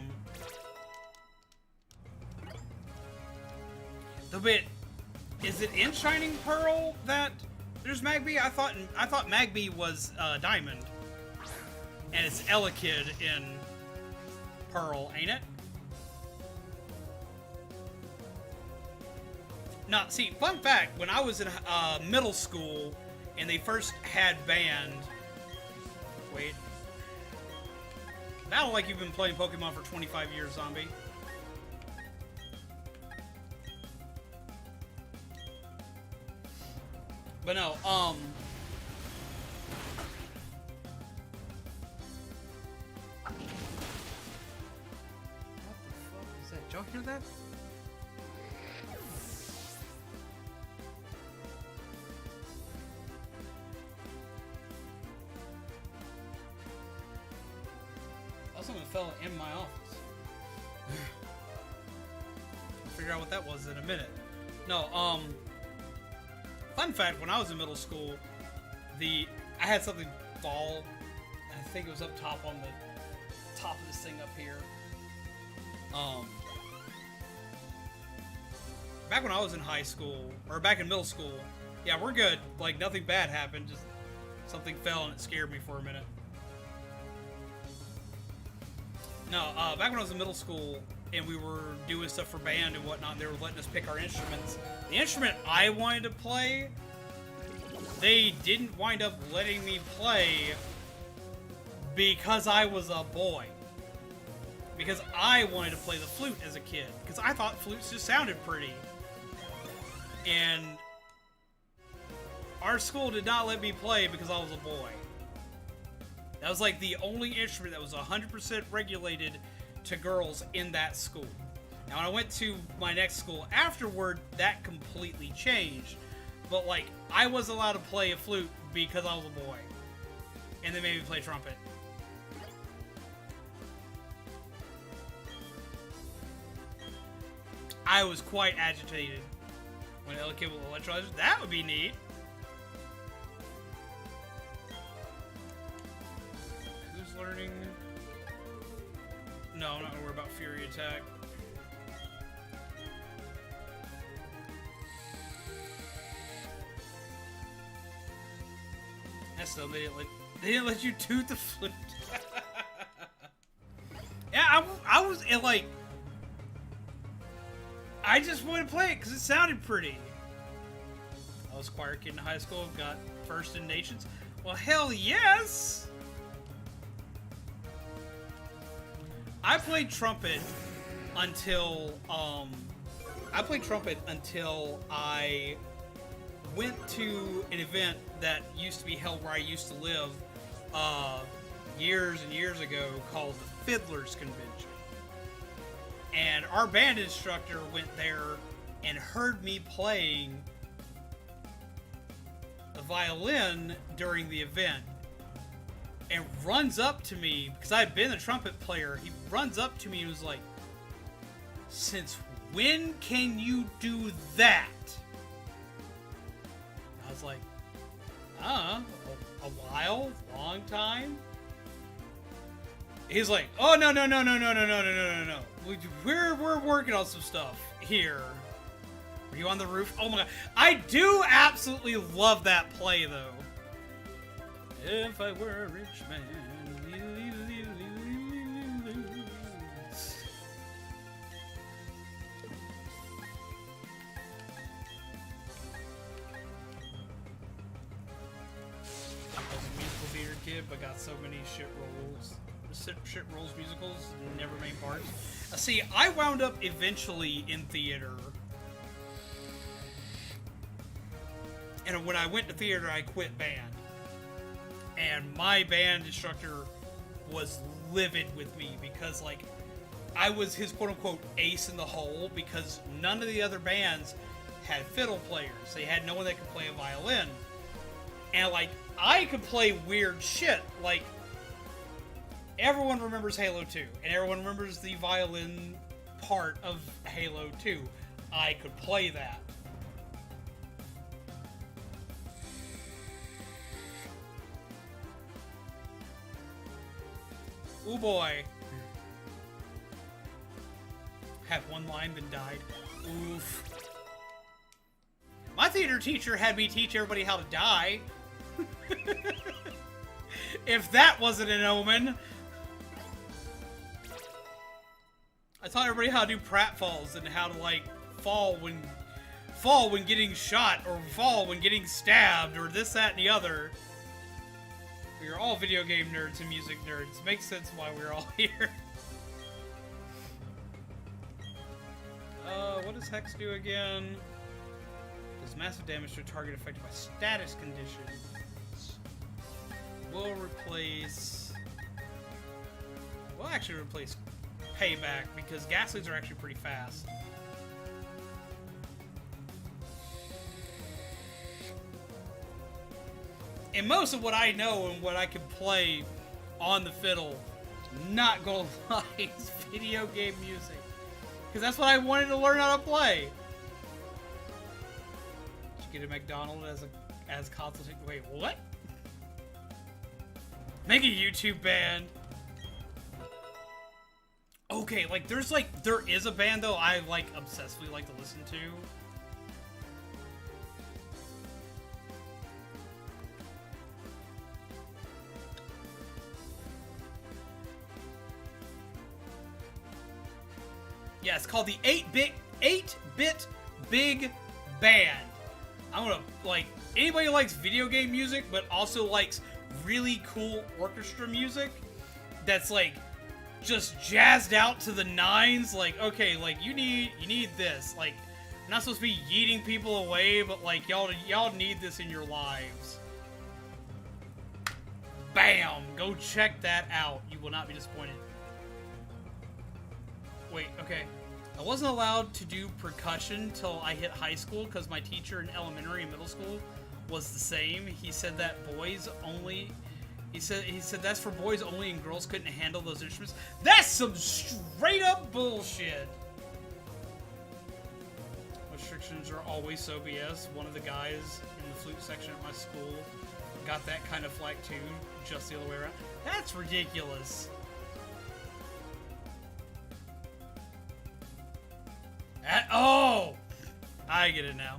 The bit, is it in Shining Pearl that there's Magby? I thought Magby was Diamond, and it's Elekid in Pearl, ain't it? Now, see, fun fact, when I was in middle school and they first had band... Wait. Not like you've been playing Pokemon for 25 years, Zombie. But no, What the fuck is that? Did y'all hear that? Something fell in my office. I'll figure out what that was in a minute. No, fun fact, when I was in middle school, I had something fall, I think it was up top on the top of this thing up here. Back when I was in high school, or back in middle school, yeah, we're good. Like, nothing bad happened, just something fell and it scared me for a minute. No, back when I was in middle school and we were doing stuff for band and whatnot, and they were letting us pick our instruments. The instrument I wanted to play, they didn't wind up letting me play because I was a boy. Because I wanted to play the flute as a kid. Because I thought flutes just sounded pretty. And our school did not let me play because I was a boy. That was like the only instrument that was 100% regulated to girls in that school. Now, when I went to my next school afterward, that completely changed. But, like, I was allowed to play a flute because I was a boy. And they made me play trumpet. I was quite agitated when I looked at electrolyzers. That would be neat. Who's learning? No, I'm not gonna worry about Fury Attack. That's still, they didn't let you toot the flute. Yeah, I was like, I just wanted to play it because it sounded pretty. I was a choir kid in high school, got first in nations. Well, hell yes! I played trumpet until I went to an event that used to be held where I used to live years and years ago called the Fiddlers Convention. And our band instructor went there and heard me playing the violin during the event. And runs up to me, because I had been a trumpet player, he runs up to me and was like, "Since when can you do that?" I was like, a while, long time. He's like, "Oh, no. We're working on some stuff here." Were you on the roof? Oh my god. I do absolutely love that play, though. If I were a rich man. I was a musical theater kid, but got so many shit roles musicals, never made parts. See, I wound up eventually in theater. And when I went to theater, I quit band. And my band instructor was livid with me because, like, I was his quote-unquote ace in the hole because none of the other bands had fiddle players. They had no one that could play a violin. And, like, I could play weird shit. Like, everyone remembers Halo 2. And everyone remembers the violin part of Halo 2. I could play that. Oh boy. Have one line, then died. Oof. My theater teacher had me teach everybody how to die. If that wasn't an omen. I taught everybody how to do pratfalls and how to, like, fall when getting shot, or fall when getting stabbed, or this, that, and the other. We are all video game nerds and music nerds. Makes sense why we're all here. What does Hex do again? Does massive damage to a target affected by status conditions. We'll actually replace Payback, because gas leads are actually pretty fast. And most of what I know and what I can play on the fiddle, not gonna lie, is video game music. Because that's what I wanted to learn how to play. Did you get a McDonald's as consultation? Wait, what? Make a YouTube band. Okay, like, there is a band, though, I, like, obsessively like to listen to. Yeah, it's called the 8-bit Big Band. I'm gonna, like, anybody who likes video game music, but also likes really cool orchestra music, that's like just jazzed out to the nines. Like, okay, like you need this. Like, I'm not supposed to be yeeting people away, but like y'all need this in your lives. Bam! Go check that out. You will not be disappointed. Wait, okay. I wasn't allowed to do percussion till I hit high school because my teacher in elementary and middle school was the same. He said that boys only. He said that's for boys only and girls couldn't handle those instruments. That's some straight up bullshit. Restrictions are always so BS. One of the guys in the flute section at my school got that kind of flack too, just the other way around. That's ridiculous. Oh! I get it now.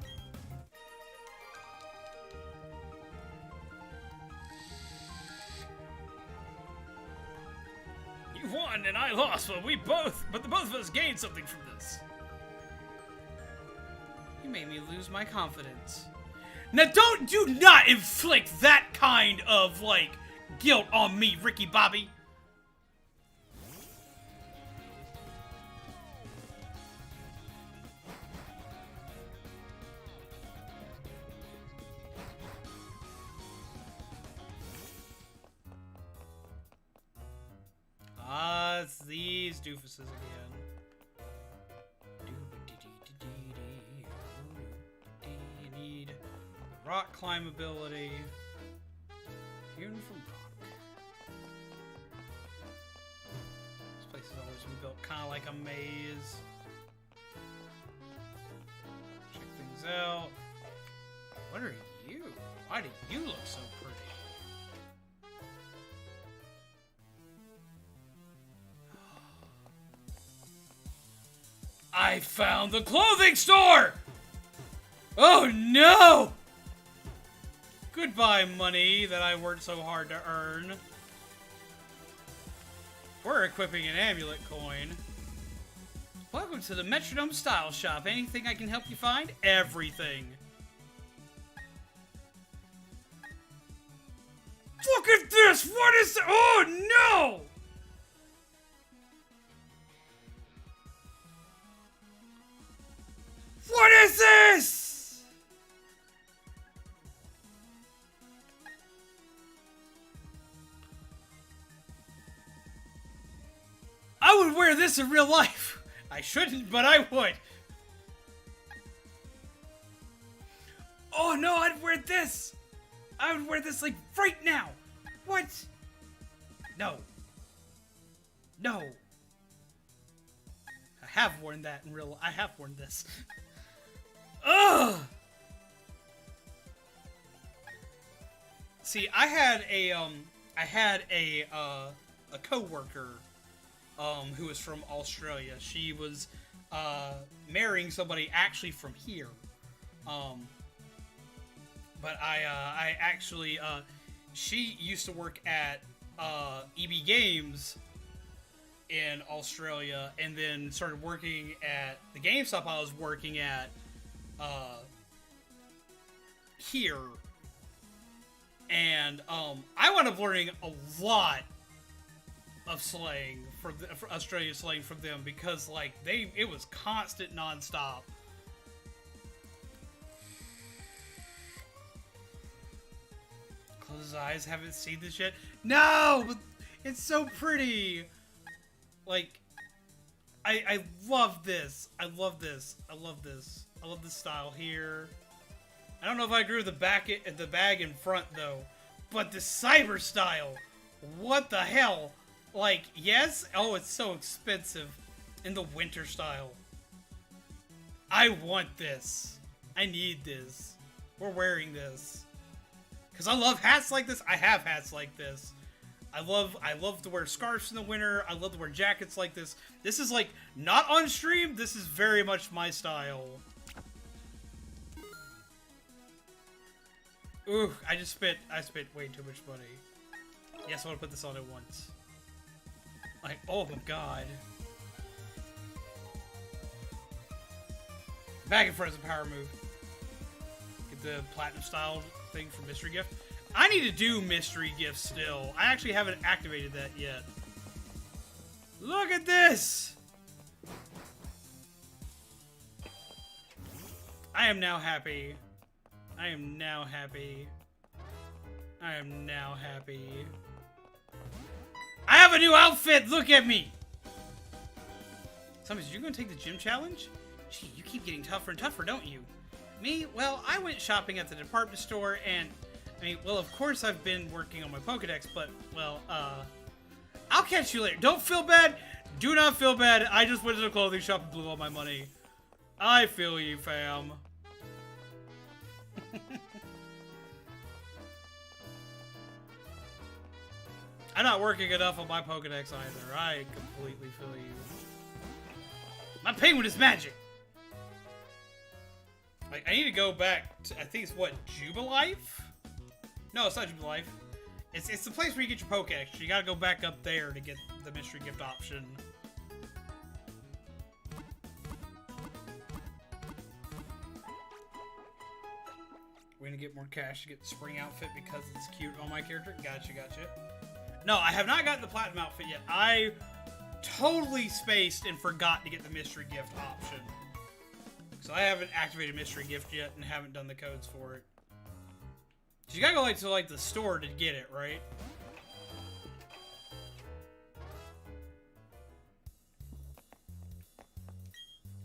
You won and I lost, but the both of us gained something from this. You made me lose my confidence. Now do not inflict that kind of, like, guilt on me, Ricky Bobby. It's these doofuses again. You need rock climbability. Hewn from rock. This place has always been built kind of like a maze. Check things out. What are you? Why do you look so pretty? I found the clothing store! Oh no! Goodbye, money that I worked so hard to earn. We're equipping an amulet coin. Welcome to the Metronome Style Shop. Anything I can help you find? Everything. Look at this! What is... Oh no! What is this? I would wear this in real life. I shouldn't, but I would. Oh no, I'd wear this. I would wear this like right now. What? No. No. I have worn that in real life. I have worn this. Ugh! See, I had a coworker, who was from Australia. She was, marrying somebody actually from here. But I actually, she used to work at, EB Games in Australia, and then started working at the GameStop I was working at, here, and I wound up learning a lot of slang for Australian slang from them because like it was constant nonstop. Close his eyes, haven't seen this yet. No, but it's so pretty. Like, I love this. I love this. I love this. I love this style here. I don't know if I agree with the bag in front though, but the cyber style, what the hell? Like, yes? Oh, it's so expensive. In the winter style. I want this. I need this. We're wearing this. Because I love hats like this. I have hats like this. I love to wear scarves in the winter. I love to wear jackets like this. This is like, not on stream. This is very much my style. Ooh, I spent way too much money. Yes, I want to put this on at once. Like, oh my god. Back in front is a power move. Get the platinum style thing for mystery gift. I need to do mystery gifts still. I actually haven't activated that yet. Look at this! I am now happy. I am now happy. I am now happy. I have a new outfit! Look at me! Somebody, you gonna take the gym challenge? Gee, you keep getting tougher and tougher, don't you? Me? Well, I went shopping at the department store and... I mean, well, of course I've been working on my Pokedex, but, well, I'll catch you later. Don't feel bad. Do not feel bad. I just went to the clothing shop and blew all my money. I feel you, fam. I'm not working enough on my Pokedex either. I completely feel you. My penguin is magic. Like, I need to go back to, I think it's what, Jubilife? No, it's not Jubilife. It's the place where you get your Pokedex. You gotta go back up there to get the mystery gift option. We're gonna get more cash to get the spring outfit because it's cute on my character. Gotcha, gotcha. No, I have not gotten the platinum outfit yet. I totally spaced and forgot to get the mystery gift option. So I haven't activated mystery gift yet and haven't done the codes for it. So you gotta go to like the store to get it, right?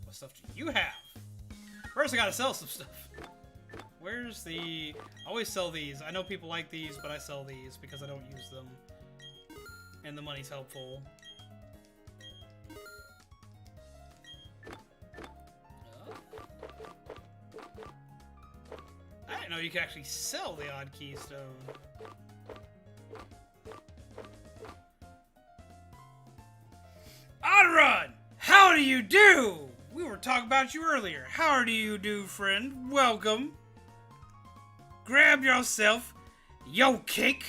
What stuff do you have? First I gotta sell some stuff. Where's the... I always sell these. I know people like these, but I sell these because I don't use them. And the money's helpful. I didn't know you could actually sell the odd keystone. Oddrun! How do you do? We were talking about you earlier. How do you do, friend? Welcome. Grab yourself yo cake.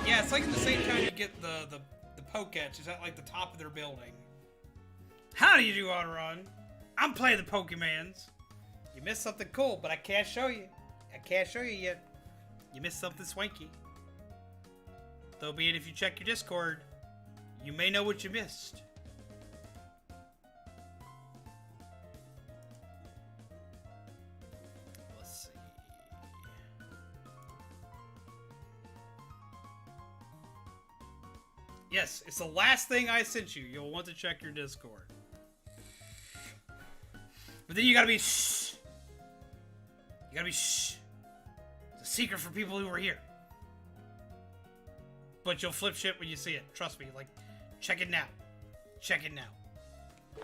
Yeah, it's like in the same time you get the Poketch is at like the top of their building. How do you do, Odoron? I'm playing the Pokemans. You missed something cool, but I can't show you. I can't show you yet. You missed something swanky. Though be it if you check your Discord, you may know what you missed. Let's see. Yes, it's the last thing I sent you. You'll want to check your Discord. But then you gotta be shh. You gotta be shh. It's a secret for people who are here. But you'll flip shit when you see it. Trust me. Like, check it now. Check it now. I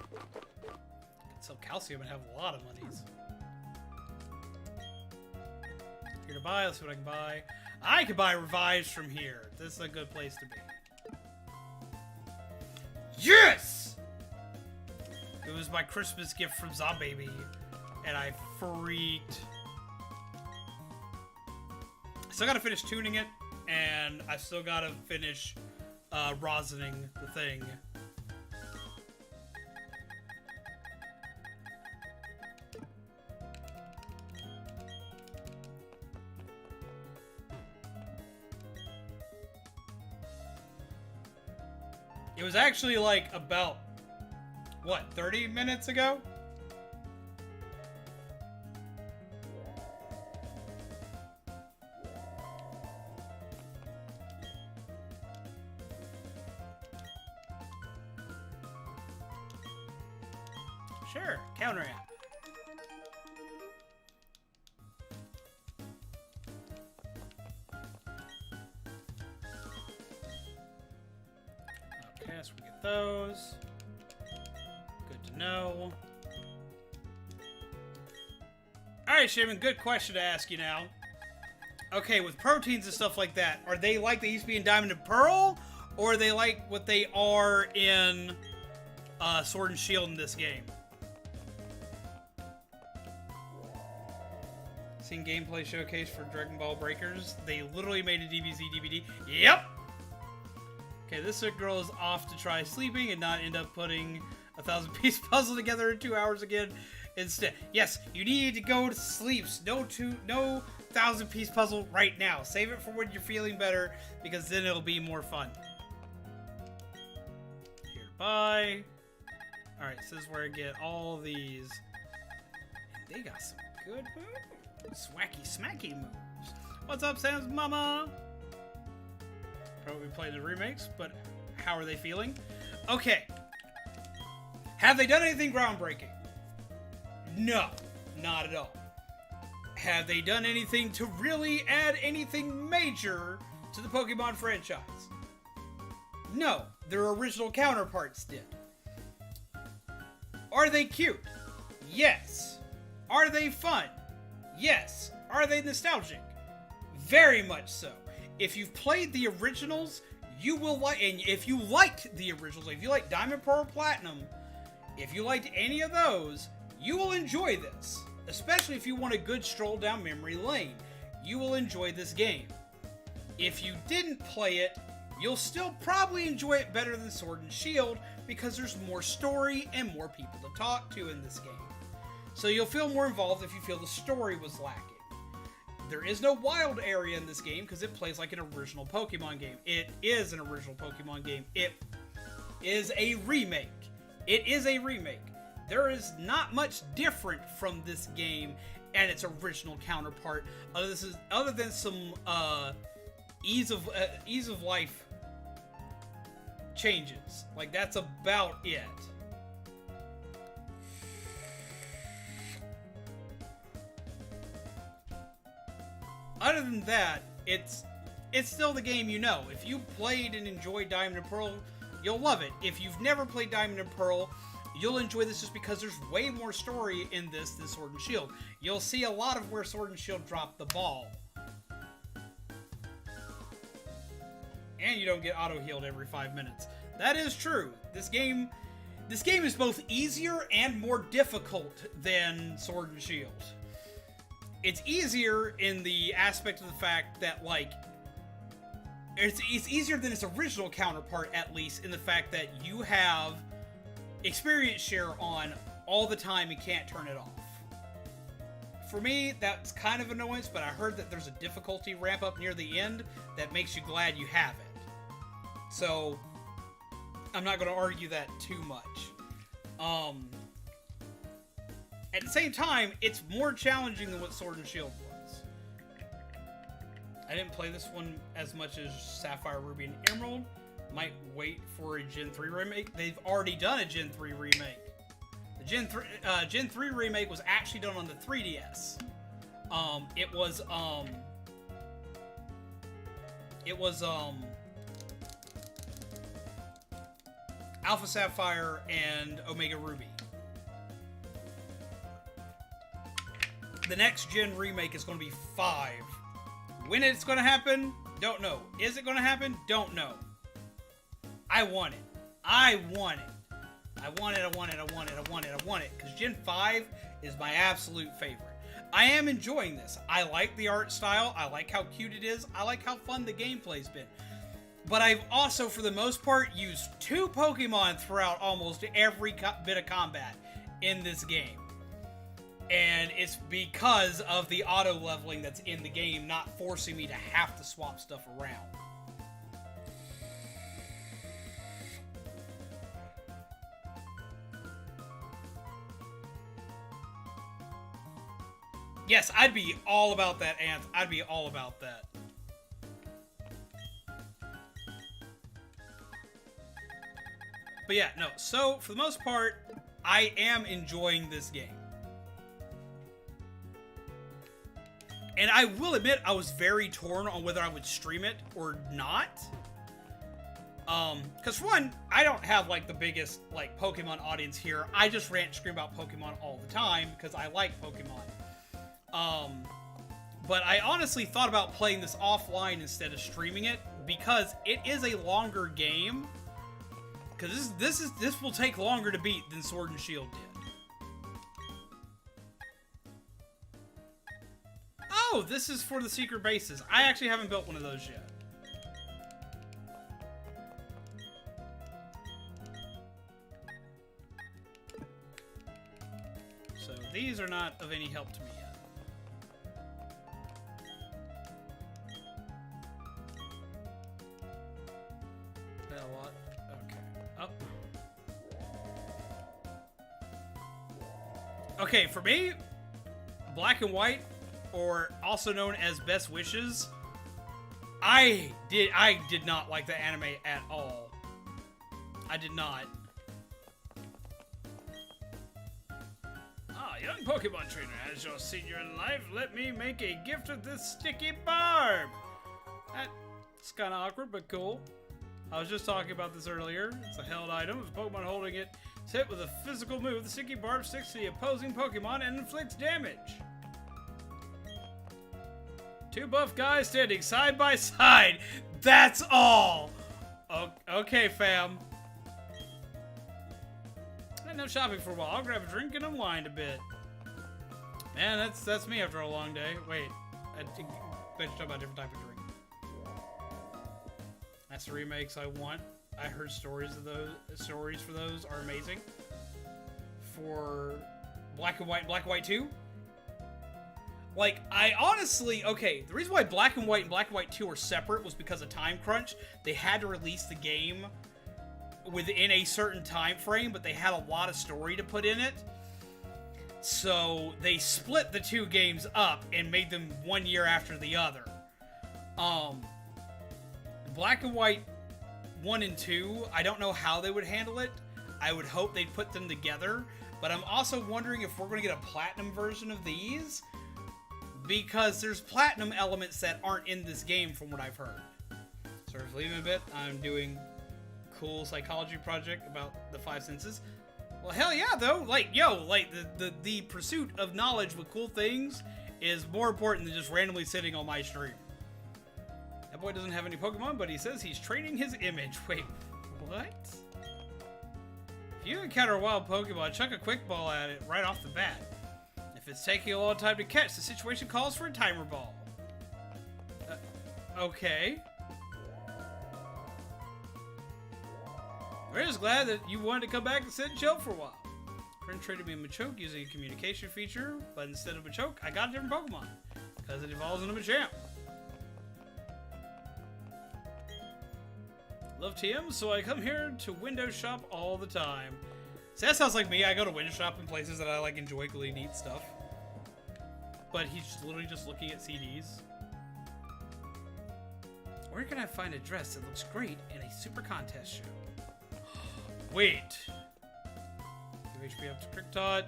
can sell calcium and have a lot of monies. Here to buy. Let's see what I can buy. I can buy revives from here. This is a good place to be. Yes! It was my Christmas gift from Zombaby, and I freaked. Still gotta finish tuning it, and I still gotta finish rosining the thing. It was actually like about, what, 30 minutes ago? Sure, counteract. Okay, so we get those. Good to know. Alright, Shaman, good question to ask you now. Okay, with proteins and stuff like that, are they like they used to be in Diamond and Pearl? Or are they like what they are in Sword and Shield in this game? Seen gameplay showcase for Dragon Ball Breakers. They literally made a DBZ DVD. Yep! Okay, this girl is off to try sleeping and not end up putting a 1,000-piece puzzle together in 2 hours again. instead. Yes, you need to go to sleep. No 1,000-piece puzzle right now. Save it for when you're feeling better, because then it'll be more fun. Here to buy. Alright, so this is where I get all these. They got some good moves. Swacky smacky moves. What's up, Sam's mama? Probably playing the remakes, but how are they feeling? Okay. Have they done anything groundbreaking? No, not at all. Have they done anything to really add anything major to the Pokemon franchise? No, their original counterparts did. Are they cute? Yes. Are they fun? Yes. Are they nostalgic? Very much so. If you've played the originals, you will like, and if you liked the originals, if you like Diamond, Pearl, Platinum, if you liked any of those, you will enjoy this. Especially if you want a good stroll down memory lane. You will enjoy this game. If you didn't play it, you'll still probably enjoy it better than Sword and Shield, because there's more story and more people to talk to in this game. So you'll feel more involved if you feel the story was lacking. There is no wild area in this game because it plays like an original Pokemon game. It is an original Pokemon game. It is a remake. It is a remake. There is not much different from this game and its original counterpart, other than some ease of life changes. Like, that's about it. Other than that, it's still the game you know. If you played and enjoyed Diamond and Pearl, you'll love it. If you've never played Diamond and Pearl, you'll enjoy this just because there's way more story in this than Sword and Shield. You'll see a lot of where Sword and Shield dropped the ball. And you don't get auto-healed every 5 minutes. That is true. This game is both easier and more difficult than Sword and Shield. It's easier in the aspect of the fact that, like, it's easier than its original counterpart, at least, in the fact that you have experience share on all the time and can't turn it off. For me, that's kind of an annoyance, but I heard that there's a difficulty ramp up near the end that makes you glad you have it. So, I'm not going to argue that too much. At the same time, it's more challenging than what Sword and Shield was. I didn't play this one as much as Sapphire, Ruby, and Emerald. Might wait for a Gen 3 remake. They've already done a Gen 3 remake. The Gen 3 remake was actually done on the 3DS. It was Alpha Sapphire and Omega Ruby. The next gen remake is going to be 5. When it's going to happen, don't know. Is it going to happen? Don't know. I want it. I want it. I want it, I want it, I want it, I want it, I want it. Because Gen 5 is my absolute favorite. I am enjoying this. I like the art style. I like how cute it is. I like how fun the gameplay's been. But I've also, for the most part, used 2 Pokemon throughout almost every bit of combat in this game. And it's because of the auto-leveling that's in the game, not forcing me to have to swap stuff around. Yes, I'd be all about that, Ant. I'd be all about that. But yeah, no. So, for the most part, I am enjoying this game. And I will admit, I was very torn on whether I would stream it or not. Because for one, I don't have, like, the biggest, like, Pokemon audience here. I just rant and scream about Pokemon all the time because I like Pokemon. But I honestly thought about playing this offline instead of streaming it because it is a longer game. Because this will take longer to beat than Sword and Shield did. Oh, this is for the secret bases. I actually haven't built one of those yet. So these are not of any help to me yet. What? Okay. Up. Okay, for me, Black and White, or also known as Best Wishes, I did not like the anime at all. I did not. Ah, young Pokemon trainer, as your senior in life, let me make a gift of this sticky barb. That's kind of awkward, but cool. I was just talking about this earlier. It's a held item. If a Pokemon holding it is hit with a physical move, the sticky barb sticks to the opposing Pokemon and inflicts damage. Two buff guys standing side by side. That's all. Okay, fam. I had no shopping for a while. I'll grab a drink and unwind a bit. Man, that's me after a long day. Wait, I think I should talk about a different type of drink. That's the remakes I want. I heard stories of those. Stories for those are amazing. For Black and White 2. Like, I honestly, okay, the reason why Black and White 2 are separate was because of time crunch. They had to release the game within a certain time frame, but they had a lot of story to put in it. So they split the two games up and made them 1 year after the other. Black and White 1 and 2, I don't know how they would handle it. I would hope they'd put them together, but I'm also wondering if we're going to get a platinum version of these, because there's platinum elements that aren't in this game from what I've heard. Sort of leaving a bit, I'm doing cool psychology project about the 5 senses. Well, hell yeah, though. Like, yo, like, the pursuit of knowledge with cool things is more important than just randomly sitting on my stream. That boy doesn't have any Pokemon, but he says he's training his image. Wait, what? If you encounter a wild Pokemon, chuck a quick ball at it right off the bat. If it's taking a long time to catch, the situation calls for a timer ball. Okay. We're just glad that you wanted to come back and sit and chill for a while. Friend traded me a Machoke using a communication feature, but instead of Machoke, I got a different Pokemon, because it evolves into Machamp. Love TM, so I come here to window shop all the time. So that sounds like me. I go to window shop in places that I like enjoy really neat stuff. But he's just literally just looking at CDs. Where can I find a dress that looks great in a super contest show? Wait. Give HP up to Kriktot.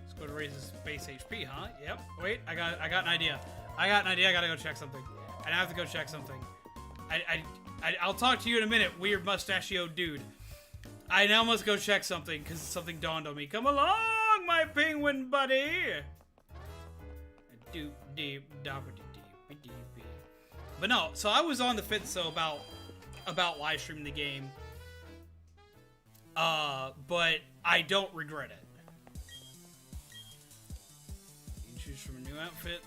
Let's go to raise his base HP, huh? Yep. Wait, I got an idea. I gotta go check something. I have to go check something. I'll talk to you in a minute, weird mustachioed dude. I now must go check something, because something dawned on me. Come along, my penguin buddy! But no, so I was on the fence so about live streaming the game. But I don't regret it. You can choose from a new outfit.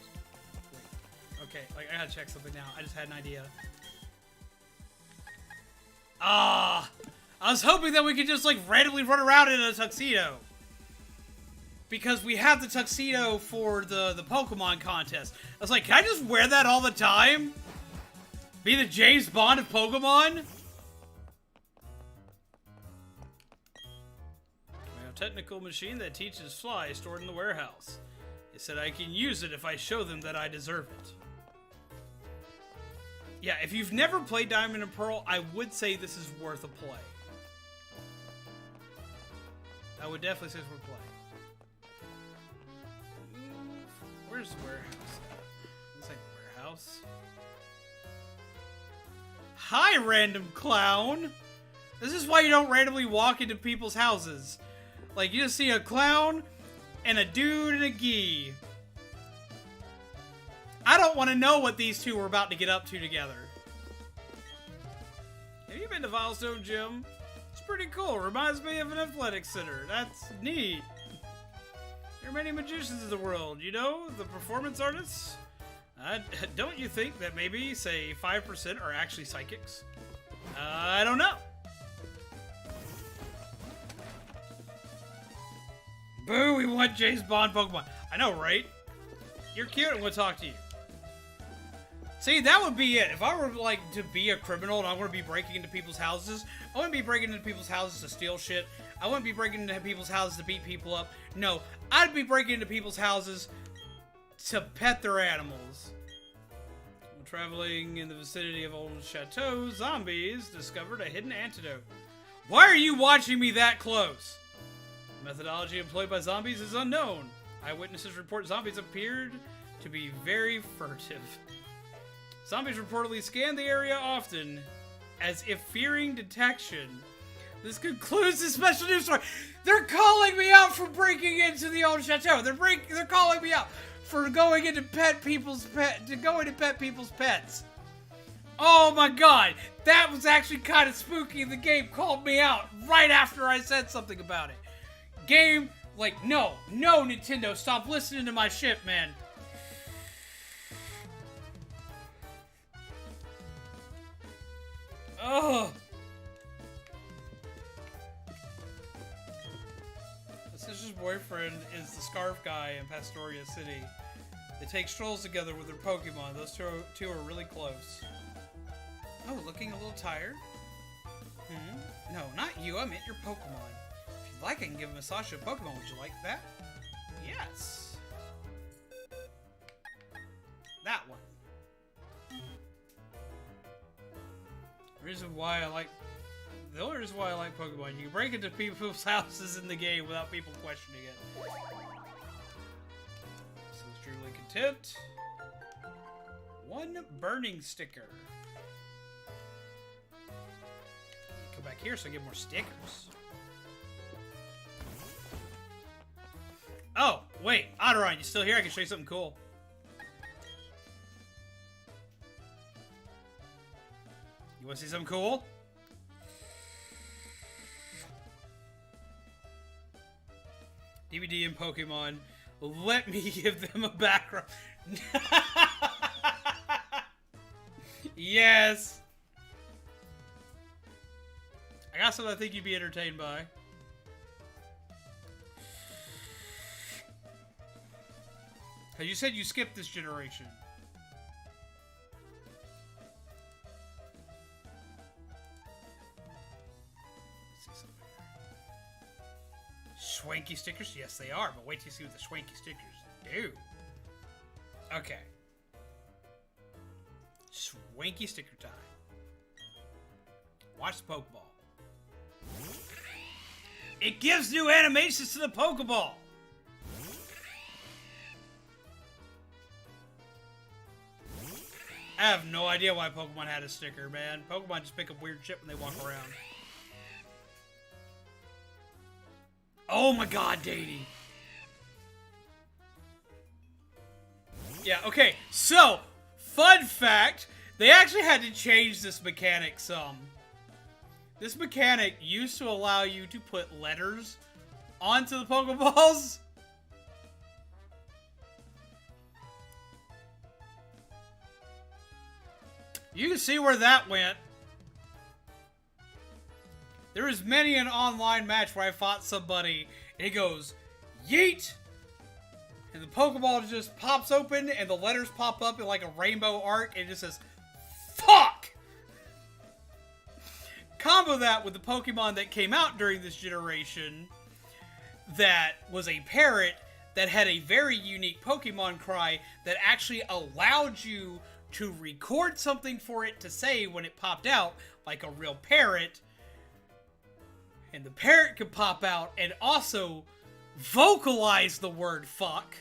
Wait. Okay, like I gotta check something now. I just had an idea. I was hoping that we could just like randomly run around in a tuxedo. Because we have the tuxedo for the Pokemon contest. I was like, can I just wear that all the time? Be the James Bond of Pokemon? We have a technical machine that teaches fly stored in the warehouse. It said I can use it if I show them that I deserve it. Yeah, if you've never played Diamond and Pearl, I would say this is worth a play. I would definitely say it's worth a play. Where's the warehouse at? This ain't the warehouse. Hi, random clown! This is why you don't randomly walk into people's houses. Like, you just see a clown and a dude and a gi. I don't want to know what these two are about to get up to together. Have you been to Vilestone Gym? It's pretty cool. Reminds me of an athletics center. That's neat. There are many magicians in the world, you know? The performance artists? Don't you think that maybe, say, 5% are actually psychics? I don't know. Boo, we want James Bond Pokemon. I know, right? You're cute and we'll talk to you. See, that would be it. If I were, like, to be a criminal and I want to be breaking into people's houses, I wouldn't be breaking into people's houses to steal shit. I wouldn't be breaking into people's houses to beat people up. No, I'd be breaking into people's houses to pet their animals. While traveling in the vicinity of old chateaux, zombies discovered a hidden antidote. Why are you watching me that close? The methodology employed by zombies is unknown. Eyewitnesses report zombies appeared to be very furtive. Zombies reportedly scan the area often, as if fearing detection. This concludes the special news story. They're calling me out for breaking into the old chateau. They're calling me out for going into pet people's pets. Oh my god, that was actually kind of spooky. The game called me out right after I said something about it. Game, like, no, Nintendo, stop listening to my shit, man. Ugh. My sister's boyfriend is the Scarf Guy in Pastoria City. They take strolls together with their Pokemon. Those two are really close. Oh, looking a little tired? No, not you. I meant your Pokemon. If you'd like, I can give a massage to a Pokemon. Would you like that? Yes. That one. The only reason why I like Pokemon, you can break into people's houses in the game without people questioning it. So extremely content. One burning sticker. Come back here so I get more stickers. Oh, wait, Otteron, you still here? I can show you something cool. You want to see something cool? DVD and Pokemon. Let me give them a background. Yes. I got something I think you'd be entertained by. You said you skipped this generation. Swanky stickers? Yes, they are, but wait till you see what the swanky stickers do. Okay. Swanky sticker time. Watch the Pokeball. It gives new animations to the Pokeball! I have no idea why Pokemon had a sticker, man. Pokemon just pick up weird shit when they walk around. Oh my god, Danny. Yeah, okay. So, fun fact. They actually had to change this mechanic some. This mechanic used to allow you to put letters onto the Pokeballs. You can see where that went. There is many an online match where I fought somebody and it goes, yeet! And the Pokeball just pops open and the letters pop up in like a rainbow arc and it just says, fuck! Combo that with the Pokemon that came out during this generation that was a parrot that had a very unique Pokemon cry that actually allowed you to record something for it to say when it popped out, like a real parrot. And the parrot could pop out and also vocalize the word fuck.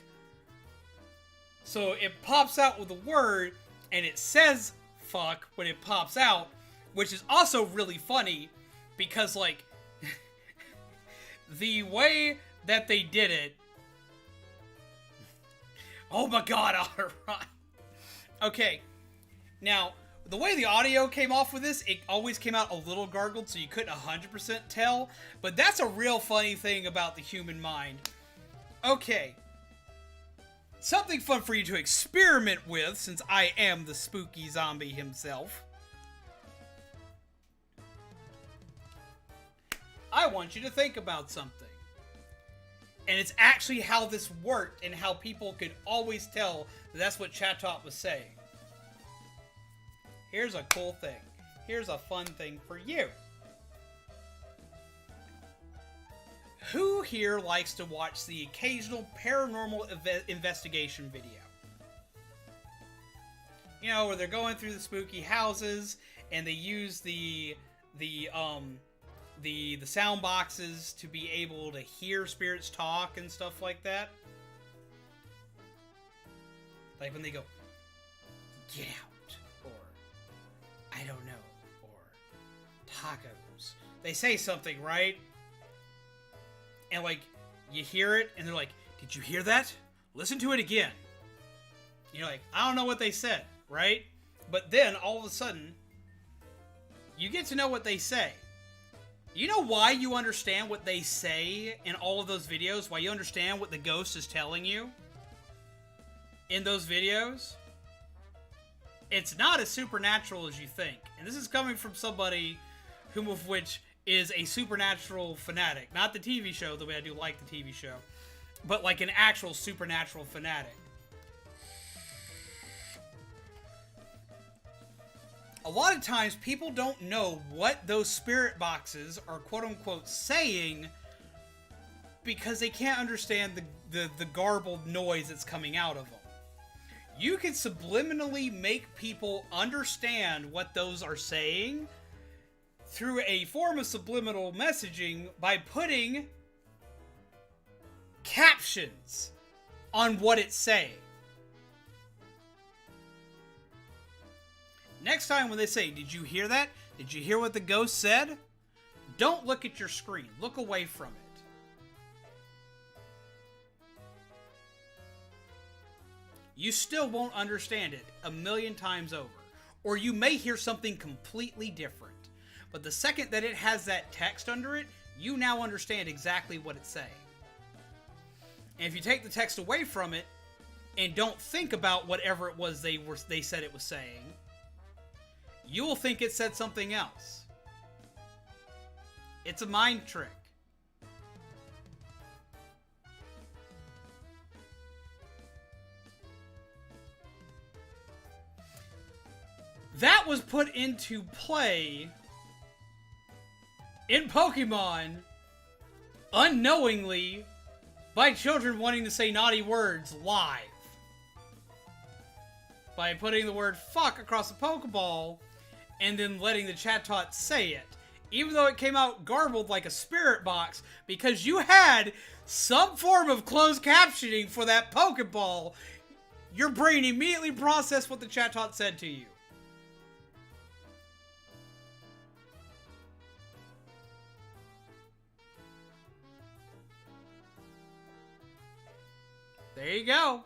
So it pops out with a word and it says fuck when it pops out, which is also really funny because, like, the way that they did it. Oh my god, Otteron. Okay, now, the way the audio came off with this, it always came out a little gargled, so you couldn't 100% tell. But that's a real funny thing about the human mind. Okay. Something fun for you to experiment with, since I am the spooky zombie himself. I want you to think about something. And it's actually how this worked and how people could always tell that that's what Chatot was saying. Here's a cool thing. Here's a fun thing for you. Who here likes to watch the occasional paranormal investigation video? You know, where they're going through the spooky houses and they use the sound boxes to be able to hear spirits talk and stuff like that. Like when they go, "Get out," or "I don't know," or "tacos." They say something, right? And like, you hear it, and they're like, "Did you hear that? Listen to it again." And you're like, "I don't know what they said," right? But then, all of a sudden, you get to know what they say. You know why you understand what they say in all of those videos? Why you understand what the ghost is telling you in those videos? It's not as supernatural as you think. And this is coming from somebody whom of which is a supernatural fanatic. Not the TV show, the way I do like the TV show. But like an actual supernatural fanatic. A lot of times people don't know what those spirit boxes are quote-unquote saying because they can't understand the garbled noise that's coming out of them. You can subliminally make people understand what those are saying through a form of subliminal messaging by putting captions on what it's saying. Next time when they say, "Did you hear that? Did you hear what the ghost said?" Don't look at your screen. Look away from it. You still won't understand it a million times over. Or you may hear something completely different. But the second that it has that text under it, you now understand exactly what it's saying. And if you take the text away from it and don't think about whatever it was they said it was saying, you will think it said something else. It's a mind trick. That was put into play in Pokemon unknowingly by children wanting to say naughty words live. By putting the word fuck across the Pokeball and then letting the Chatot say it. Even though it came out garbled like a spirit box, because you had some form of closed captioning for that Pokeball, your brain immediately processed what the Chatot said to you. There you go.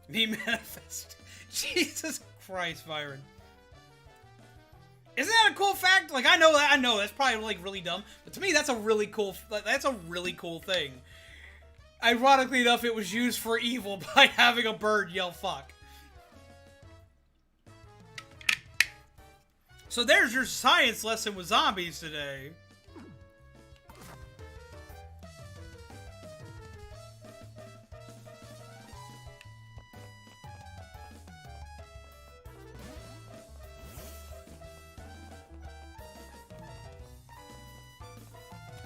Me manifest. Jesus Christ, Byron. Isn't that a cool fact? Like, I know that's probably like really dumb, but to me that's a really cool thing. Ironically enough, it was used for evil by having a bird yell fuck. So there's your science lesson with zombies today.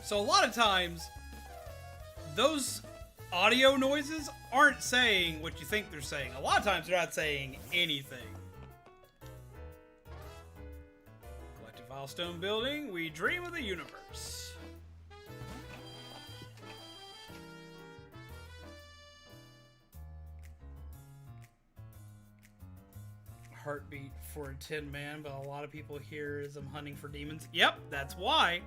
So a lot of times, those audio noises aren't saying what you think they're saying. A lot of times they're not saying anything. Collective Milestone Building, we dream of the universe. Heartbeat for a Tin Man, but a lot of people hear is I'm hunting for demons. Yep, that's why.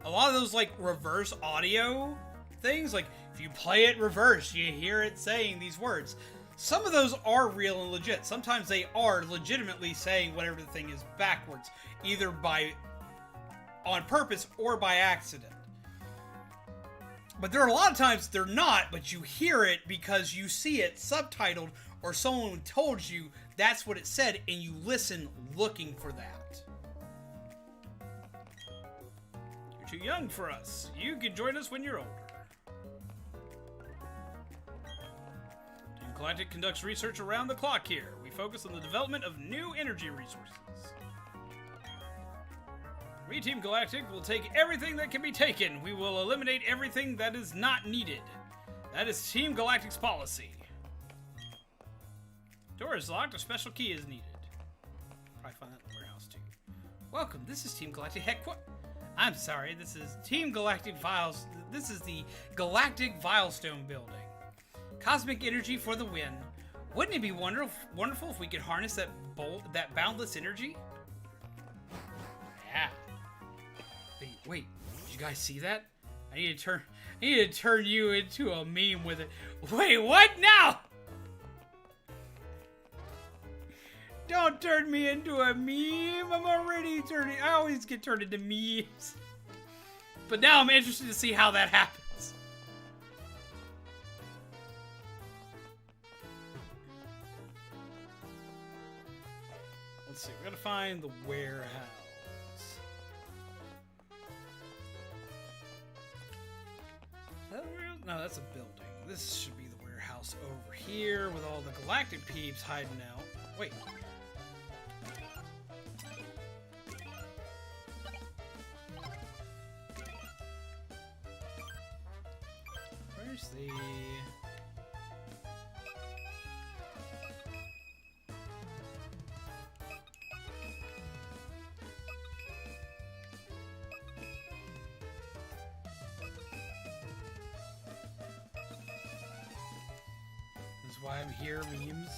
A lot of those, like, reverse audio things, like, if you play it reverse, you hear it saying these words. Some of those are real and legit. Sometimes they are legitimately saying whatever the thing is backwards, either on purpose or by accident. But there are a lot of times they're not, but you hear it because you see it subtitled or someone told you that's what it said, and you listen looking for that. You're too young for us. You can join us when you're older. Team Galactic conducts research around the clock here. We focus on the development of new energy resources. We, Team Galactic, will take everything that can be taken. We will eliminate everything that is not needed. That is Team Galactic's policy. Door is locked. A special key is needed. Probably find that in the warehouse, too. Welcome. This is Team Galactic headquarters. I'm sorry. This is Team Galactic Vials. This is the Galactic Vilestone building. Cosmic energy for the win. Wouldn't it be wonderful if we could harness that boundless energy? Yeah. Wait, did you guys see that? I need to turn you into a meme with it. Wait, what now? Don't turn me into a meme. I'm already turning. I always get turned into memes. But now I'm interested to see how that happens. Let's see. We gotta find the warehouse. No, that's a building. This should be the warehouse over here with all the galactic peeps hiding out. Wait. Where's the... This is why I'm here, memes.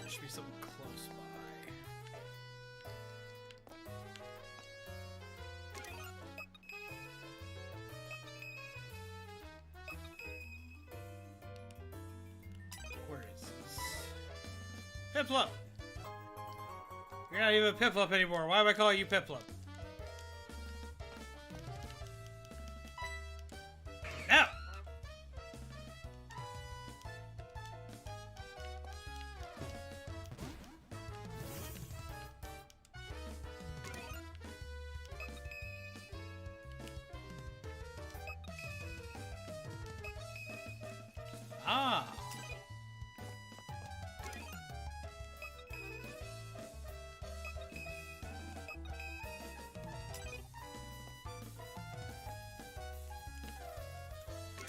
There should be something close by. Where is this? Piplup! You're not even Piplup anymore. Why am I calling you Piplup? Now! Ah.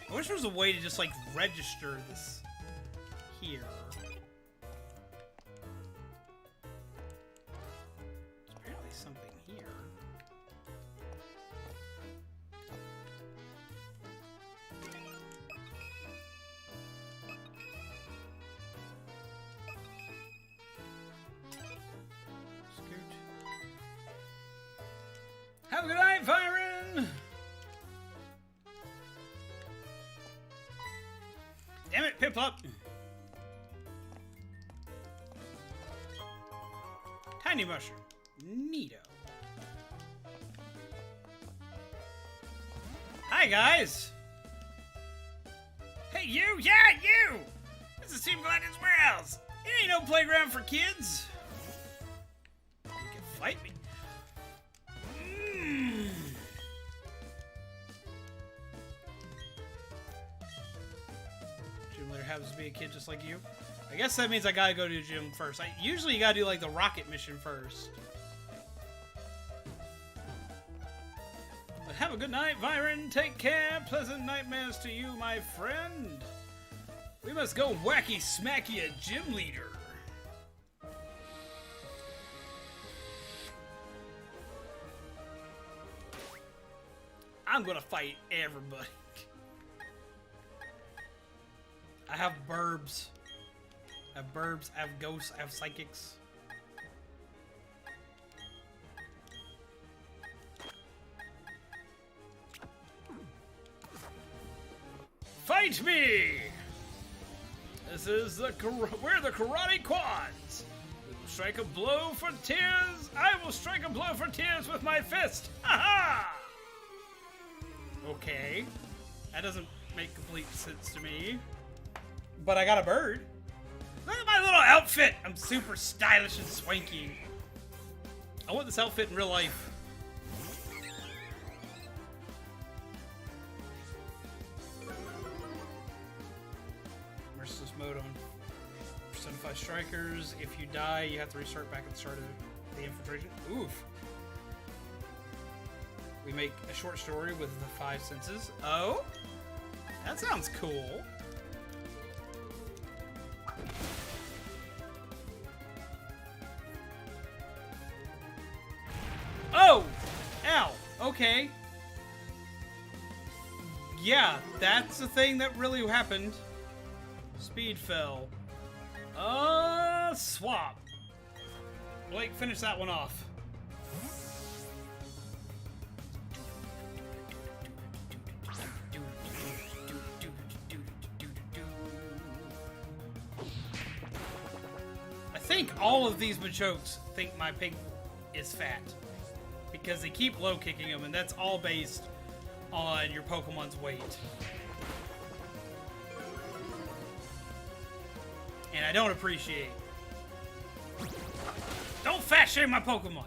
I wish there was a way to just like register this here. There's apparently something here. Have a good night, Byron! Damn it, Piplup! Tiny mushroom. Neato. Hi, guys! Hey, you! Yeah, you! This is Team Galactic's warehouse! It ain't no playground for kids! You can fight me. Gym leader happens to be a kid just like you. I guess that means I gotta go to the gym first. Usually you gotta do like the rocket mission first. But have a good night, Byron. Take care. Pleasant nightmares to you, my friend. We must go wacky smacky a gym leader. I'm gonna fight everybody. I have burbs. I have burbs, I have ghosts, I have psychics. Fight me! This is we're the Karate Quads. We will strike a blow for tears. I will strike a blow for tears with my fist. Ha ha! Okay. That doesn't make complete sense to me. But I got a bird. Look at my little outfit! I'm super stylish and swanky. I want this outfit in real life. Merciless mode on Personified Strikers. If you die, you have to restart back at the start of the infiltration. Oof. We make a short story with the 5 senses. Oh? That sounds cool. Oh! Ow! Okay. Yeah, that's the thing that really happened. Speed fell. Swap. Blake, finish that one off. I think all of these Machokes think my pig is fat. Because they keep low kicking him, and that's all based on your Pokemon's weight. And I don't appreciate. Don't fat shame my Pokemon!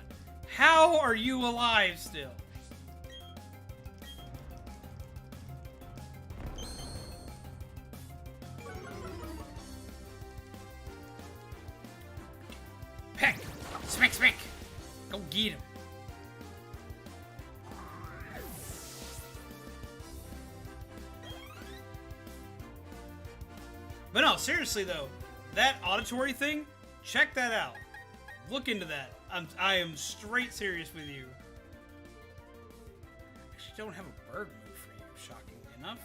How are you alive still? Peck! Smack, smack! Go get him. But no, seriously though, that auditory thing, check that out. Look into that. I am straight serious with you. Actually, don't have a bird move for you, shockingly enough.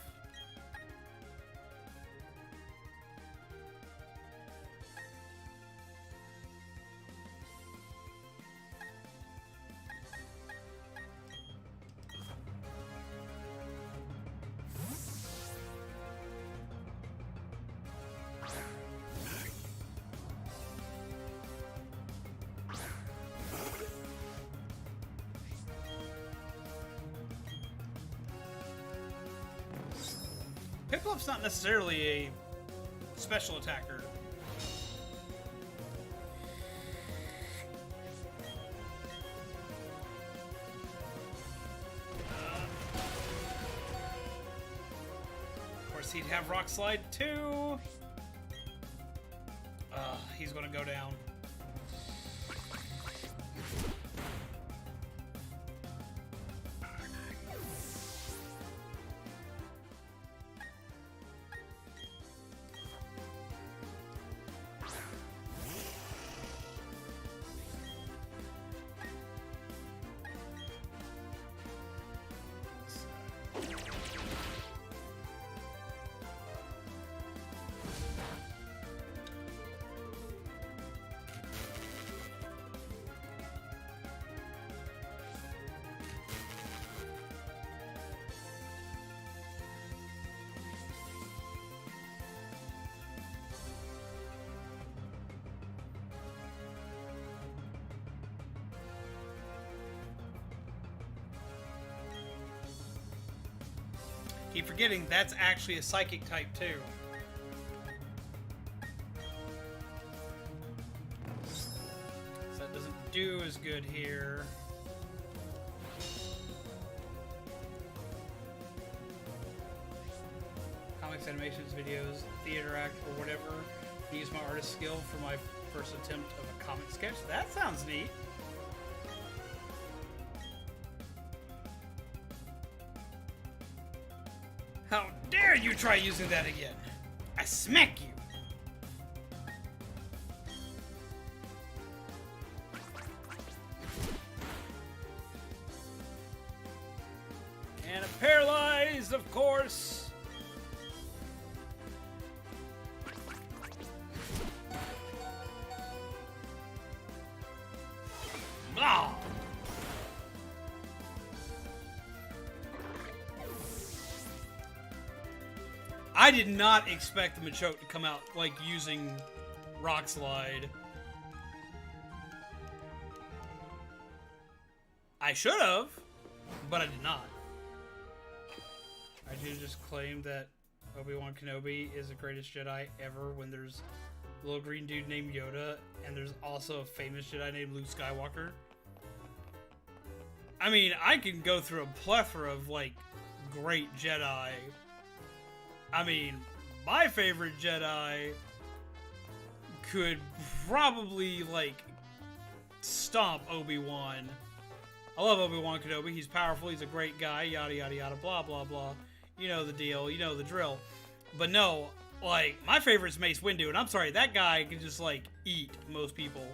Piplump's not necessarily a special attacker. Of course, he'd have Rock Slide too. He's gonna go down. Keep forgetting that's actually a psychic type too. So that doesn't do as good here. Comics, animations, videos, theater act, or whatever. Use my artist skill for my first attempt of a comic sketch. That sounds neat. How dare you try using that again? I smack you! And a is, of course. Blah. I did not expect the Machoke to come out, like, using Rock Slide. I should have, but I did not. I do just claim that Obi-Wan Kenobi is the greatest Jedi ever when there's a little green dude named Yoda, and there's also a famous Jedi named Luke Skywalker. I mean, I can go through a plethora of, like, great Jedi. I mean, my favorite Jedi could probably, like, stomp Obi-Wan. I love Obi-Wan Kenobi. He's powerful. He's a great guy. Yada, yada, yada, blah, blah, blah. You know the deal. You know the drill. But no, like, my favorite's Mace Windu. And I'm sorry, that guy can just, like, eat most people.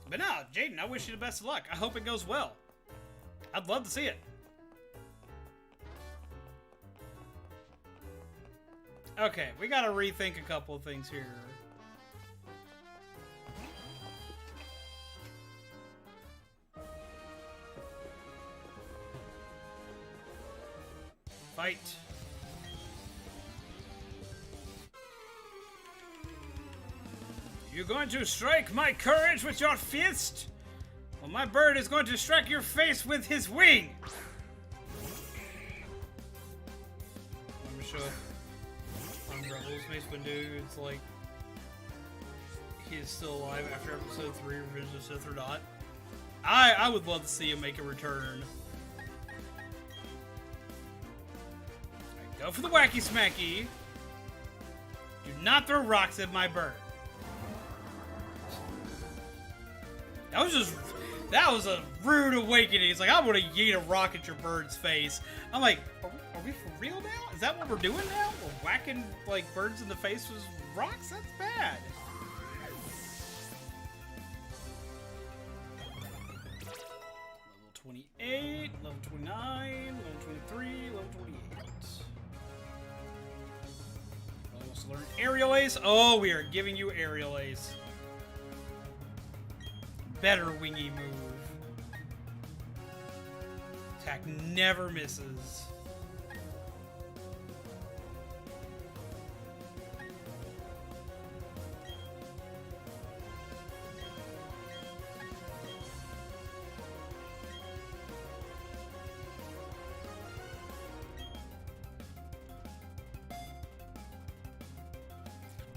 But no, Jaden, I wish you the best of luck. I hope it goes well. I'd love to see it. Okay, we gotta rethink a couple of things here. Fight. You're going to strike my courage with your fist? Well, my bird is going to strike your face with his wing! I'm gonna show on Rebels Mace Windu. It's like he is still alive after episode 3, Revenge of the Sith or not. I would love to see him make a return. Alright, go for the wacky smacky. Do not throw rocks at my bird. That was a rude awakening. It's like, I'm gonna yeet a rock at your bird's face. I'm like, are we for real now? Is that what we're doing now? We're whacking, like, birds in the face with rocks? That's bad. Level 28, level 29, level 23, level 28. Almost learned Aerial Ace. Oh, we are giving you Aerial Ace. Better wingy move. Attack never misses.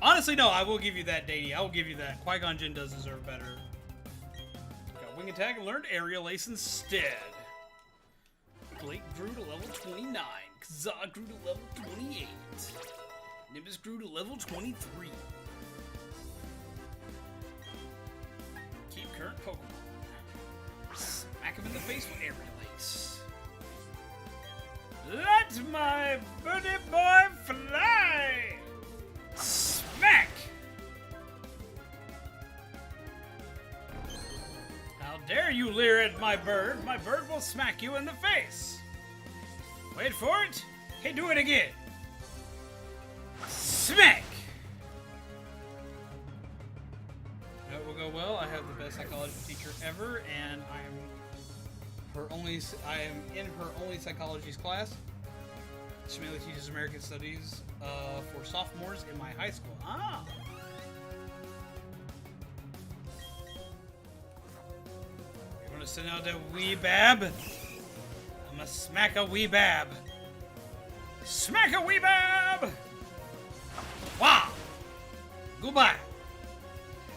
Honestly, no, I will give you that, Danny. I will give you that. Qui-Gon Jinn does deserve better. Wing attack and learned Aerial Ace instead. Blake grew to level 29. Kazaa grew to level 28. Nimbus grew to level 23. Keep current Pokemon. Smack him in the face with Aerial Ace. Let my birdie boy fly! Smack! How dare you leer at my bird? My bird will smack you in the face. Wait for it. Hey, do it again. Smack! That will go well. I have the best psychology teacher ever, and I am in her only psychology class. She mainly teaches American Studies for sophomores in my high school. Ah! You're gonna send out that wee bab? I'm gonna smack a wee bab. Smack a wee bab! Wow! Goodbye!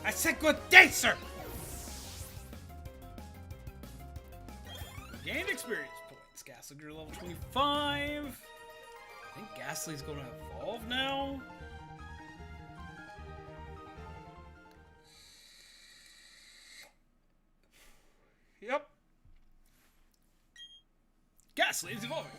I said good day, sir! Gained experience points, Ghastly grew to level 25. I think Ghastly's gonna evolve now. Yep. Ghastly is evolving.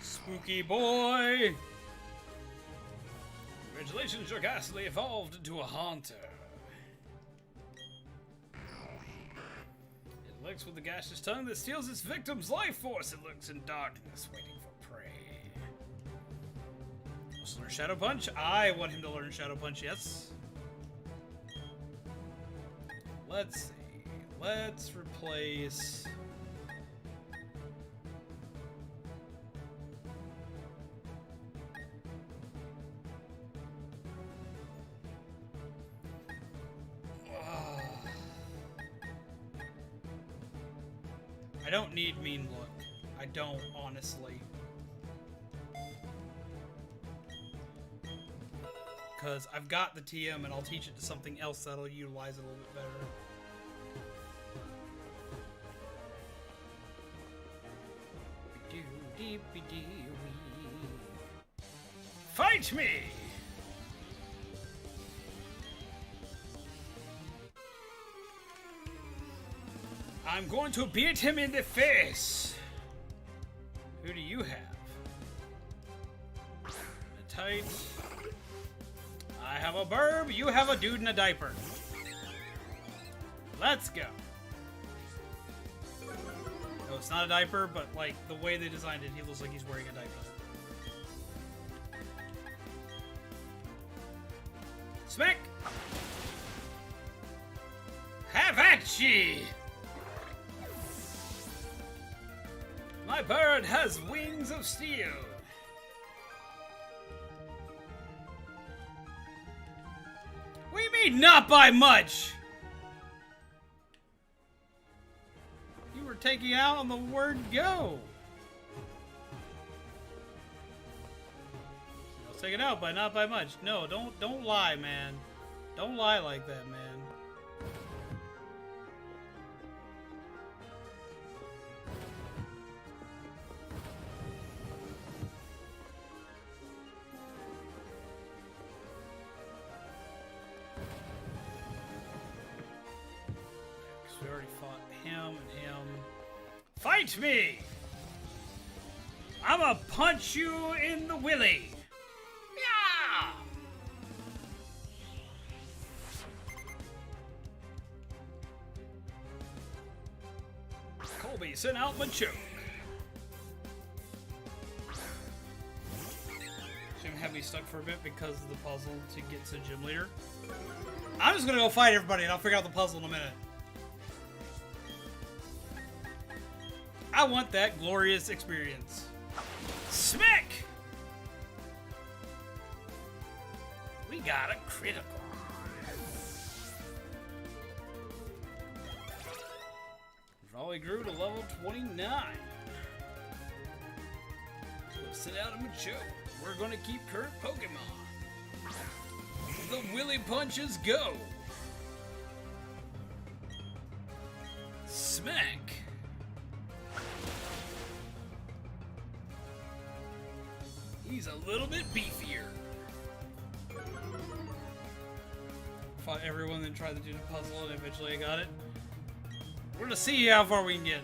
Spooky boy! Congratulations, your Ghastly evolved into a haunter. It looks with the gaseous tongue that steals its victim's life force. It looks in darkness, waiting for prey. Wants to learn Shadow Punch? I want him to learn Shadow Punch, yes. Let's see. Let's replace... I don't need Mean Look. I don't, honestly. Because I've got the TM and I'll teach it to something else that'll utilize it a little bit better. Fight me! I'm going to beat him in the face. Who do you have? A tight. I have a burb. You have a dude in a diaper. Let's go. No, it's not a diaper, but like the way they designed it, he looks like he's wearing a diaper. Smack! Have at ye! My bird has wings of steel. What do you mean, not by much? You were taking out on the word go. I'll take it out by not by much. No, don't lie, man. Don't lie like that, man. We already fought him and him. Fight me! I'ma punch you in the willy. Yeah! Colby, send out my choke. Jim had me stuck for a bit because of the puzzle to get to gym leader. I'm just gonna go fight everybody and I'll figure out the puzzle in a minute. I want that glorious experience. Smack! We got a critical. Raleigh grew to level 29. So send out a Macho. We're gonna keep current Pokemon. The Willy Punches go. Smack. He's a little bit beefier. Fought everyone, then tried to do the puzzle, and eventually I got it. We're gonna see how far we can get.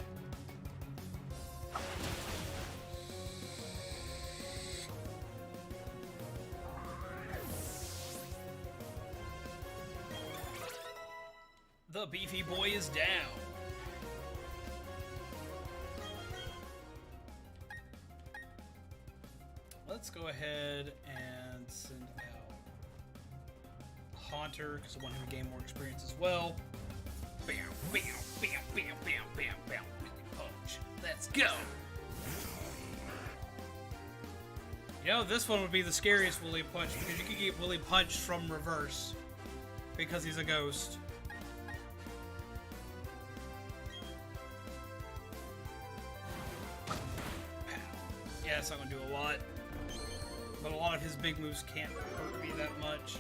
The beefy boy is down. Let's go ahead and send out Haunter, because I want him to gain more experience as well. Bam, bam, bam, bam, bam, bam, bam. Willy Punch. Let's go. You know, this one would be the scariest Willy Punch, because you could get Willy Punched from reverse, because he's a ghost. Yeah, that's not going to do a lot. But a lot of his big moves can't hurt me that much.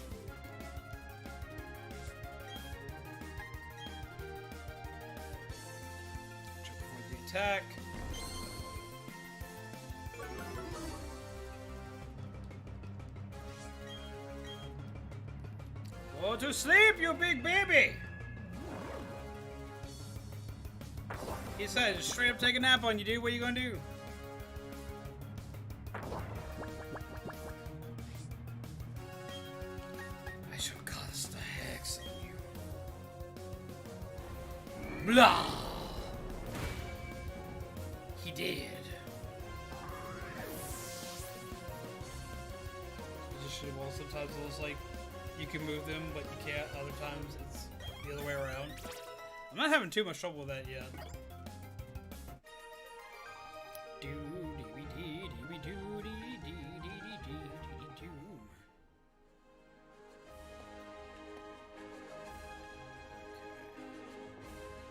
Check for the attack. Go to sleep, you big baby! He said, just straight up take a nap on you, dude. What are you gonna do? I shall cast a hex on you. Blah! He did. Well, sometimes it was like you can move them, but you can't. Other times it's the other way around. I'm not having too much trouble with that yet.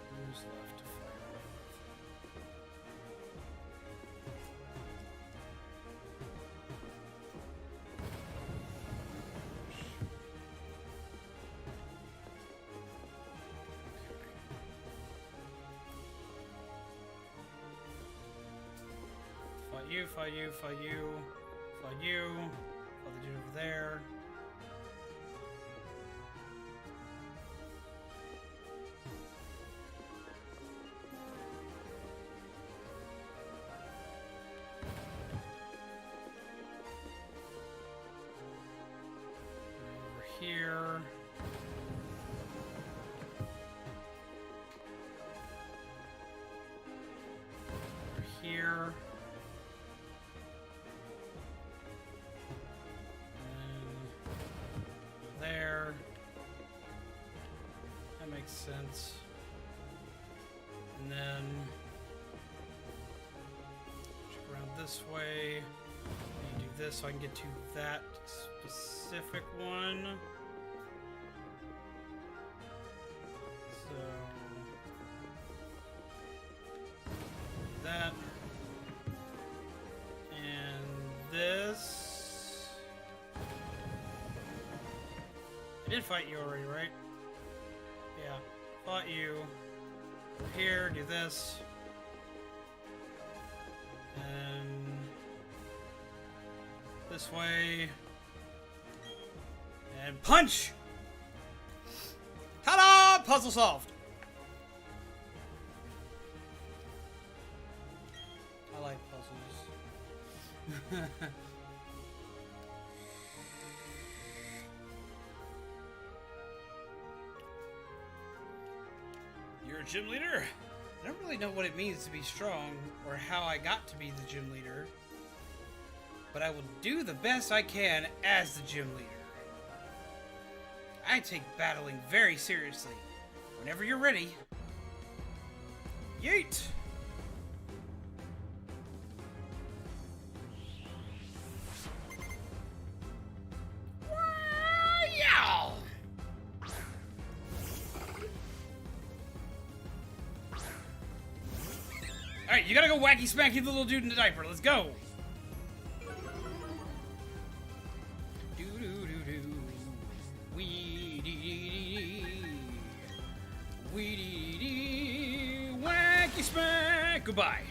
Who's left to fire with? Fight you, fight you, fight you, fight you. Fight the dude over there. Over here. Over here. There. That makes sense. And then check around this way. And do this so I can get to that specific one. So that and this. I did fight you already, right? Yeah, fought you. Here, do this. And this way. And punch! Ta-da! Puzzle solved. I like puzzles. You're a gym leader? I don't really know what it means to be strong, or how I got to be the gym leader. But I will do the best I can as the gym leader. I take battling very seriously. Whenever you're ready. Yeet! Yow! Alright, you gotta go wacky smacky the little dude in the diaper. Let's go! Wacky smack! Goodbye.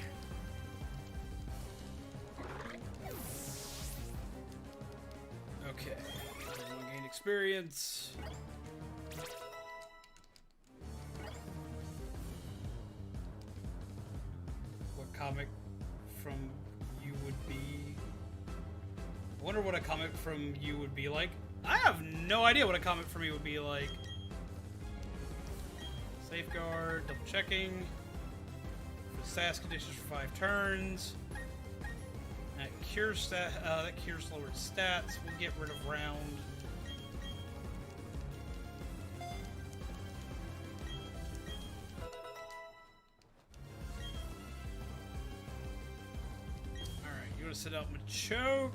Okay. Everyone gained experience. What comic from you would be? I wonder what a comic from you would be like. I have no idea what a comic from you would be like. Safeguard, double checking. The status conditions for 5 turns. That cures that cures lowered stats. We'll get rid of round. Alright, you wanna sit out Machoke.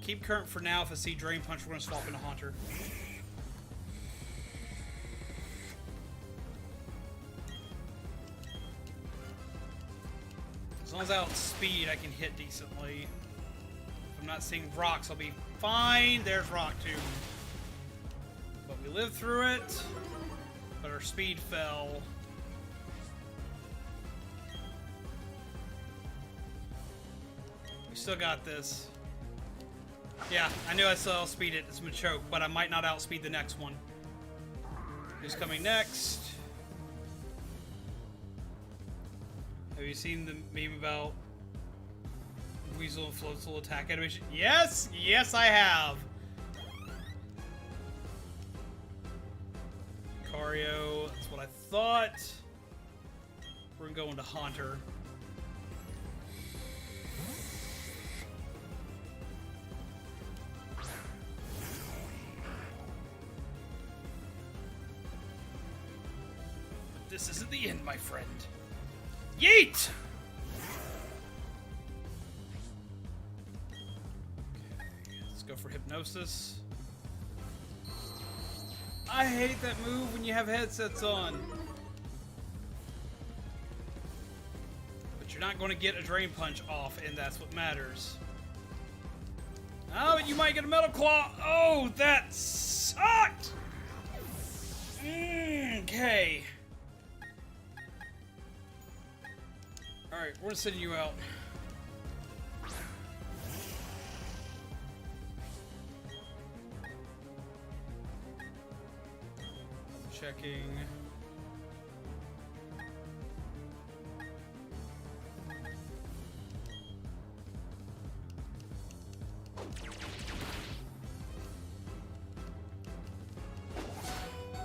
Keep current for now. If I see Drain Punch, we're gonna swap into Haunter. As long as I outspeed, I can hit decently. If I'm not seeing rocks, I'll be fine. There's rock too. But we lived through it. But our speed fell. We still got this. Yeah, I knew I still outspeed it. It's gonna choke, but I might not outspeed the next one. Who's coming next? Have you seen the meme about Weasel and Floatzel attack animation? Yes! Yes, I have! Cario, that's what I thought. We're gonna go into Haunter. But this isn't the end, my friend. Yeet! Okay, let's go for Hypnosis. I hate that move when you have headsets on. But you're not going to get a Drain Punch off, and that's what matters. Oh, but you might get a Metal Claw. Oh, that sucked! Okay. Alright, we're sending you out. Checking.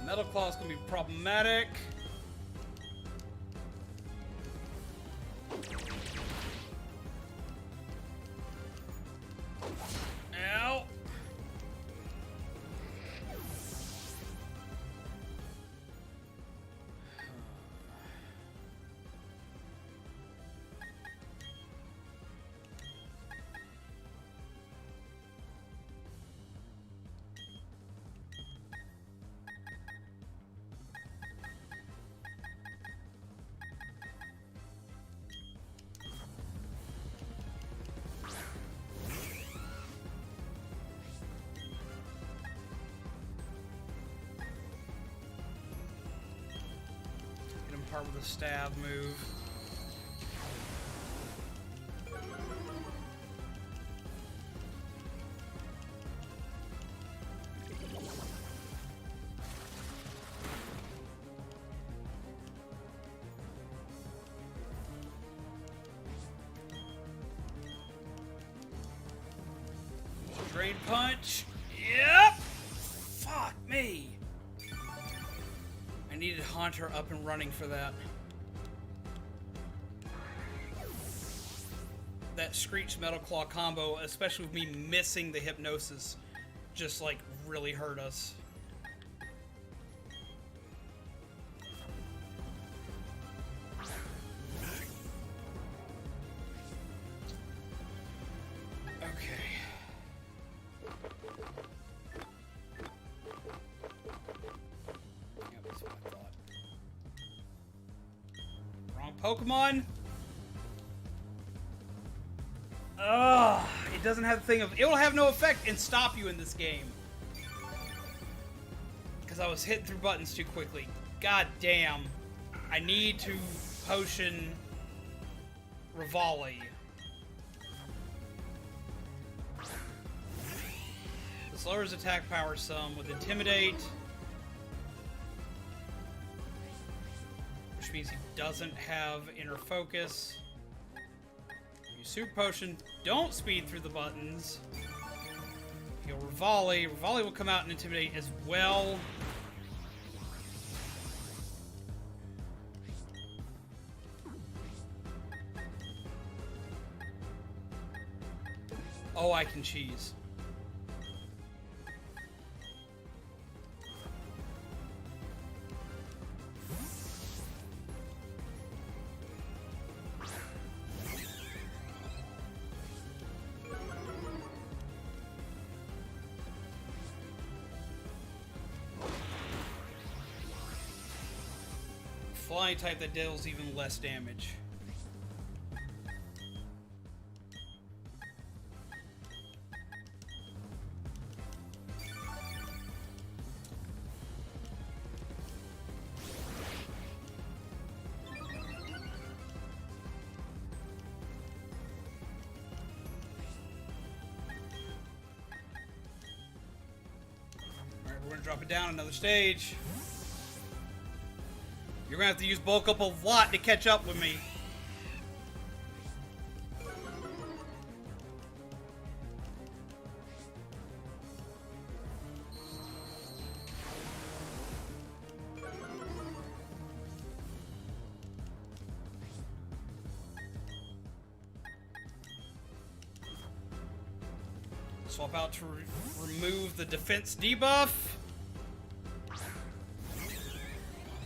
Metal Claw is going to be problematic. Ow. Part with a stab move. Drain Punch. Yep. Fuck me. I needed Haunter up and running for that. That Screech Metal Claw combo, especially with me missing the Hypnosis, just like really hurt us. Okay. Yep, that's what I thought. Wrong Pokemon. Ugh, it doesn't have the thing of... It will have no effect and stop you in this game. Because I was hitting through buttons too quickly. God damn. I need to potion Rivali. This lowers attack power some with Intimidate. Which means he doesn't have Inner Focus. Super Potion, don't speed through the buttons. He'll Rivali. Rivali will come out and Intimidate as well. Oh, I can cheese. Flying type that deals even less damage. drop it down another stage. You're gonna have to use bulk up a lot to catch up with me. Swap out to remove the defense debuff.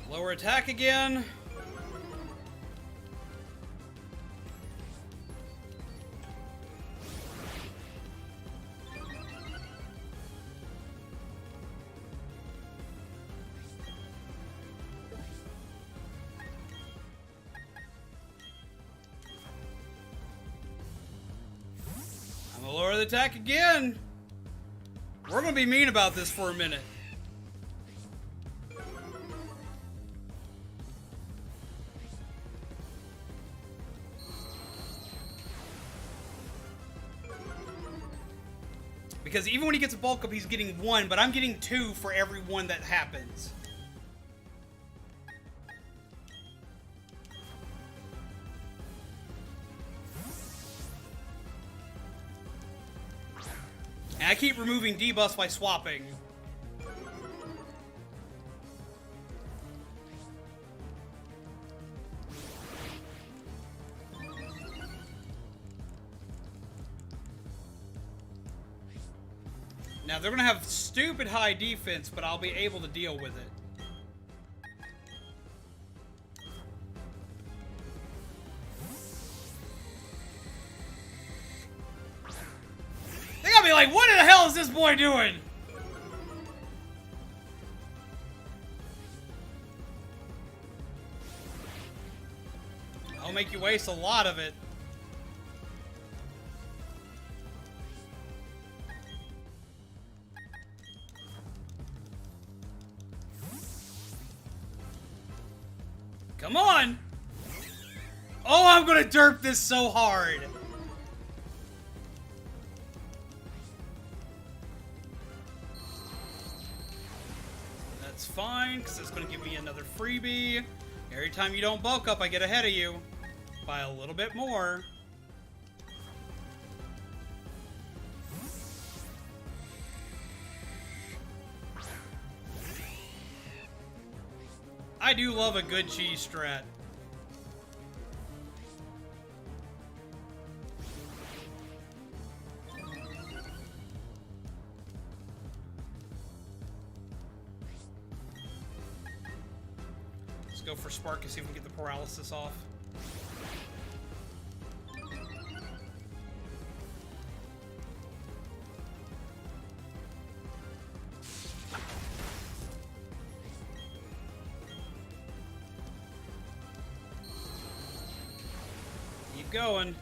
Lower attack again. I'm gonna lower the attack again. We're gonna be mean about this for a minute. Because even when he gets a bulk up, he's getting 1, but I'm getting 2 for every 1 that happens. And I keep removing debuffs by swapping. Now, they're going to have stupid high defense, but I'll be able to deal with it. They're going to be like, what in the hell is this boy doing? I'll make you waste a lot of it. Come on! Oh, I'm gonna derp this so hard! That's fine, because it's gonna give me another freebie. Every time you don't bulk up, I get ahead of you. By a little bit more. I do love a good cheese strat. Let's go for Spark and see if we can get the paralysis off. Going.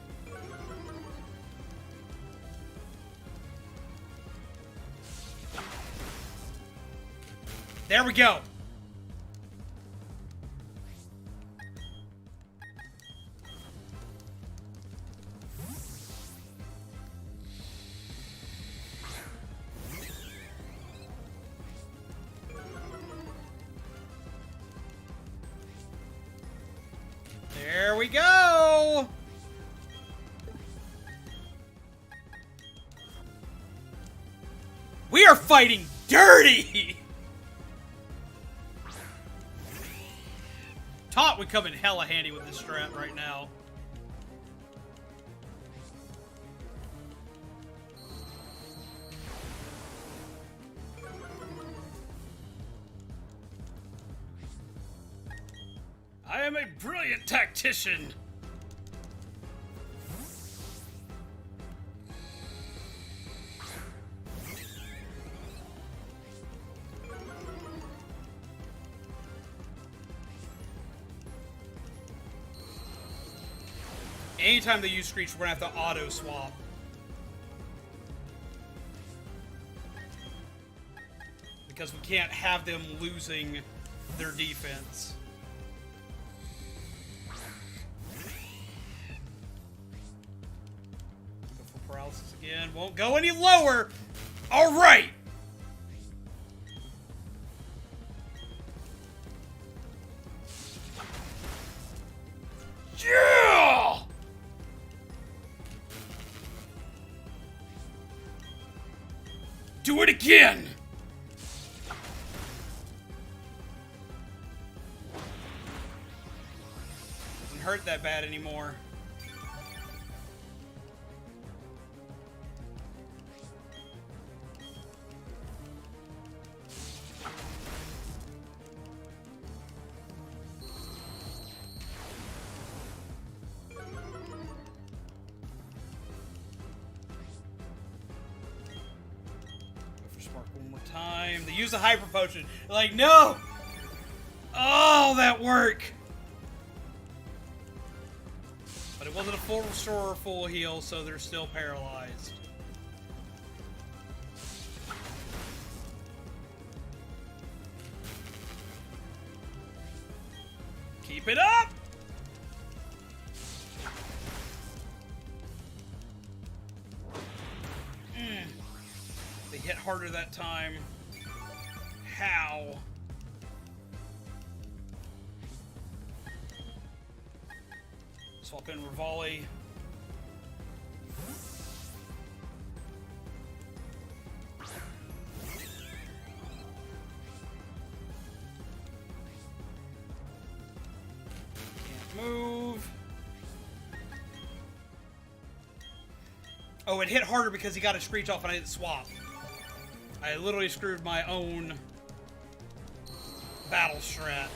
There we go. There we go. We are fighting dirty! Taunt would come in hella handy with this strat right now. I am a brilliant tactician. Anytime they use Screech, we're gonna have to auto-swap. Because we can't have them losing their defense. Go for paralysis again. Won't go any lower! Alright! Do it again! Doesn't hurt that bad anymore. One more time. They use the hyper potion. They're like, no! Oh, that work! But it wasn't a full restore or full heal, so they're still paralyzed. Keep it up! They hit harder that time. How? Swap in Rivali. Can't move. Oh, it hit harder because he got a screech off and I didn't swap. I literally screwed my own battle strat.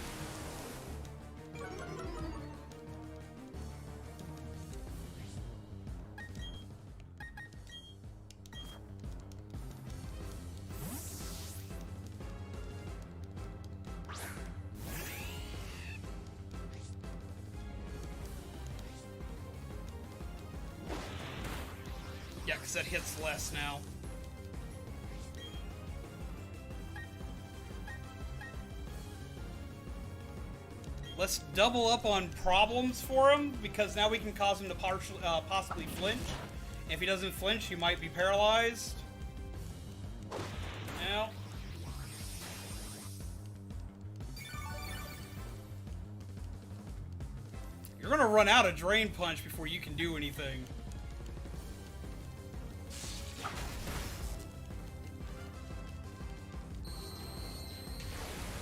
Yeah, because that hits less now. Let's double up on problems for him, because now we can cause him to possibly flinch. If he doesn't flinch, he might be paralyzed. Now. You're gonna run out of Drain Punch before you can do anything.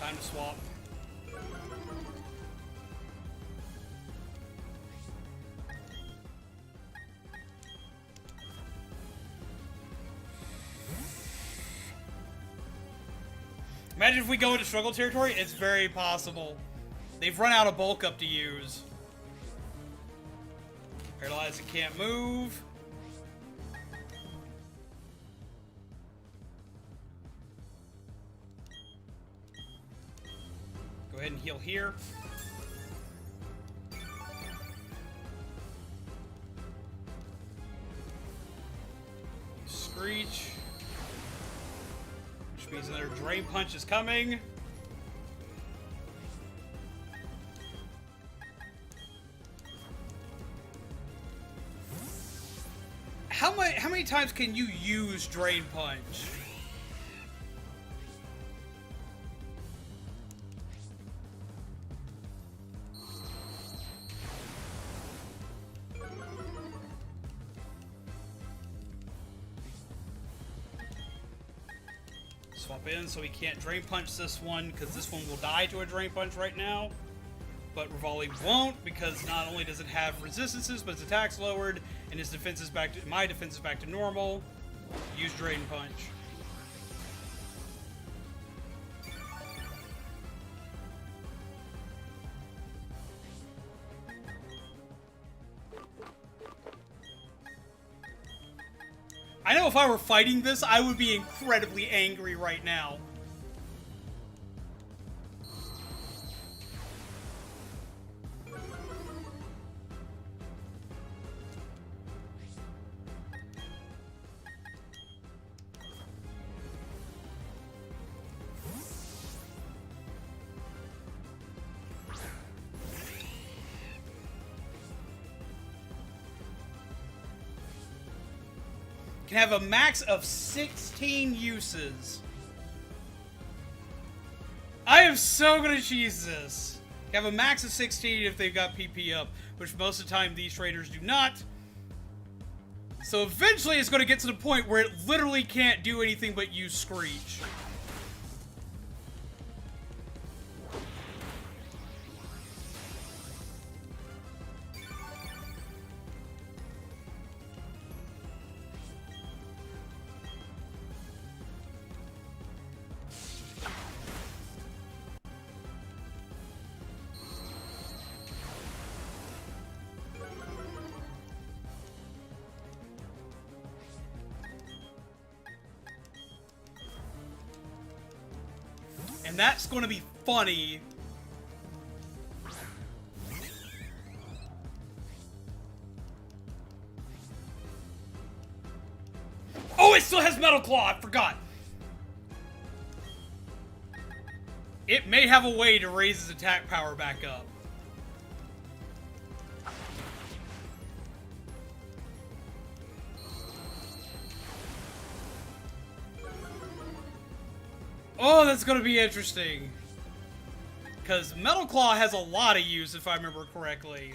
Time to swap. Imagine if we go into struggle territory, it's very possible. They've run out of bulk up to use. Paralyzed and can't move. Go ahead and heal here. Screech. Which means another Drain Punch is coming. How many times can you use Drain Punch? Swap in so he can't Drain Punch this one, because this one will die to a Drain Punch right now. But Rivali won't, because not only does it have resistances, but its attack's lowered, and his defense is back to my defense is back to normal. Use Drain Punch. I know if I were fighting this, I would be incredibly angry right now. Can have a max of 16 uses. I am so gonna cheese this. Can have a max of 16 if they've got PP up, which most of the time these traders do not. So eventually it's going to get to the point where it literally can't do anything but use Screech. And that's going to be funny. Oh, it still has Metal Claw! I forgot. It may have a way to raise his attack power back up. Oh, that's gonna be interesting. Because Metal Claw has a lot of use, if I remember correctly.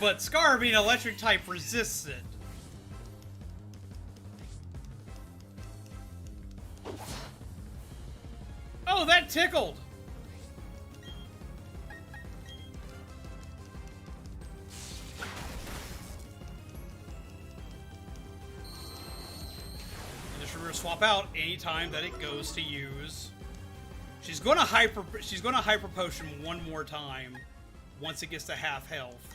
But Scar, being electric type, resists it. Oh, that tickled! Swap out anytime that it goes to use. She's gonna hyper potion one more time once it gets to half health.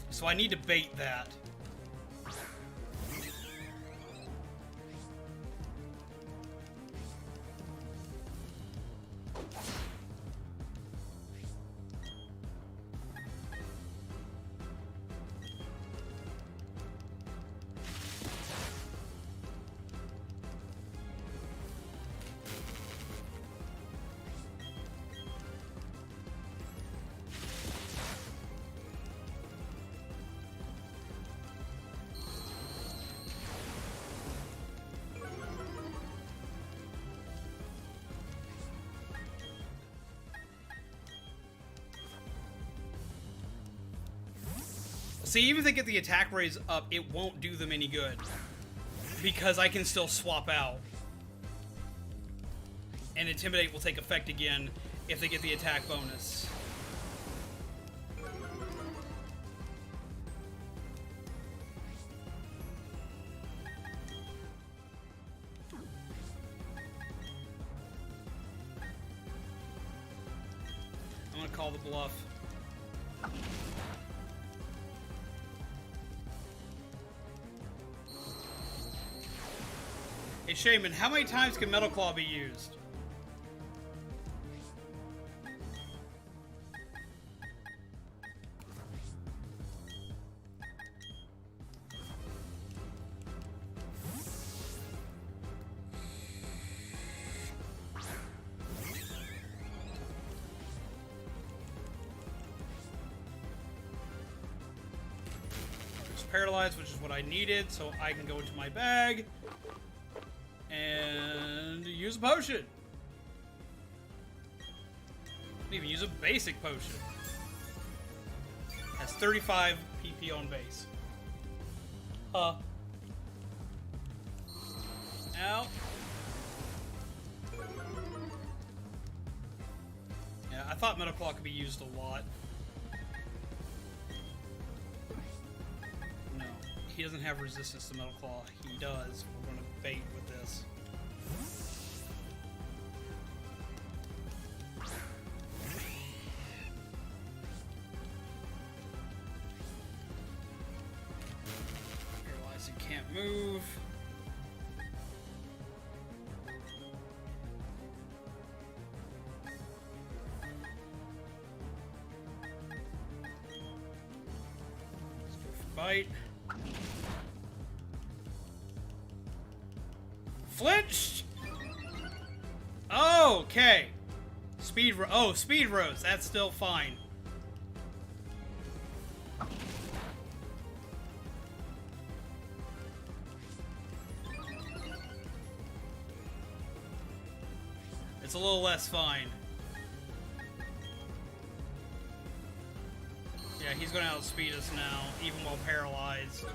So I need to bait that. See, even if they get the attack raise up, it won't do them any good. Because I can still swap out. And Intimidate will take effect again if they get the attack bonus. I'm gonna call the bluff. Hey, Shaman, how many times can Metal Claw be used? It's paralyzed, which is what I needed, so I can go into my bag and use a potion. Didn't even use a basic potion. Has 35 PP on base. Ow. Yeah, I thought Metal Claw could be used a lot. No, he doesn't have resistance to Metal Claw. He does. We're going to bait with this. Realize he can't move. Let's go for bite. Flinched! Oh, okay. Speed rose. That's still fine. It's a little less fine. Yeah, he's gonna outspeed us now, even while paralyzed.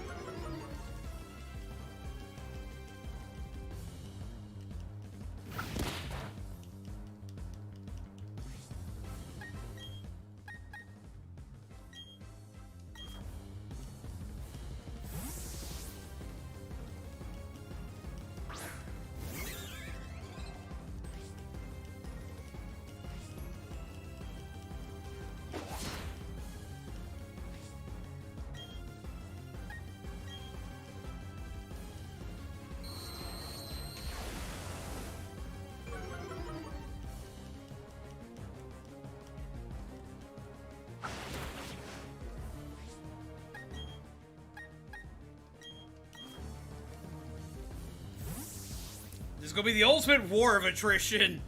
This is gonna be the ultimate war of attrition.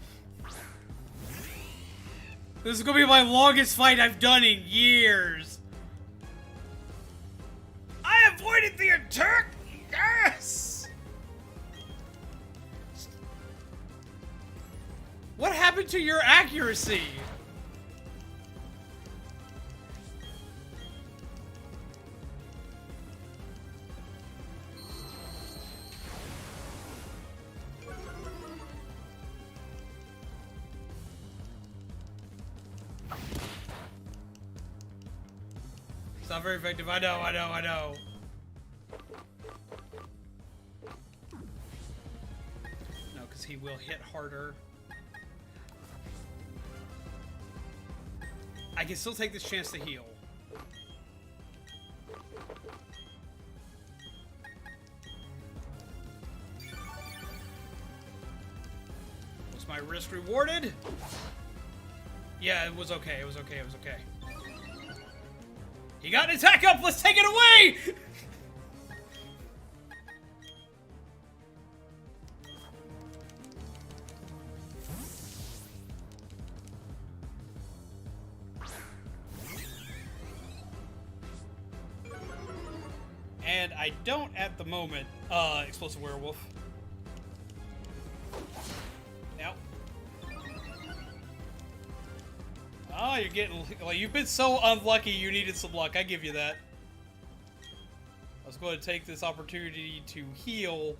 This is gonna be my longest fight I've done in years. I avoided the attack! Yes! What happened to your accuracy? It's not very effective. I know. No, because he will hit harder. I can still take this chance to heal. Was my risk rewarded? Yeah, it was okay. It was okay. He got an attack up! Let's take it away! And I don't at the moment, explosive werewolf. Yep. Oh, you're getting, like, you've been so unlucky you needed some luck. I give you that. I was going to take this opportunity to heal,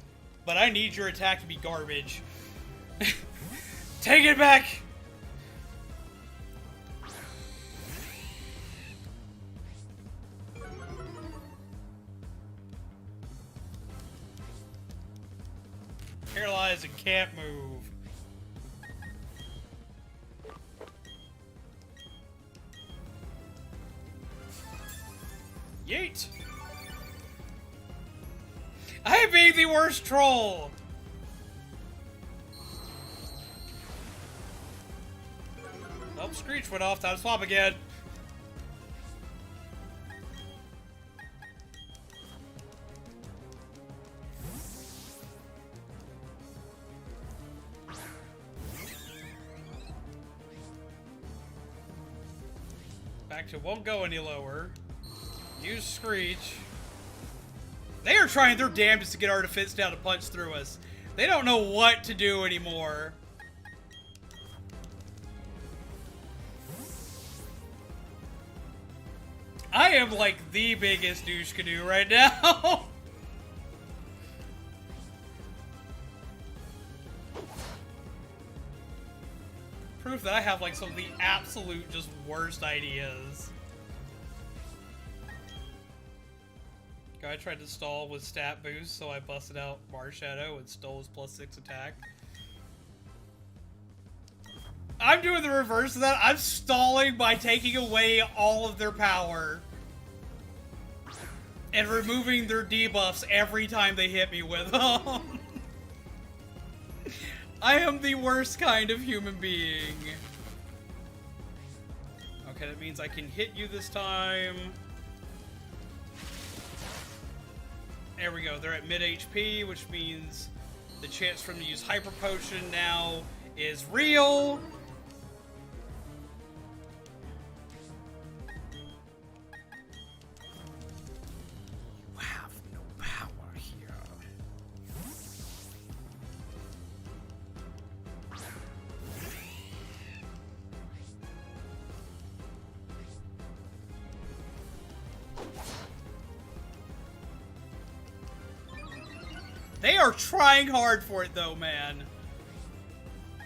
but I need your attack to be garbage. Take it back! Paralyzed and can't move. Yeet! I am being the worst troll! Oh, Screech went off. Time to swap again. Back to won't go any lower. Use Screech. They are trying their damnedest to get our defense down to punch through us. They don't know what to do anymore. I am like the biggest douche canoe right now. Proof that I have like some of the absolute just worst ideas. I tried to stall with stat boost, so I busted out Mars Shadow and stole his +6 attack. I'm doing the reverse of that. I'm stalling by taking away all of their power. And removing their debuffs every time they hit me with them. I am the worst kind of human being. Okay, that means I can hit you this time. There we go, they're at mid HP, which means the chance for them to use Hyper Potion now is real. You have no power here. They are trying hard for it, though, man.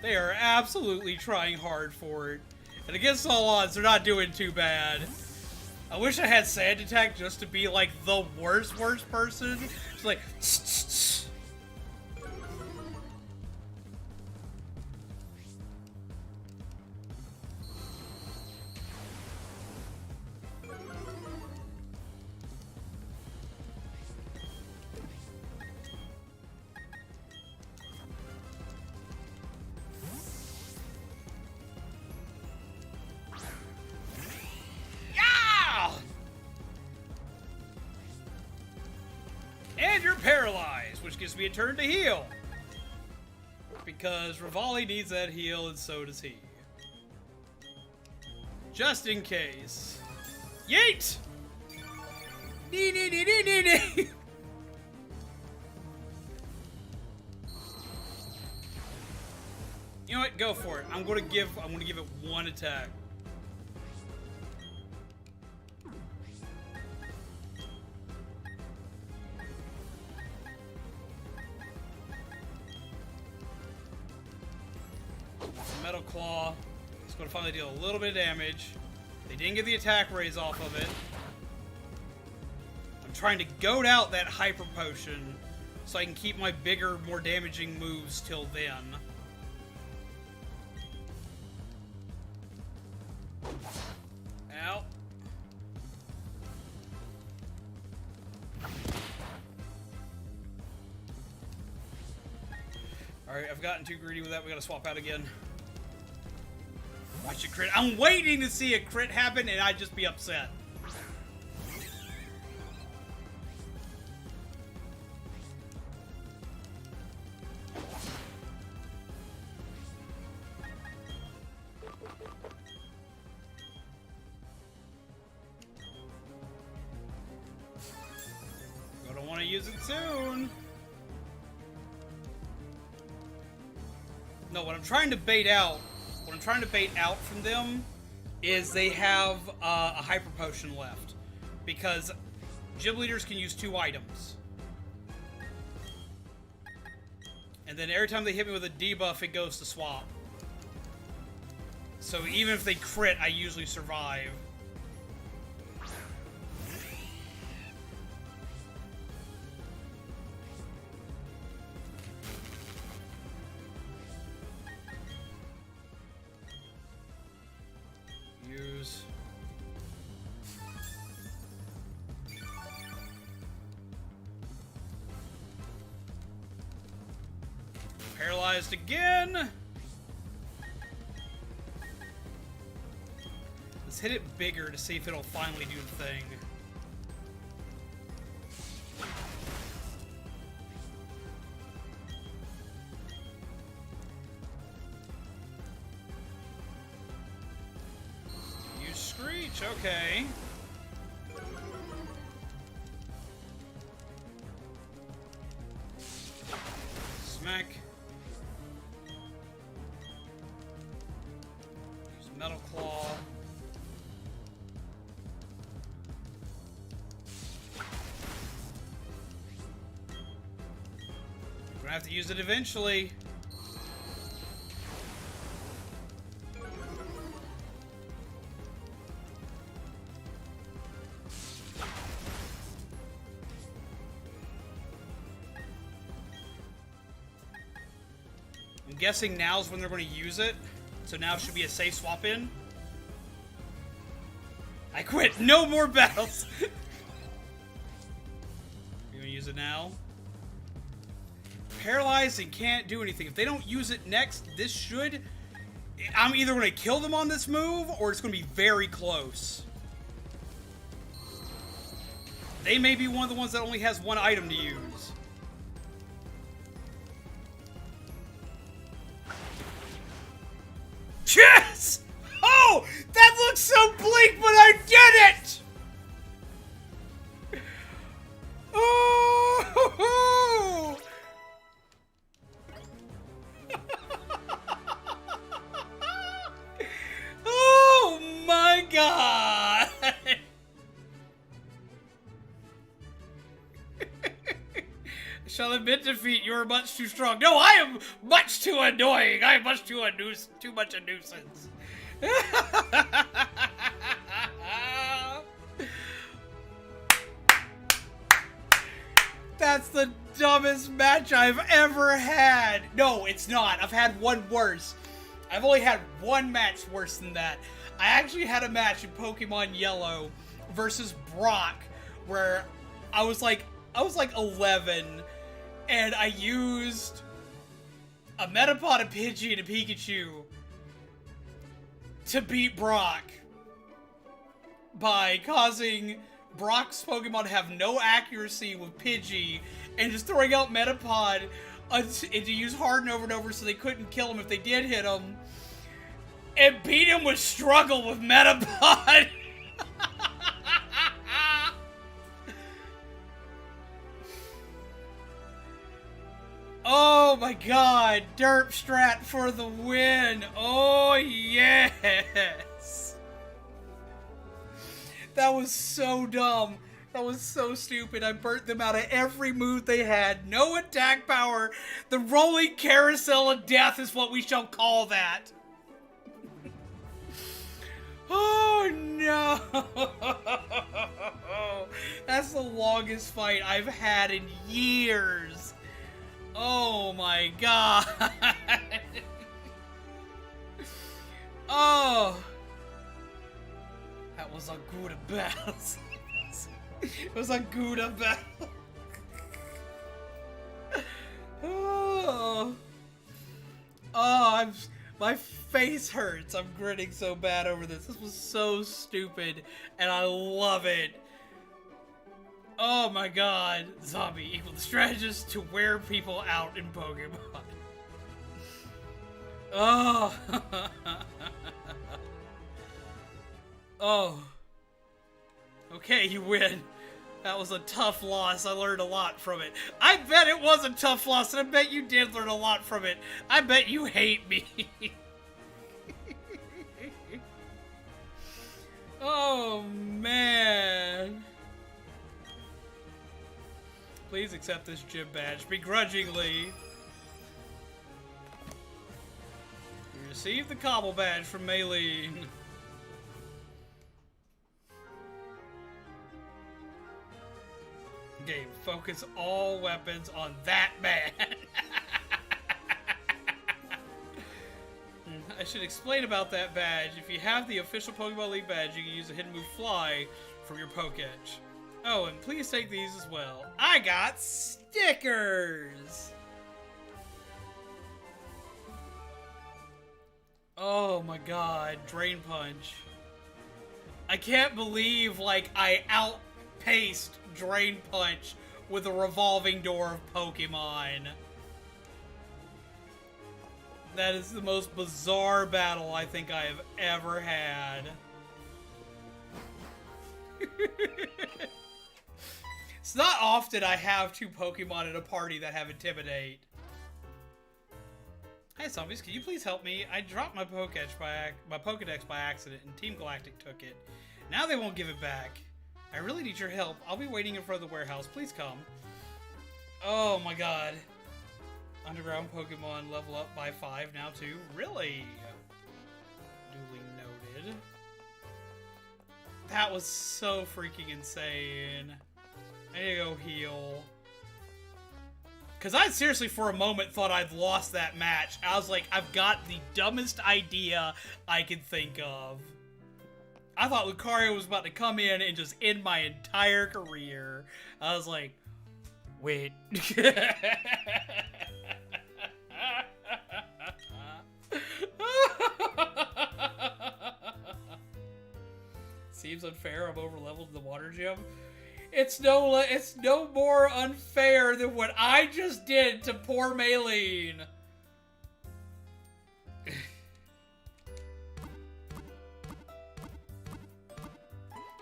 They are absolutely trying hard for it. And against all odds, they're not doing too bad. I wish I had Sand Attack just to be, like, the worst person. It's like, tss, tss, tss. And you're paralyzed, which gives me a turn to heal. Because Rivali needs that heal, and so does he. Just in case. Yeet! Nee, nee, nee, nee, nee, nee. You know what? Go for it. I'm gonna give it one attack. Metal Claw. It's going to finally deal a little bit of damage. They didn't get the attack raise off of it. I'm trying to goad out that Hyper Potion so I can keep my bigger, more damaging moves till then. Ow. Alright, I've gotten too greedy with that. We gotta swap out again. Watch a crit. I'm waiting to see a crit happen and I'd just be upset. Gonna want to use it soon. No, what I'm trying to bait out from them is they have a Hyper Potion left. Because Gym Leaders can use 2 items. And then every time they hit me with a debuff, it goes to swap. So even if they crit, I usually survive. Use. Paralyzed again. Let's hit it bigger to see if it'll finally do the thing. Use Screech, okay. Smack. Use Metal Claw. We're gonna have to use it eventually. I'm guessing now's when they're going to use it. So now should be a safe swap in. I quit. No more battles. You're going to use it now? Paralyzed and can't do anything. If they don't use it next, this should... I'm either going to kill them on this move, or it's going to be very close. They may be one of the ones that only has 1 item to use. Yes! Oh! That looks so bleak, but I did it! Oh! Oh my god! Shall admit defeat, you are much too strong. No, I am much too annoying. I am much too much a nuisance. That's the dumbest match I've ever had. No, it's not. I've had one worse. I've only had one match worse than that. I actually had a match in Pokemon Yellow versus Brock where I was like 11 and I used a Metapod, a Pidgey, and a Pikachu to beat Brock by causing Brock's Pokemon to have no accuracy with Pidgey and just throwing out Metapod and to use Harden over and over so they couldn't kill him if they did hit him, and beat him with struggle with Metapod. Oh my god, Derp Strat for the win. Oh yes. That was so dumb. That was so stupid. I burnt them out of every move they had. No attack power. The rolling carousel of death is what we shall call that. Oh no. That's the longest fight I've had in years. Oh my god. Oh. That was a good battle. It was a good battle. Oh. Oh, my face hurts. I'm grinning so bad over this. This was so stupid, and I love it. Oh my god. Zombie equal the strategist to wear people out in Pokemon. Oh. Oh. Okay, you win. That was a tough loss. I learned a lot from it. I bet it was a tough loss, and I bet you did learn a lot from it. I bet you hate me. Oh, man. Please accept this gym badge begrudgingly. You received the Cobble badge from Maylene. Game. Focus all weapons on that man. I should explain about that badge. If you have the official Pokemon League badge, you can use the hidden move Fly from your Pokédex. Oh, and please take these as well. I got stickers! Oh my god, Drain Punch. I can't believe, like, I outpaced Drain Punch with a revolving door of Pokemon. That is the most bizarre battle I think I have ever had. It's not often I have two Pokemon in a party that have Intimidate. Hi zombies, can you please help me? I dropped my Pokédex by accident and Team Galactic took it. Now they won't give it back. I really need your help. I'll be waiting in front of the warehouse. Please come. Oh my god. Underground Pokemon level up by 5 now too. Really? Duly noted. That was so freaking insane. I need to go heal. Because I seriously, for a moment, thought I'd lost that match. I was like, I've got the dumbest idea I could think of. I thought Lucario was about to come in and just end my entire career. I was like, wait. Seems unfair. I'm over leveled in the water gym. It's no more unfair than what I just did to poor Maylene.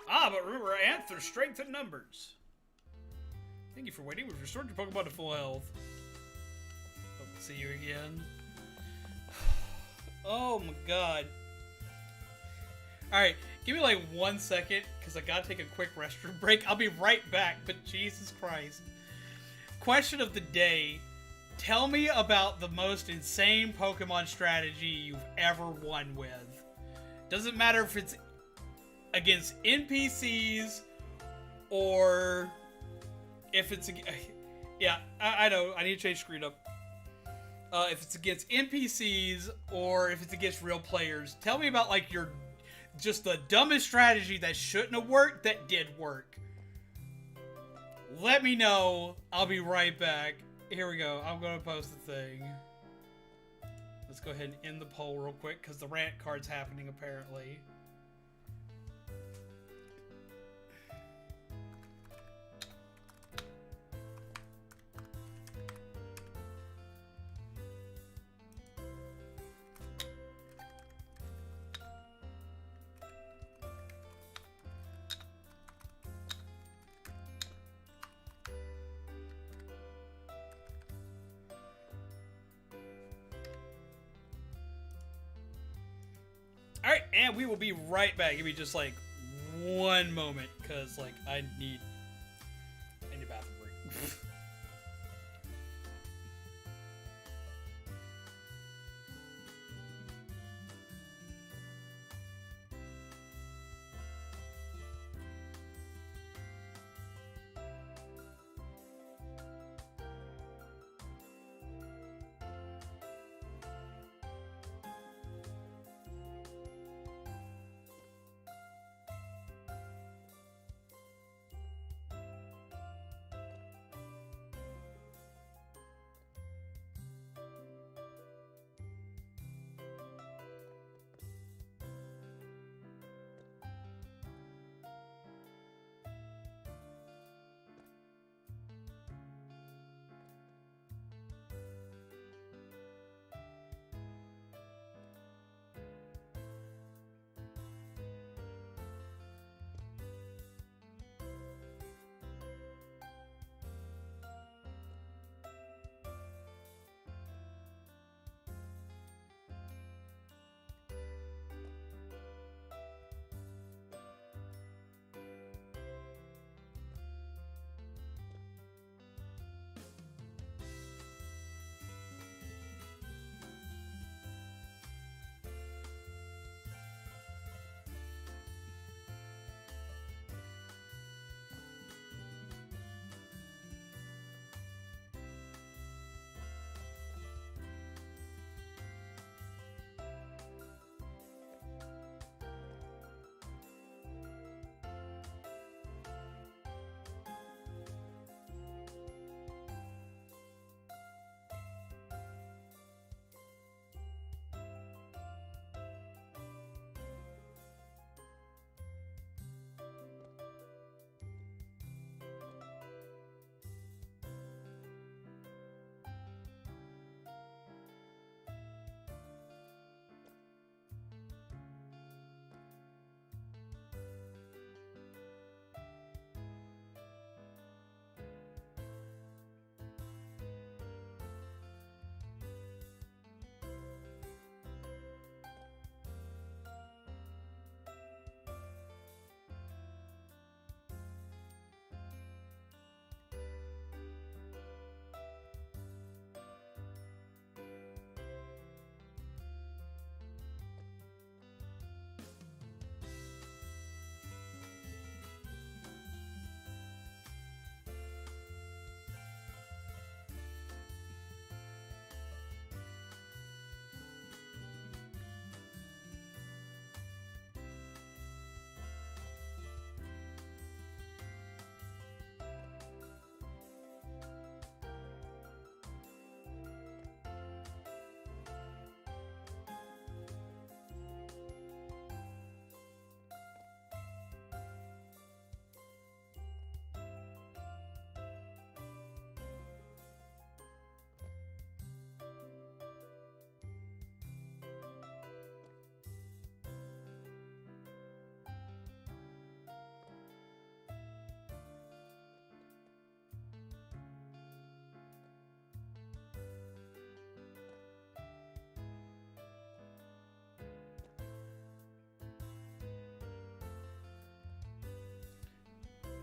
Ah, but remember, Anther's strength in numbers. Thank you for waiting. We've restored your Pokemon to full health. Hope to see you again. Oh my god. Alright, give me like 1 second, because I gotta take a quick restroom break. I'll be right back, but Jesus Christ. question of the day. Tell me about the most insane Pokemon strategy you've ever won with. Doesn't matter if it's against NPCs or if it's... Yeah, I know. I need to change screen up. If it's against NPCs or if it's against real players. Tell me about, like, your... just the dumbest strategy that shouldn't have worked that did work. Let me know. I'll be right back. Here we go. I'm going to post the thing. Let's go ahead and end the poll real quick because the rant card's happening apparently. Alright, and we will be right back. Give me just like one moment, because like I need a bathroom break.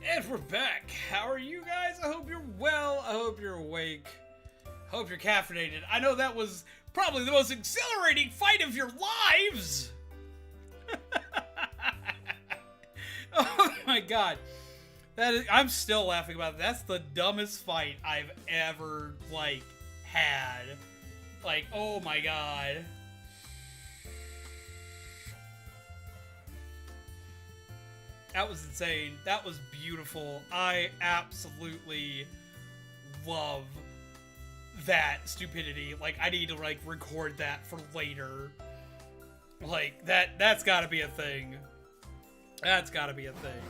And we're back. How are you guys? I hope you're well. I hope you're awake. I hope you're caffeinated. I know that was probably the most exhilarating fight of your lives. Oh my god. I'm still laughing about it. That's the dumbest fight I've ever, like, had. Like, oh my god. That was insane. That was beautiful. I absolutely love that stupidity. Like, I need to, like, record that for later. Like, that's gotta be a thing. That's gotta be a thing.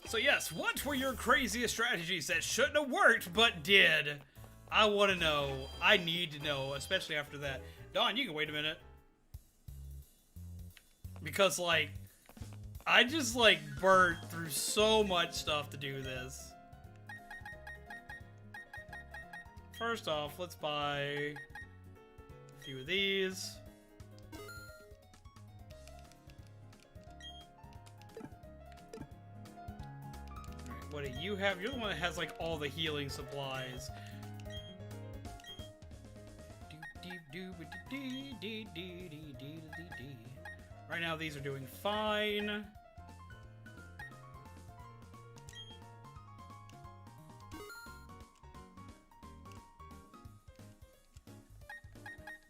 So yes, what were your craziest strategies that shouldn't have worked, but did? I want to know. I need to know, especially after that. Dawn, you can wait a minute. Because, like, I just, like, burnt through so much stuff to do this. First off, let's buy a few of these. Alright, what do you have? You're the one that has, like, all the healing supplies. Right now, these are doing fine.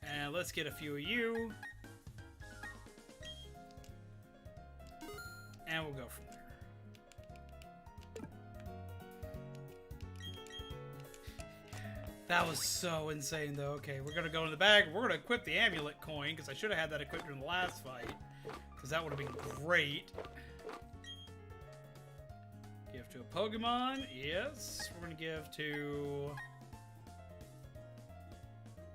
And let's get a few of you. And we'll go from there. That was so insane, though. Okay, we're gonna go in the bag. We're gonna equip the amulet coin, because I should have had that equipped in the last fight. Because that would have been great. Give to a Pokemon. Yes. We're gonna give to...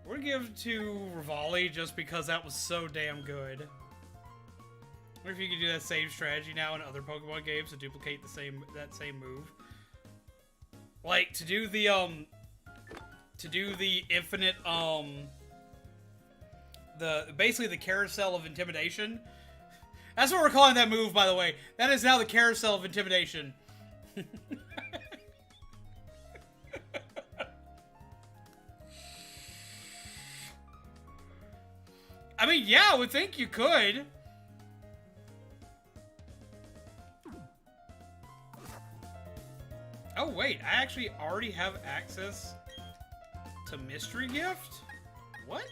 We're gonna give to Rivali, just because that was so damn good. I wonder if you could do that same strategy now in other Pokemon games to duplicate that same move. Like, to do the infinite, basically the carousel of intimidation. That's what we're calling that move, by the way. That is now the carousel of intimidation. I mean, yeah, I would think you could. Oh, wait, I actually already have access to Mystery Gift? What?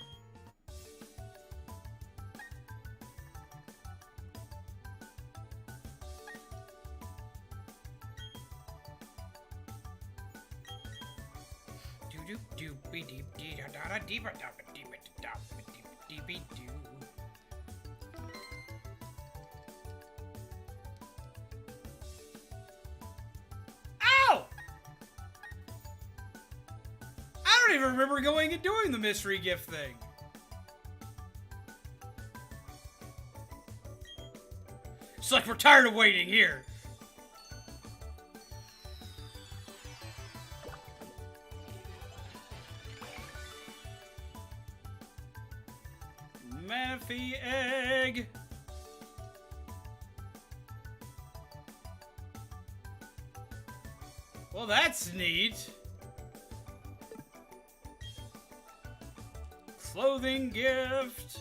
Ow! I don't even remember going and doing the mystery gift thing. It's like we're tired of waiting here. Manaphy egg. Well, that's neat. Clothing gift.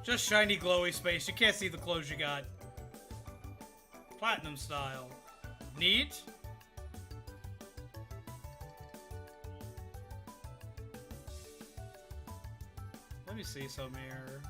Just shiny glowy space. You can't see the clothes you got. Platinum style. Neat. Let me see some here.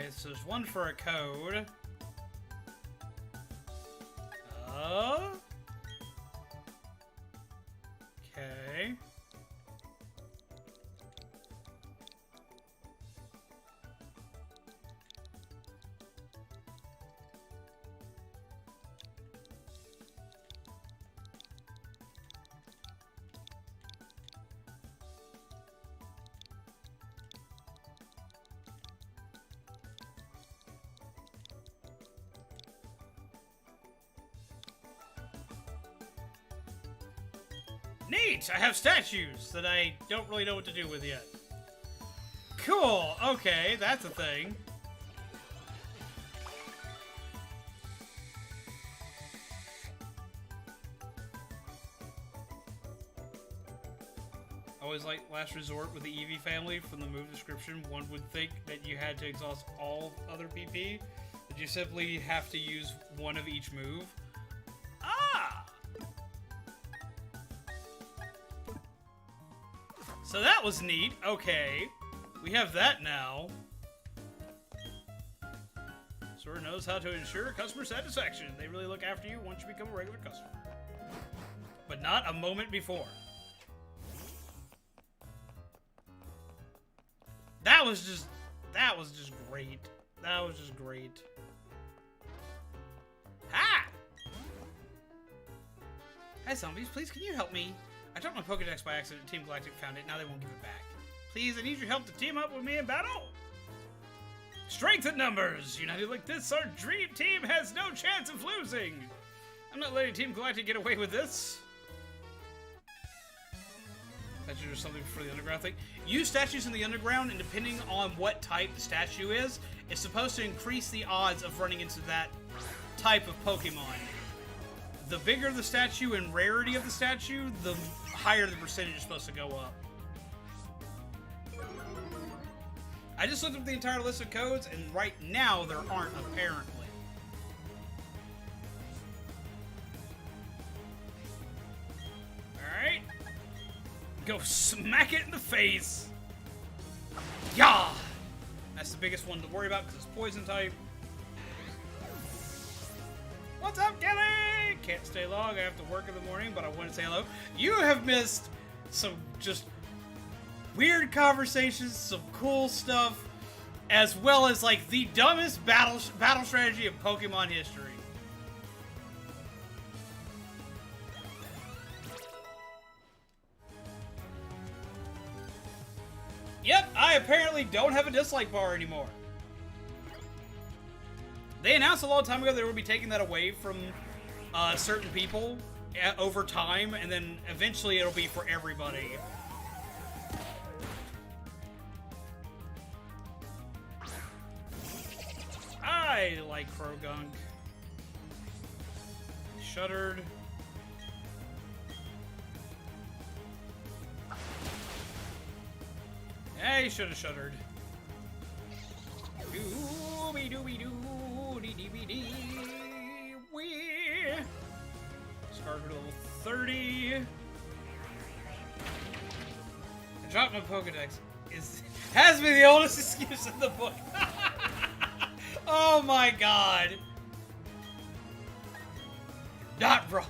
Okay, so there's one for a code. Okay. Neat! I have statues that I don't really know what to do with yet. Cool! Okay, that's a thing. Always like Last Resort with the Eevee family from the move description. One would think that you had to exhaust all other PP, that you simply have to use one of each move. Ah! So that was neat. Okay. We have that now. Sora knows how to ensure customer satisfaction. They really look after you once you become a regular customer. But not a moment before. That was just great. That was just great. Ha! Hi zombies, please can you help me? I dropped my Pokedex by accident. Team Galactic found it. Now they won't give it back. Please, I need your help to team up with me in battle. Strength in numbers. United like this, our dream team has no chance of losing. I'm not letting Team Galactic get away with this. Statues or something for the underground thing. Use statues in the underground, and depending on what type the statue is, it's supposed to increase the odds of running into that type of Pokemon. The bigger the statue and rarity of the statue, the higher the percentage is supposed to go up. I just looked up the entire list of codes, and right now there aren't, apparently. Alright. Go smack it in the face. Yeah! That's the biggest one to worry about because it's poison type. What's up, Kelly? Can't stay long. I have to work in the morning, but I want to say hello. You have missed some just weird conversations, some cool stuff, as well as like the dumbest battle strategy of Pokemon history. Yep, I apparently don't have a dislike bar anymore. They announced a long time ago they would be taking that away from certain people over time, and then eventually it'll be for everybody. I like Krogunk. Shuddered. Yeah, he should have shuddered. Dooby dooby doo dee dee dee dee wee. Scarlet level 30. I dropped my Pokedex. Has been the oldest excuse in the book. Oh my god. Not wrong.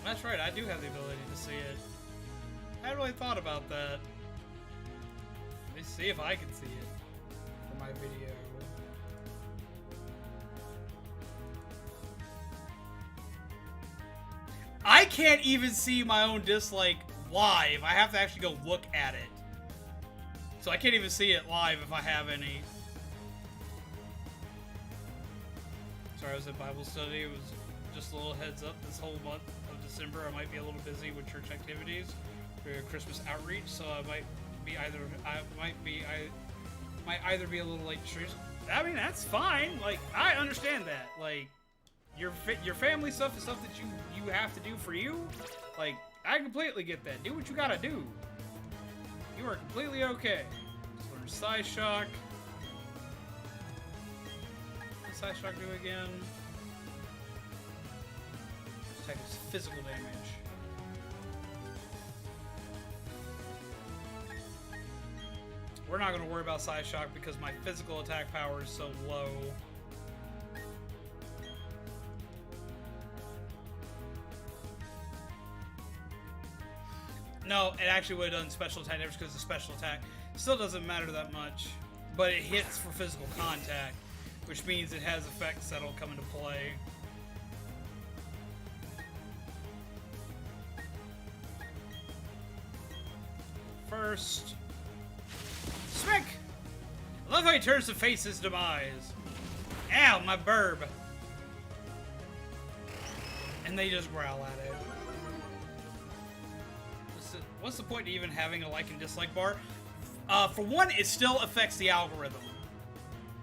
That's right, I do have the ability to see it. I hadn't really thought about that. Let me see if I can see it for my video. I can't even see my own dislike live. I have to actually go look at it. So I can't even see it live if I have any. Sorry, I was at Bible study. It was just a little heads up. This whole month of December, I might be a little busy with church activities for Christmas outreach, so I might either be a little late to church. I mean, that's fine. Like, I understand that. Like, your family stuff is stuff that you have to do for you. Like, I completely get that. Do what you gotta do. You are completely okay. So there's Psy Shock. What does Psy Shock do again? Attack is physical damage. We're not going to worry about Psy Shock because my physical attack power is so low. No, it actually would have done special attack damage because the special attack still doesn't matter that much. But it hits for physical contact, which means it has effects that'll come into play. First, smack! I love how he turns to face his demise. Ow, my burb. And they just growl at it. What's the point of even having a like and dislike bar? For one, it still affects the algorithm.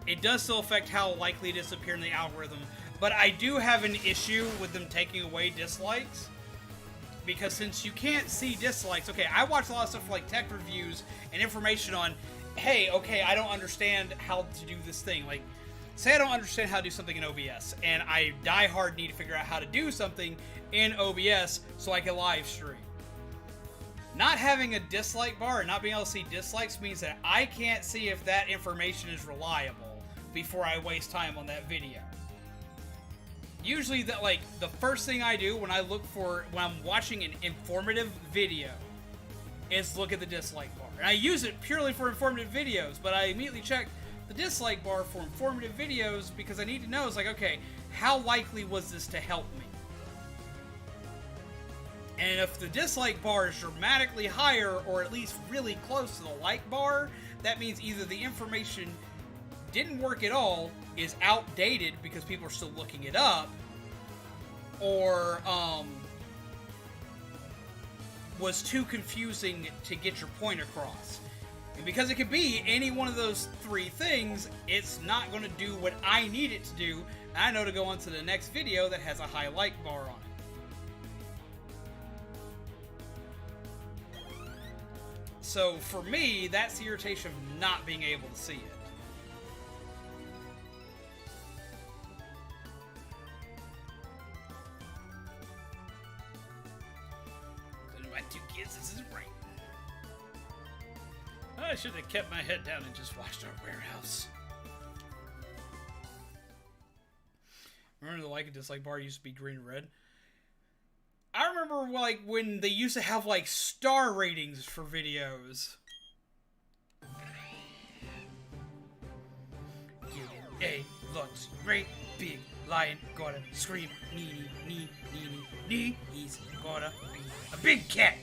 It does still affect how likely it is to appear in the algorithm, but I do have an issue with them taking away dislikes. Because since you can't see dislikes, okay, I watch a lot of stuff like tech reviews and information on, hey, okay, I don't understand how to do this thing. Like, say I don't understand how to do something in OBS, and I die hard need to figure out how to do something in OBS so I can live stream. Not having a dislike bar and not being able to see dislikes means that I can't see if that information is reliable before I waste time on that video. Usually, the first thing I do when I'm watching an informative video is look at the dislike bar. And I use it purely for informative videos, but I immediately check the dislike bar for informative videos because I need to know, it's like, okay, how likely was this to help me? And if the dislike bar is dramatically higher, or at least really close to the like bar, that means either the information didn't work at all, is outdated because people are still looking it up, or was too confusing to get your point across. And because it could be any one of those three things, it's not going to do what I need it to do. And I know to go on to the next video that has a high like bar on it. So for me, that's the irritation of not being able to see it. My two kids, this isn't right. I should have kept my head down and just watched our warehouse. Remember the like and dislike bar used to be green and red? I remember, like, when they used to have, like, star ratings for videos. A looks great, big lion, gonna scream, nee, nee, nee, nee, nee, he's gonna be a big cat.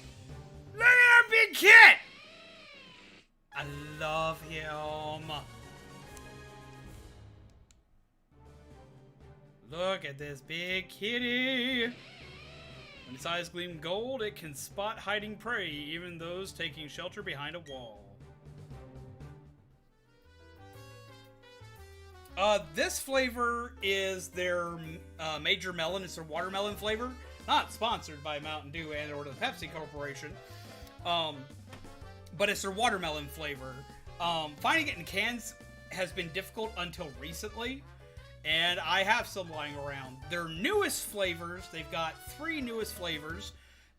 Look at our big cat! I love him. Look at this big kitty. When its eyes gleam gold, it can spot hiding prey, even those taking shelter behind a wall. This flavor is their Major Melon. It's their watermelon flavor. Not sponsored by Mountain Dew and or the Pepsi Corporation. But it's their watermelon flavor. Finding it in cans has been difficult until recently. And I have some lying around. Their newest flavors, they've got 3 newest flavors,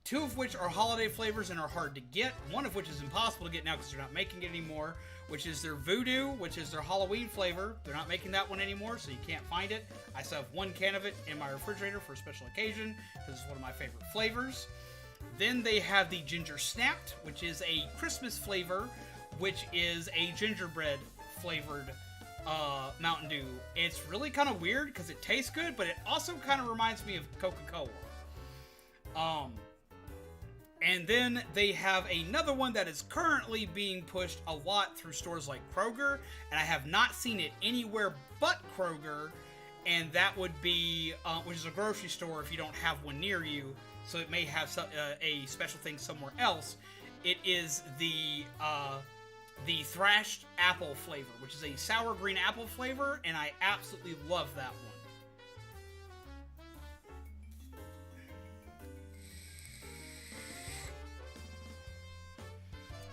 2 of which are holiday flavors and are hard to get, one of which is impossible to get now because they're not making it anymore, which is their Voodoo, which is their Halloween flavor. They're not making that one anymore, so you can't find it. I still have 1 can of it in my refrigerator for a special occasion, because it's one of my favorite flavors. Then they have the Ginger Snapped, which is a Christmas flavor, which is a gingerbread flavored Mountain Dew. It's really kind of weird because it tastes good, but it also kind of reminds me of Coca-Cola. And then they have another one that is currently being pushed a lot through stores like Kroger, and I have not seen it anywhere but Kroger, and that would be, which is a grocery store if you don't have one near you, so it may have a special thing somewhere else. It is the thrashed apple flavor, which is a sour green apple flavor, and I absolutely love that one.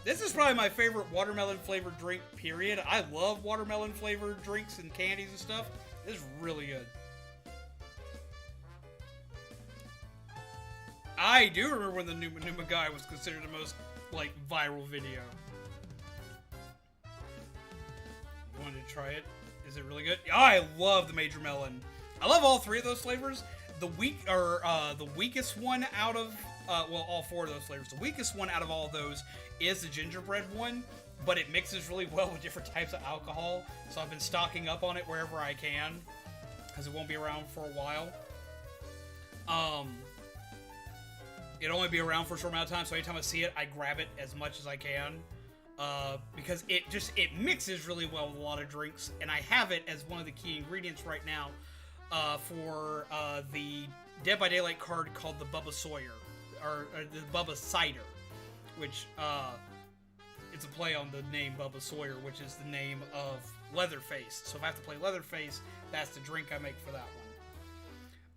This is probably my favorite watermelon flavored drink, period. I love watermelon flavored drinks and candies and stuff. This is really good. I do remember when the Numa Numa guy was considered the most, like, viral video. try it. Is it really good? Oh, I love the Major Melon. I love all three of those flavors. The weakest one out of well, all four of those flavors. The weakest one out of all of those is the gingerbread one, but it mixes really well with different types of alcohol. So I've been stocking up on it wherever I can, because it won't be around for a while. It'll only be around for a short amount of time, so anytime I see it, I grab it as much as I can. Because it mixes really well with a lot of drinks, and I have it as one of the key ingredients right now for the Dead by Daylight card called the Bubba Sawyer, or the Bubba Cider, which it's a play on the name Bubba Sawyer, which is the name of Leatherface. So if I have to play Leatherface, that's the drink I make for that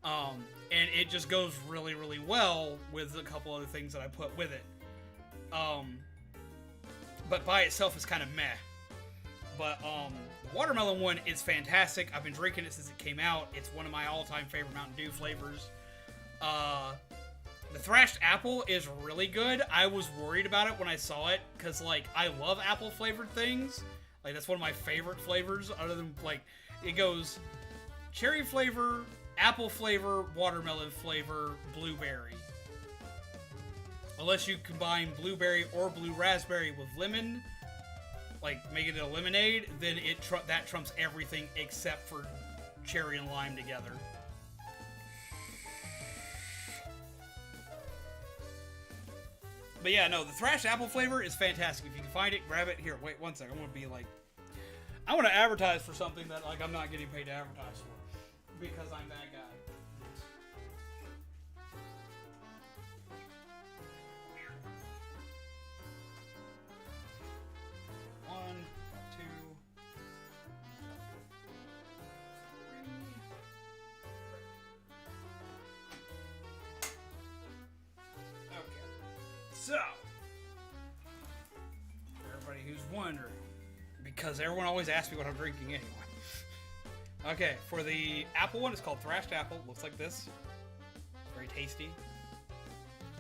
one. And it just goes really, really well with a couple other things that I put with it. But by itself is kind of meh. But the watermelon one is fantastic. I've been drinking it since it came out. It's one of my all-time favorite Mountain Dew flavors. The thrashed apple is really good. I was worried about it when I saw it, because, like, I love apple-flavored things. Like, that's one of my favorite flavors, other than, like, it goes cherry flavor, apple flavor, watermelon flavor, blueberry. Unless you combine blueberry or blue raspberry with lemon, like make it a lemonade, then that trumps everything except for cherry and lime together. But yeah, no, the thrashed apple flavor is fantastic. If you can find it, grab it. Here, wait one second. I want to advertise for something that, like, I'm not getting paid to advertise for, because I'm that guy. One, two, three. Okay. So, everybody who's wondering, because everyone always asks me what I'm drinking anyway. Okay, for the apple one, it's called Thrashed Apple. Looks like this. Very tasty.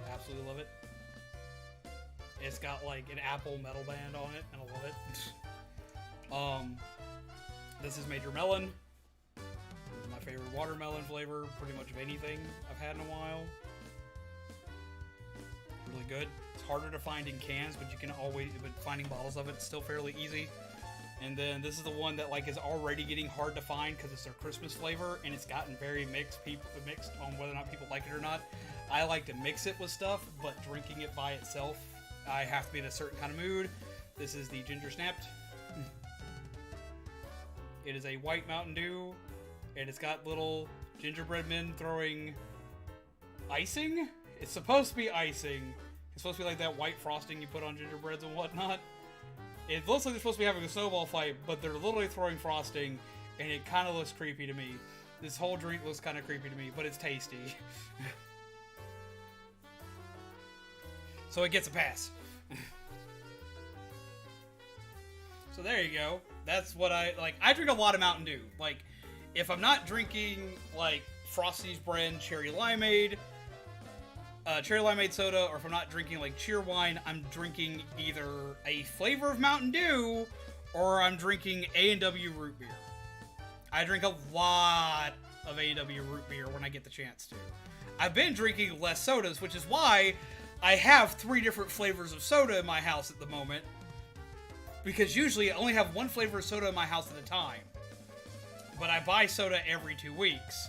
I absolutely love it. It's got like an apple metal band on it, and I love it. This is Major Melon. This is my favorite watermelon flavor, pretty much of anything I've had in a while. Really good. It's harder to find in cans, but finding bottles of it is still fairly easy. And then this is the one that, like, is already getting hard to find because it's their Christmas flavor, and it's gotten very mixed on whether or not people like it or not. I like to mix it with stuff, but drinking it by itself, I have to be in a certain kind of mood. This is the Ginger Snapped. It is a white Mountain Dew, and it's got little gingerbread men throwing icing. It's supposed to be icing. It's supposed to be like that white frosting you put on gingerbreads and whatnot. It looks like they're supposed to be having a snowball fight, but they're literally throwing frosting, and it kind of looks creepy to me. This whole drink looks kind of creepy to me, but it's tasty. So it gets a pass. So there you go. That's what I like. I drink a lot of Mountain Dew. Like, if I'm not drinking, like, Frosty's brand cherry limeade soda, or if I'm not drinking, like, cheer wine, I'm drinking either a flavor of Mountain Dew, or I'm drinking A&W root beer. I drink a lot of A&W root beer when I get the chance to. I've been drinking less sodas, which is why I have 3 different flavors of soda in my house at the moment. Because usually I only have one flavor of soda in my house at a time. But I buy soda every 2 weeks.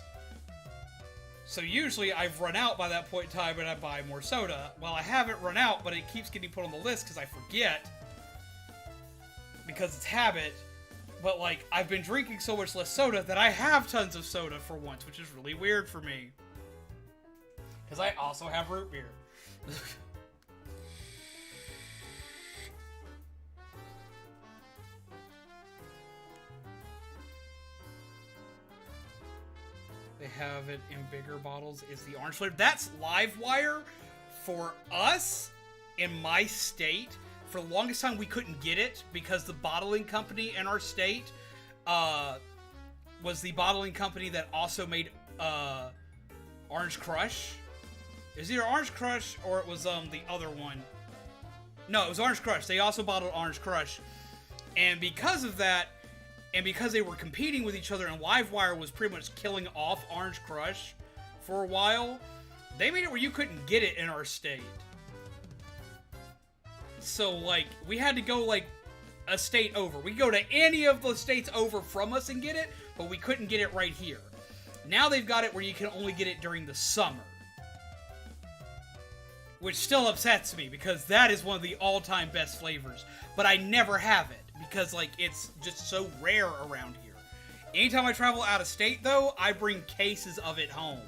So usually I've run out by that point in time and I buy more soda. Well, I haven't run out, but it keeps getting put on the list because I forget. Because it's habit. But, like, I've been drinking so much less soda that I have tons of soda for once, which is really weird for me. Because I also have root beer. They have it in bigger bottles. Is the orange flavor. That's Livewire. For us, in my state, for the longest time we couldn't get it because the bottling company in our state was the bottling company that also made Orange Crush. It was either Orange Crush or it was the other one. No, it was Orange Crush. They also bottled Orange Crush. And because of that, And because they were competing with each other and Livewire was pretty much killing off Orange Crush for a while, they made it where you couldn't get it in our state. So, like, we had to go, like, a state over. We could go to any of the states over from us and get it, but we couldn't get it right here. Now they've got it where you can only get it during the summer. Which still upsets me, because that is one of the all-time best flavors. But I never have it, because, like, it's just so rare around here. Anytime I travel out of state, though, I bring cases of it home.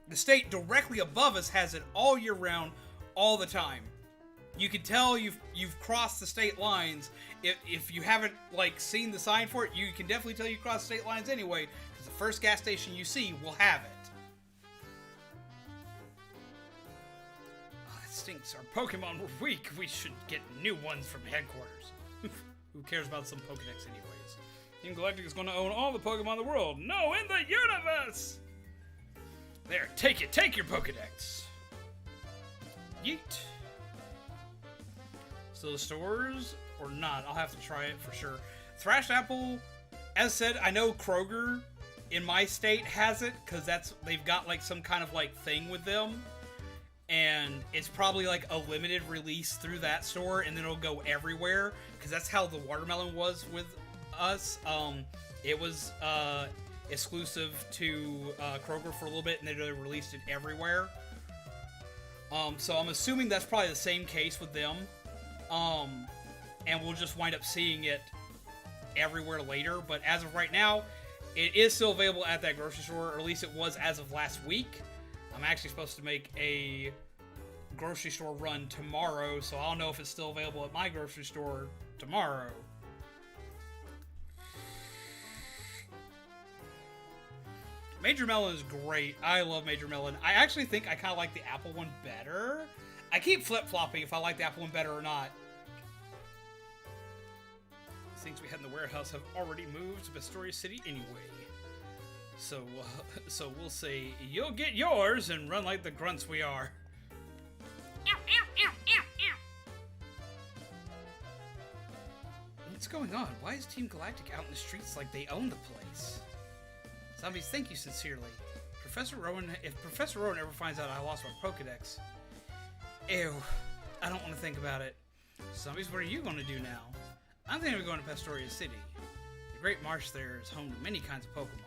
The state directly above us has it all year round, all the time. You can tell you've crossed the state lines. If you haven't, like, seen the sign for it, you can definitely tell you crossed state lines anyway, because the first gas station you see will have it. Stinks. Our Pokemon were weak. We should get new ones from headquarters. Who cares about some Pokedex anyways? Team Galactic is going to own all the Pokemon in the world. No, in the universe! There, take it. Take your Pokedex. Yeet. Still the stores or not? I'll have to try it for sure. Thrashed Apple, as said, I know Kroger in my state has it, because they've got, like, some kind of, like, thing with them. And it's probably like a limited release through that store, and then it'll go everywhere, because that's how the watermelon was with us. It was exclusive to Kroger for a little bit, and then they released it everywhere. So I'm assuming that's probably the same case with them. And we'll just wind up seeing it everywhere later. But as of right now, it is still available at that grocery store, or at least it was as of last week. I'm actually supposed to make a grocery store run tomorrow, so I'll know if it's still available at my grocery store tomorrow. Major Melon is great. I love Major Melon. I actually think I kind of like the apple one better. I keep flip-flopping if I like the apple one better or not. Things we had in the warehouse have already moved to Pastoria City anyway. So we'll say, you'll get yours and run like the grunts we are. What's going on? Why is Team Galactic out in the streets like they own the place? Zombies, thank you sincerely. If Professor Rowan ever finds out I lost my Pokedex... Ew. I don't want to think about it. Zombies, what are you going to do now? I'm thinking of going to Pastoria City. The Great Marsh there is home to many kinds of Pokemon.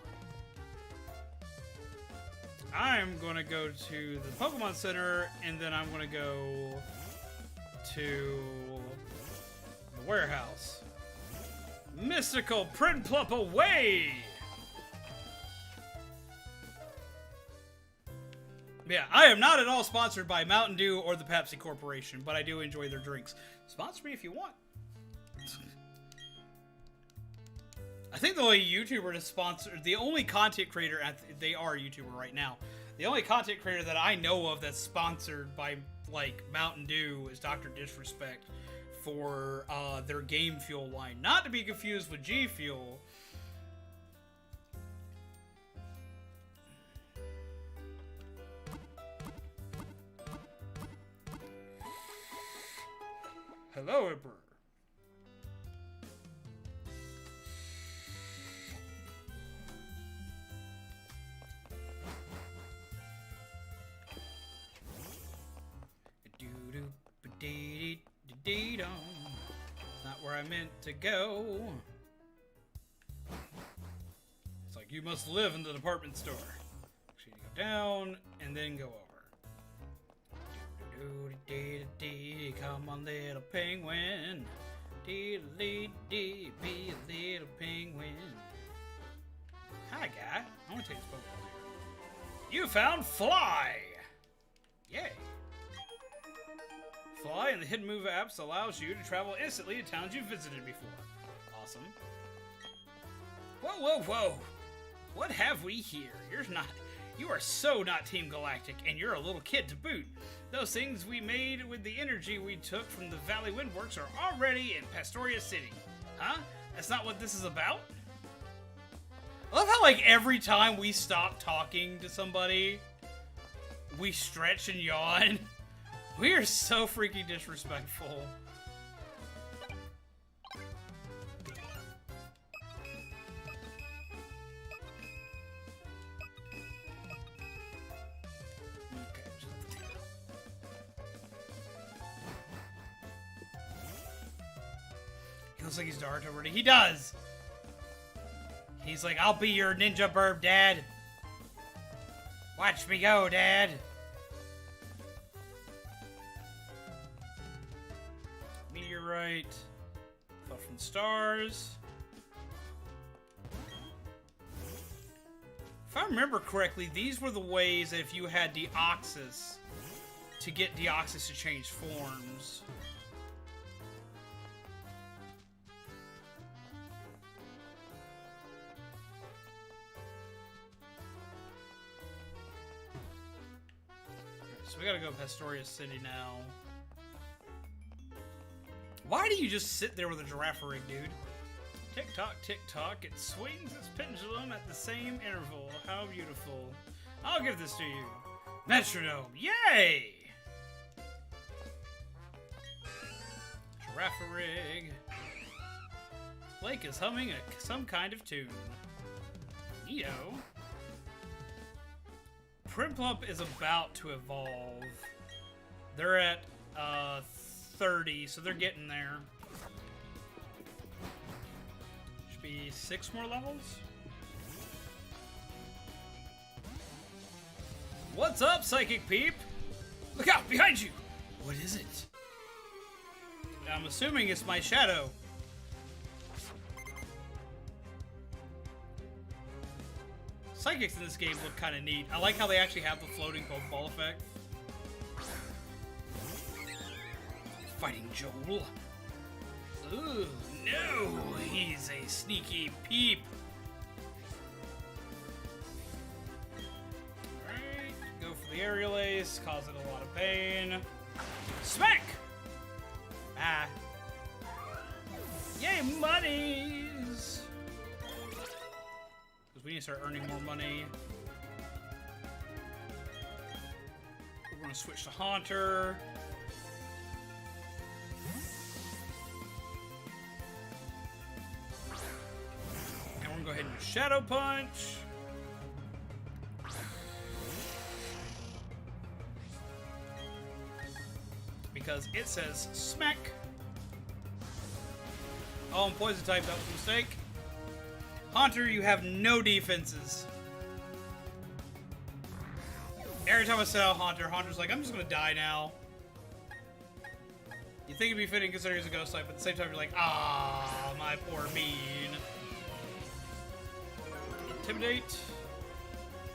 I'm going to go to the Pokemon Center, and then I'm going to go to the warehouse. Mystical Prinplup away! Yeah, I am not at all sponsored by Mountain Dew or the Pepsi Corporation, but I do enjoy their drinks. Sponsor me if you want. I think the only YouTuber to sponsor, the only content creator, they are a YouTuber right now. The only content creator that I know of that's sponsored by, like, Mountain Dew is Dr. Disrespect for their Game Fuel line. Not to be confused with G Fuel. Hello, Emperor. Not where I meant to go. It's like, you must live in the department store. Actually, go down and then go over. Come on, little penguin. Be a little penguin. Hi, guy. I want to take this Pokemon. You found Fly! Yay. Fly in the Hidden Move apps allows you to travel instantly to towns you've visited before. Awesome. Whoa, whoa, whoa! What have we here? You are so not Team Galactic, and you're a little kid to boot. Those things we made with the energy we took from the Valley Windworks are already in Pastoria City. Huh? That's not what this is about? I love how, like, every time we stop talking to somebody, we stretch and yawn. We are so freaking disrespectful. Looks like he's dark already. He does! He's like, I'll be your ninja burb, Dad. Watch me go, Dad. Meteorite. Fell from the stars. If I remember correctly, these were the ways that if you had Deoxys, to get Deoxys to change forms. So we gotta go Pastoria City now. Why do you just sit there with a giraffe rig, dude? Tick tock, it swings its pendulum at the same interval. How beautiful. I'll give this to you. Metronome, yay! Giraffe rig. Blake is humming some kind of tune. Neo. Primplump is about to evolve. They're at 30, so they're getting there. Should be 6 more levels. What's up, Psychic Peep? Look out, behind you! What is it? I'm assuming it's my shadow. Psychics in this game look kind of neat. I like how they actually have the floating Pokeball effect. Fighting Joel. Ooh, no! He's a sneaky peep. Alright, go for the aerial ace, causing a lot of pain. Smack! Ah. Yay, monies! Because we need to start earning more money. We're going to switch to Haunter. And we're going to go ahead and use Shadow Punch. Because it says smack. Oh, I'm poison type, that was a mistake. Haunter, you have no defenses. Every time I set out Haunter, Haunter's like, I'm just gonna die now. You think it'd be fitting considering he's a ghost type, but at the same time you're like, ah, my poor bean. Intimidate.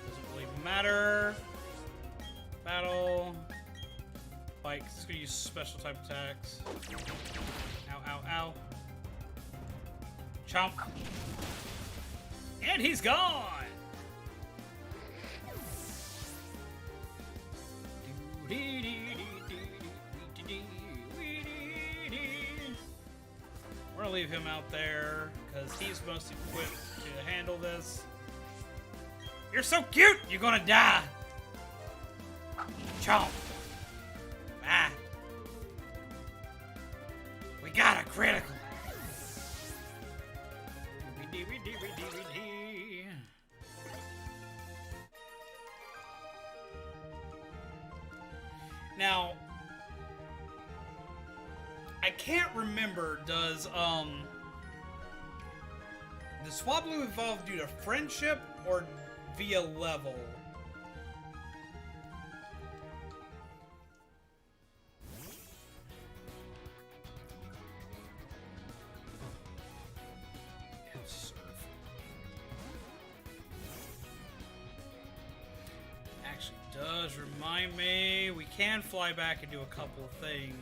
Doesn't really matter. Battle. Bike, it's gonna use special type attacks. Ow, ow, ow. Chomp. And he's gone! We're gonna leave him out there, because he's most equipped to handle this. You're so cute! You're gonna die! Chomp! Ah! We got a critical! Now, I can't remember, does Swablu evolve due to friendship or via level? Actually does remind me, we can fly back and do a couple of things.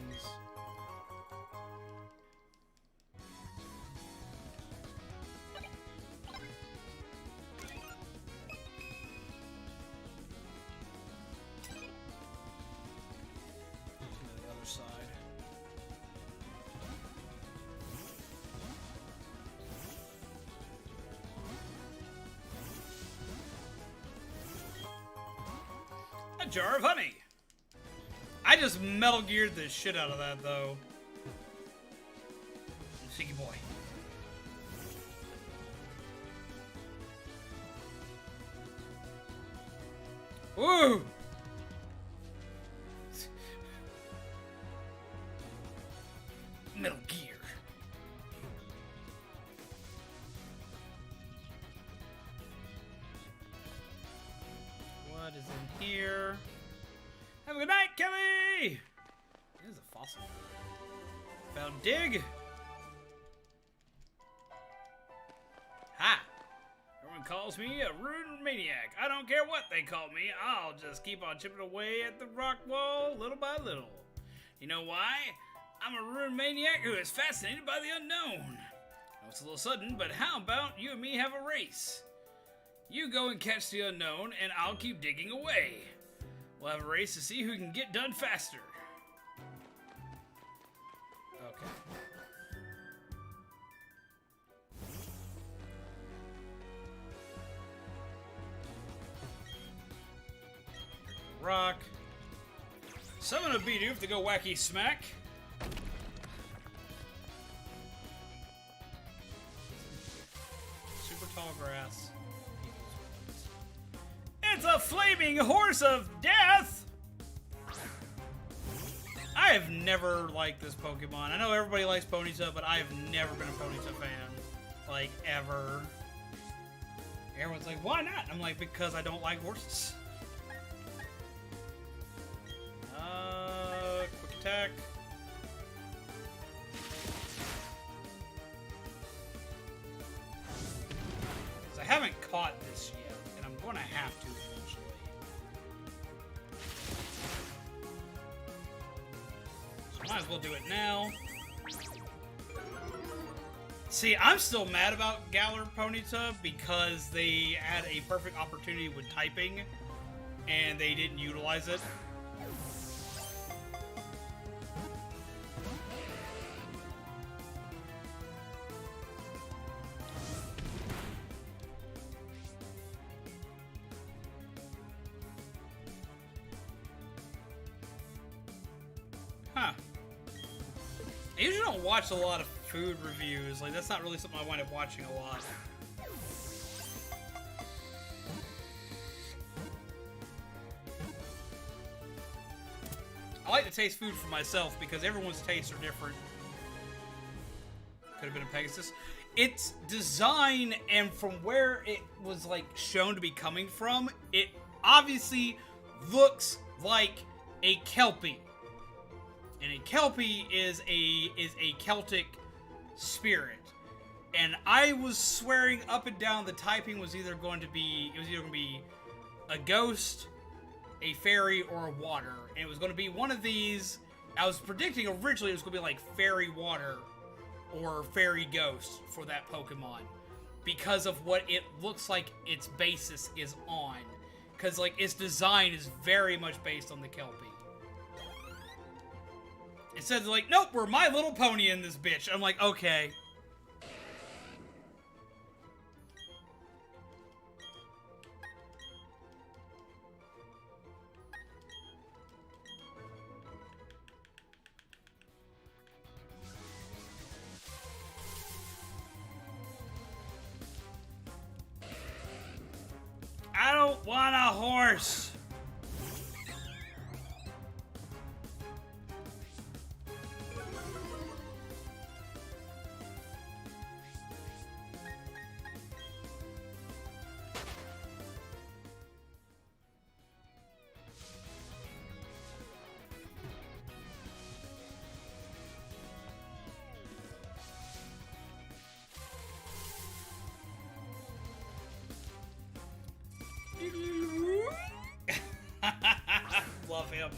A jar of honey. I just Metal Geared the shit out of that, though. Sneaky boy. Woo! Metal Gear. What is in here? Have a good night, Kelly! It is a fossil. Found dig. Ha! Everyone calls me a rude maniac. I don't care what they call me. I'll just keep on chipping away at the rock wall little by little. You know why? I'm a rude maniac who is fascinated by the unknown. I know it's a little sudden, but how about you and me have a race? You go and catch the unknown, and I'll keep digging away. We'll have a race to see who can get done faster. Okay. Rock. Summon a Bidoof to go wacky smack. Super tall grass. It's a flaming horse of death! I have never liked this Pokemon. I know everybody likes Ponyta, but I have never been a Ponyta fan. Like, ever. Everyone's like, why not? I'm like, because I don't like horses. Quick attack. I haven't caught this yet, and I'm going to have to eventually. So might as well do it now. See, I'm still mad about Galar Ponyta because they had a perfect opportunity with typing, and they didn't utilize it. Huh. I usually don't watch a lot of food reviews. Like, that's not really something I wind up watching a lot. I like to taste food for myself because everyone's tastes are different. Could have been a Pegasus. Its design and from where it was, like, shown to be coming from, it obviously looks like a Kelpie. And a Kelpie is a Celtic spirit. And I was swearing up and down the typing was either going to be a ghost, a fairy, or a water. And it was going to be one of these. I was predicting originally it was going to be like fairy water or fairy ghost for that Pokemon because of what it looks like its basis is on. Because like its design is very much based on the Kelpie. It says like, nope, we're My Little Pony in this bitch. I'm like, okay. I don't want a horse. Love him.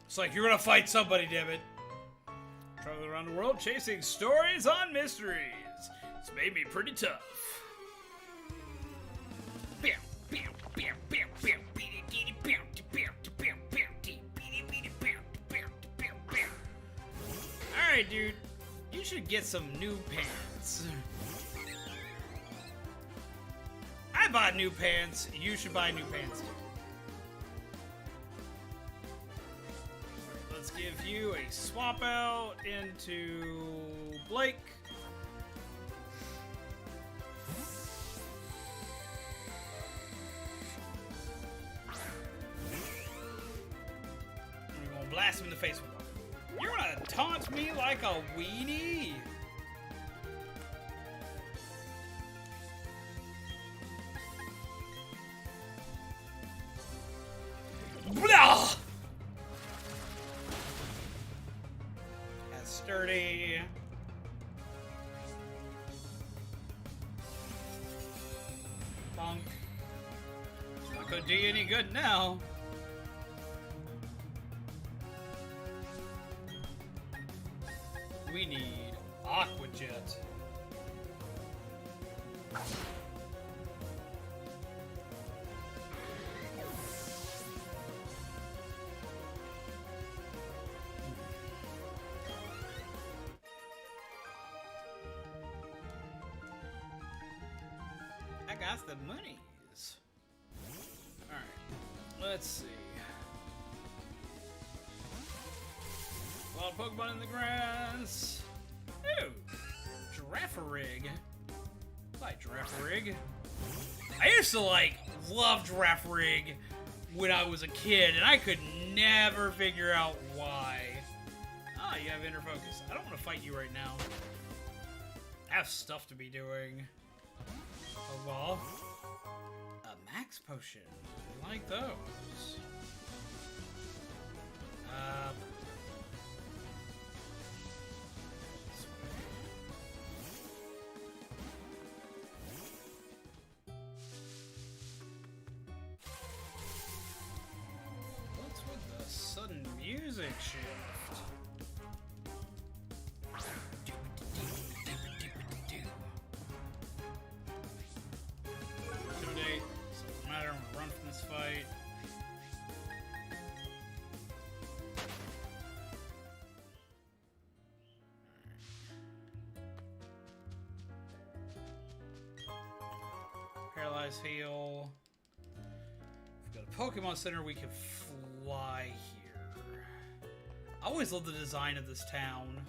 It's like, you're gonna fight somebody, damn it. Traveling around the world chasing stories on mysteries. It's made me pretty tough. Alright, dude. You should get some new pants. I bought new pants. You should buy new pants too. Let's give you a swap out into Blake. the face with one. You wanna taunt me like a weenie? Blah! That's sturdy. Bonk. Not gonna do you any good now. We need Aqua Jet. I got the monies. Alright, let's see. Wild Pokemon in the grass. Ooh, Girafarig. I like Girafarig. I used to love Girafarig when I was a kid, and I could never figure out why. Ah, you have inner focus. I don't want to fight you right now. I have stuff to be doing. Oh well. A max potion. I like those. What's with the sudden music shift? Intimidate. Doesn't matter, I'm gonna run from this fight. Paralyze heal. We've got a Pokemon Center, we can fly here. I always love the design of this town.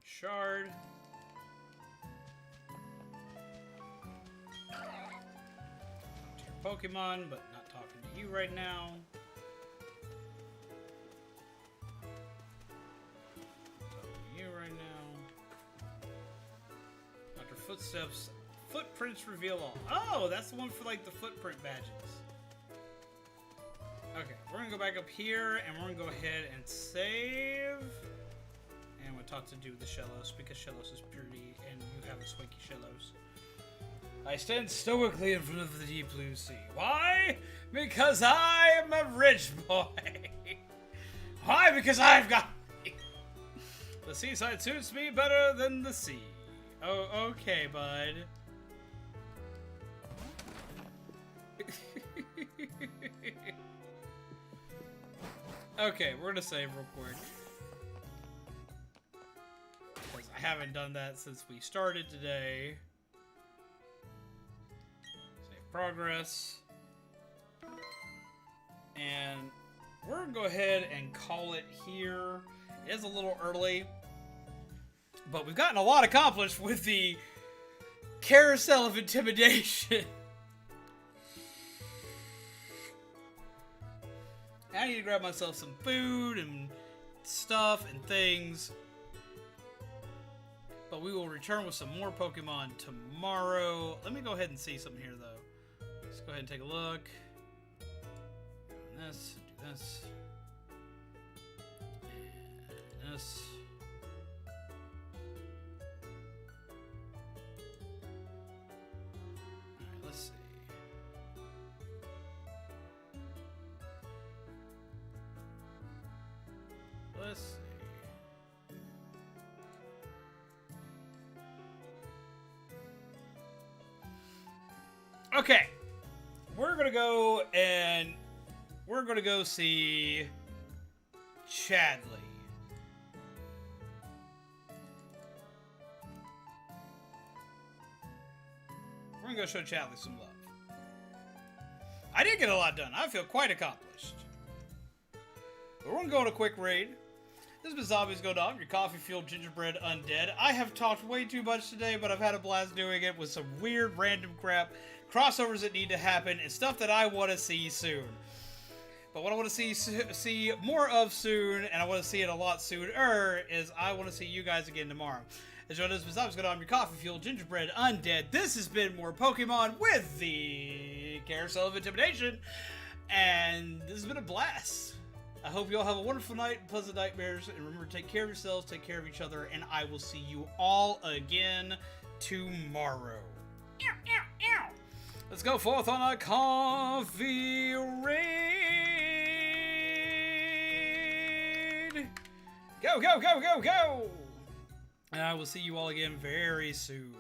Shard. Talk to your Pokemon, but not talking to you right now. Talking to you right now. After footsteps, footprints reveal all. Oh, that's the one for like the footprint badges. Okay, we're gonna go back up here and we're gonna go ahead and save. And we're taught to do the Shellos because Shellos is pretty and you have a swanky Shellos. I stand stoically in front of the deep blue sea. Why? Because I am a rich boy. Why? Because I've got the seaside suits me better than the sea. Oh, okay, bud. Okay, we're gonna save real quick. I haven't done that since we started today. Save progress. And we're gonna go ahead and call it here. It is a little early, but we've gotten a lot accomplished with the carousel of intimidation. I need to grab myself some food and stuff and things. But we will return with some more Pokemon tomorrow. Let me go ahead and see something here, though. Let's go ahead and take a look. Do this, do this. And this. Alright, let's see. Let's see. Okay, we're gonna go and we're gonna go see Chadley. We're gonna go show Chadley some love. I did get a lot done. I feel quite accomplished. But we're gonna go on a quick raid. This has been Zombies Go Dom, your coffee-fueled gingerbread undead. I have talked way too much today, but I've had a blast doing it with some weird random crap, crossovers that need to happen, and stuff that I want to see soon. But what I want to see more of soon, and I want to see it a lot sooner, is I want to see you guys again tomorrow. As you know, this has been Zombies Go Dom, your coffee-fueled gingerbread undead. This has been more Pokemon with the Carousel of Intimidation, and this has been a blast. I hope you all have a wonderful night, pleasant nightmares, and remember to take care of yourselves, take care of each other, and I will see you all again tomorrow. Ow, ow, ow. Let's go forth on a coffee raid. Go, go, go, go, go. And I will see you all again very soon.